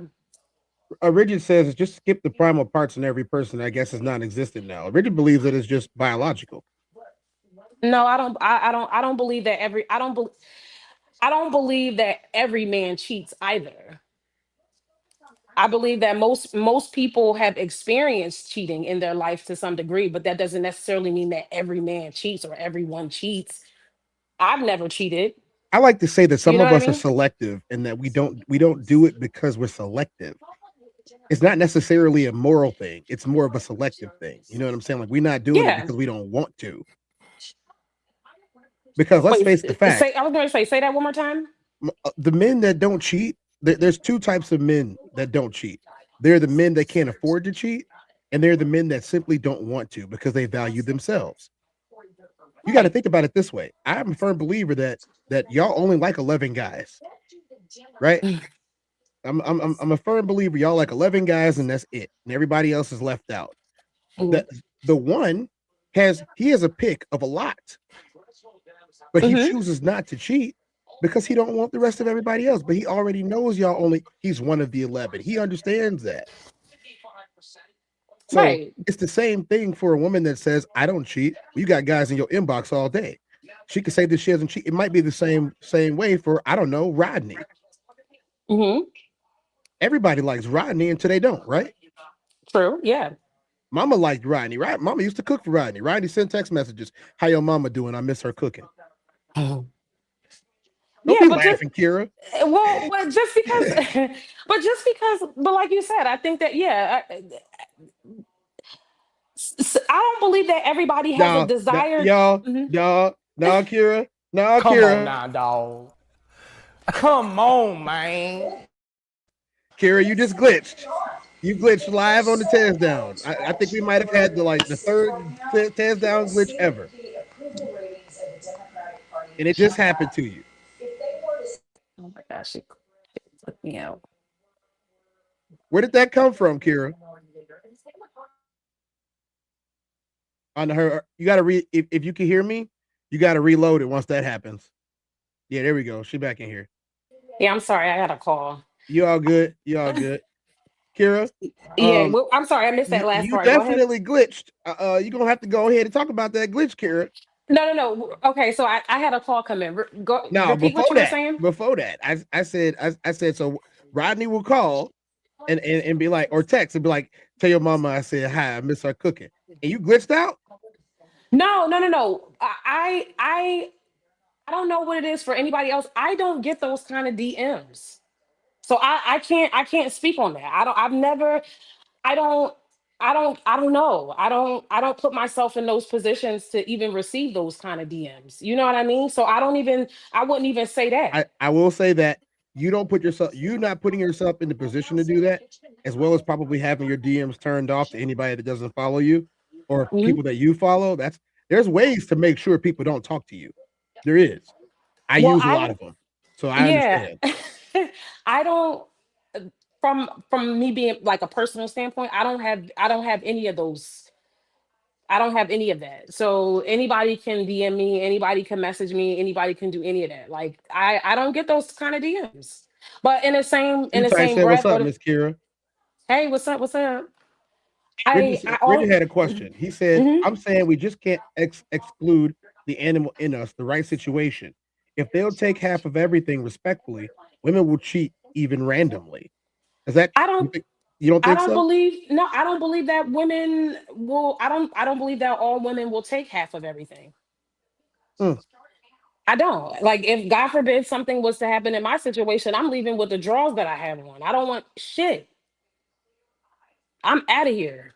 Rigid says just skip the primal parts in every person. I guess is non-existent now. Rigid believes that it's just biological. No, I don't. I don't. I don't believe that every. I don't believe that every man cheats either. I believe that most people have experienced cheating in their life to some degree, but that doesn't necessarily mean that every man cheats or everyone cheats. I've never cheated. I like to say that You some know of what I us are mean? selective and that we don't do it because we're selective. It's not necessarily a moral thing. It's more of a selective thing. You know what I'm saying? Like we're not doing it Yeah. because we don't want to. Because let's Wait, face the fact, say I was going to say that one more time. the men that don't cheat, there's two types of men that don't cheat. They're the men that can't afford to cheat, and they're the men that simply don't want to because they value themselves. You got to think about it this way. I'm a firm believer that y'all only like 11 guys, right? I'm a firm believer y'all like 11 guys and that's it, and everybody else is left out. The the one he has a pick of a lot, but he chooses not to cheat because he don't want the rest of everybody else. But he already knows he's one of the 11. He understands that. So Right. it's the same thing for a woman that says, I don't cheat. Well, you got guys in your inbox all day. She could say that she doesn't cheat. It might be the same way for, I don't know, Rodney. Everybody likes Rodney until they don't, right? True. Yeah. Mama liked Rodney, right? Mama used to cook for Rodney. Rodney sent text messages. How your mama doing? I miss her cooking. Don't Yeah, be but laughing, Kira. but just because, but like you said, I think that I don't believe that everybody has a desired. No, Kira. No, Come Kira. on now, dog. Come on, man. Kira, you just glitched. You glitched live on the TezDown. I think we might have had the third TezDown glitch ever. And it just happened to you. Oh my gosh, she took me out. Where did that come from, Kira? On her, you gotta if you can hear me, you gotta reload it once that happens. Yeah, there we go. She back in here. Yeah, I'm sorry. I got a call. You all good? You all good? Kira? Yeah, well, I'm sorry. I missed that last You part. Go ahead. definitely glitched. You're gonna have to go ahead and talk about that glitch, Kira. No. Okay, so I had a call come in. Go No, repeat what you were saying. before that, I said so. Rodney will call and be like, or text and be like, tell your mama I said hi, I miss her cooking. And you glitched out? No. I don't know what it is for anybody else. I don't get those kind of DMs. So I can't speak on that. I don't know. I don't put myself in those positions to even receive those kind of DMs. You know what I mean? So I wouldn't even say that. I will say that you're not putting yourself in the position to do that, as well as probably having your DMs turned off to anybody that doesn't follow you or people that you follow. There's ways to make sure people don't talk to you. There is. I use a lot of them. So I understand. I don't from me being like a personal standpoint, I don't have any of those. I don't have any of that. So anybody can DM me, anybody can message me, anybody can do any of that. Like I don't get those kind of DMs. But in the same breath, what's up, Miss Kira? Hey, what's up? What's up? Bridget had a question. He said, I'm saying we just can't exclude the animal in us, the right situation. If they'll take half of everything respectfully, women will cheat even randomly. Is that you don't think so? I don't believe that women will I don't believe that all women will take half of everything. I don't. Like if God forbid something was to happen in my situation, I'm leaving with the drawers that I have on. I don't want shit. I'm out of here.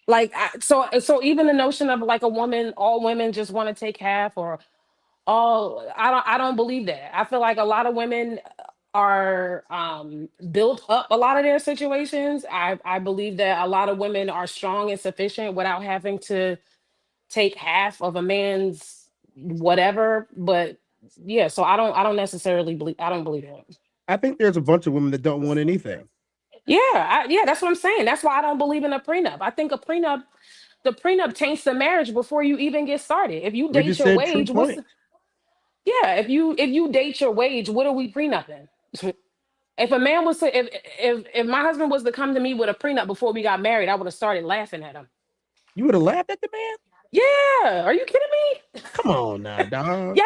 Like so even the notion of like all women just want to take half or all I don't believe that. I feel like a lot of women are built up a lot of their situations. I believe that a lot of women are strong and sufficient without having to take half of a man's whatever. But yeah, so I don't necessarily believe it. I think there's a bunch of women that don't want anything. Yeah, that's what I'm saying. That's why I don't believe in a prenup. I think the prenup taints the marriage before you even get started. If you date your wage, if you date your wage, what are we prenuping? If a man was to if my husband was to come to me with a prenup before we got married, I would have started laughing at him. You would have laughed at the man? Yeah. Are you kidding me? Come on now, dog.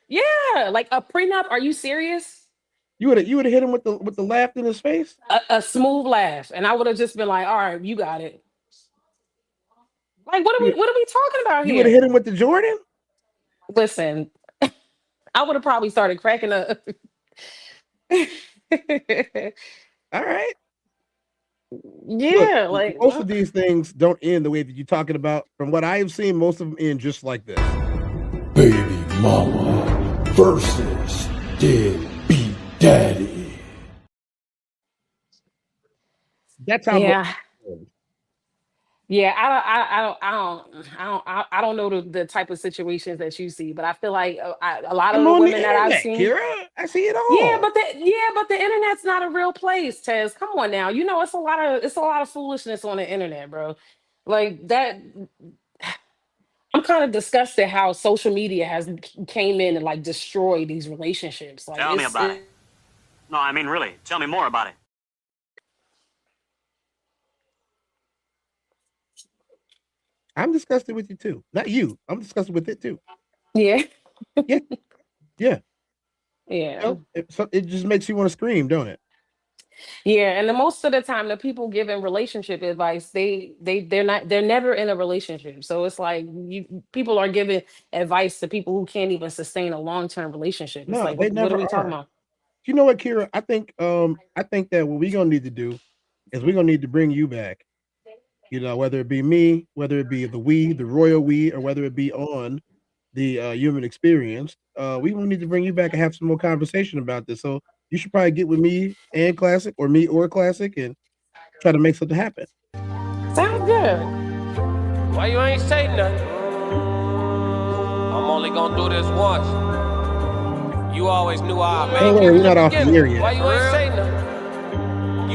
Yeah. Like a prenup? Are you serious? You would have hit him with the laugh in his face? A smooth laugh, and I would have just been like, "All right, you got it." Like, what are we talking about here? You would have hit him with the Jordan? Listen, I would have probably started cracking up. All right. Yeah, look, like most of these things don't end the way that you're talking about. From what I have seen, most of them end just like this. Baby mama versus deadbeat daddy. That's how. Yeah, I don't know the type of situations that you see, but I feel like a lot of the women that I've seen. Kira, I see it all. Yeah, but the internet's not a real place, Tez. Come on now, you know it's a lot of foolishness on the internet, bro. Like that. I'm kind of disgusted how social media has came in and like destroyed these relationships. Like, tell me about it. No, I mean really, tell me more about it. I'm disgusted with you too. Not you. I'm disgusted with it too. Yeah. Yeah. Yeah. You know, it just makes you want to scream, don't it? Yeah, and most of the time, the people giving relationship advice, they're never in a relationship. So it's like people are giving advice to people who can't even sustain a long-term relationship. It's No, like, they what never are we talking are. about? You know what, Kira? I think that what we're gonna need to do is we're gonna need to bring you back. You know, whether it be me, whether it be the royal we, or whether it be on the human experience, we will need to bring you back and have some more conversation about this. So you should probably get with me and Classic, or me or Classic, and try to make something happen. Sounds good. Why you ain't say nothing? I'm only gonna do this once. You always knew I made Don't worry, we're not off the air yet. Why you ain't say nothing?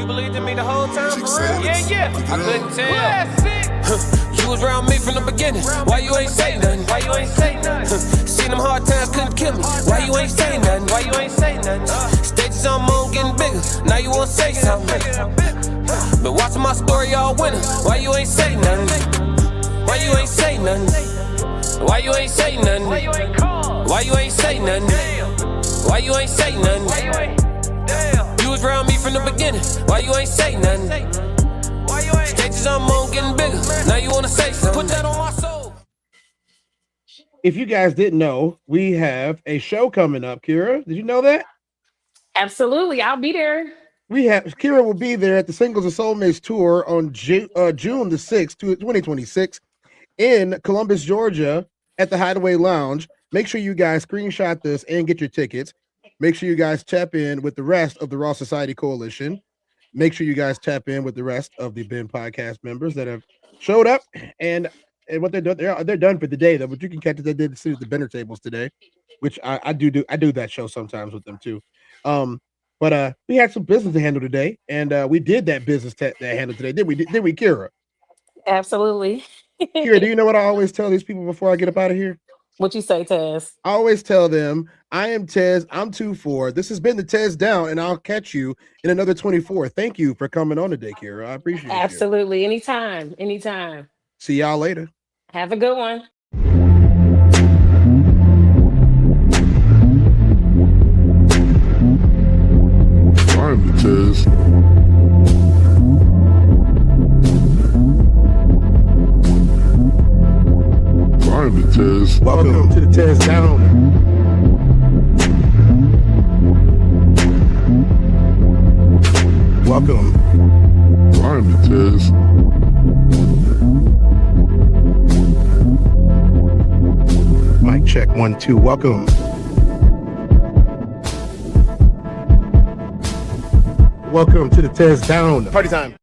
You believed in me the whole time, for real? Yeah. I couldn't tell. You was around me from the beginning. Why you ain't say nothing? Why you ain't say nothing? Seen them hard times couldn't kill me. Why you ain't say nothing? Why you ain't say nothing? Stages I'm on getting bigger. Now you wanna say something. Been watching my story all winter. Why you ain't say nothing? Why you ain't say nothing? Why you ain't say nothing? Why you ain't call? Why you ain't say nothing? Why you ain't say nothing? You was around me from the beginning. Why you ain't say nothing? Stages I'm on getting bigger. Now you wanna say something. Put that on my soul. If you guys didn't know, we have a show coming up. Kira, did you know that? Absolutely, I'll be there. Kira will be there at the Singles and Soulmates tour on June the 6th, 2026 in Columbus, Georgia at the Hideaway Lounge. Make sure you guys screenshot this and get your tickets. Make sure you guys tap in with the rest of the Raw Society Coalition. Make sure you guys tap in with the rest of the Ben Podcast members that have showed up and what they're doing. They're done for the day though, but you can catch it. They did sit at the dinner tables today, which I do that show sometimes with them too. But we had some business to handle today, and we did that business to handle today. Did we, Kira? Absolutely. Kira, do you know what I always tell these people before I get up out of here? What you say, Tez? I always tell them, I am Tez, I'm 24. This has been the TezDown, and I'll catch you in another 24. Thank you for coming on today, Kira. I appreciate it. Absolutely. Anytime. See y'all later. Have a good one. I'm the Tez. I'm the Tez. Welcome to the TezDown. Welcome. I'm the Tez. Mic check 1 2. Welcome. Welcome to the TezDown. Party time.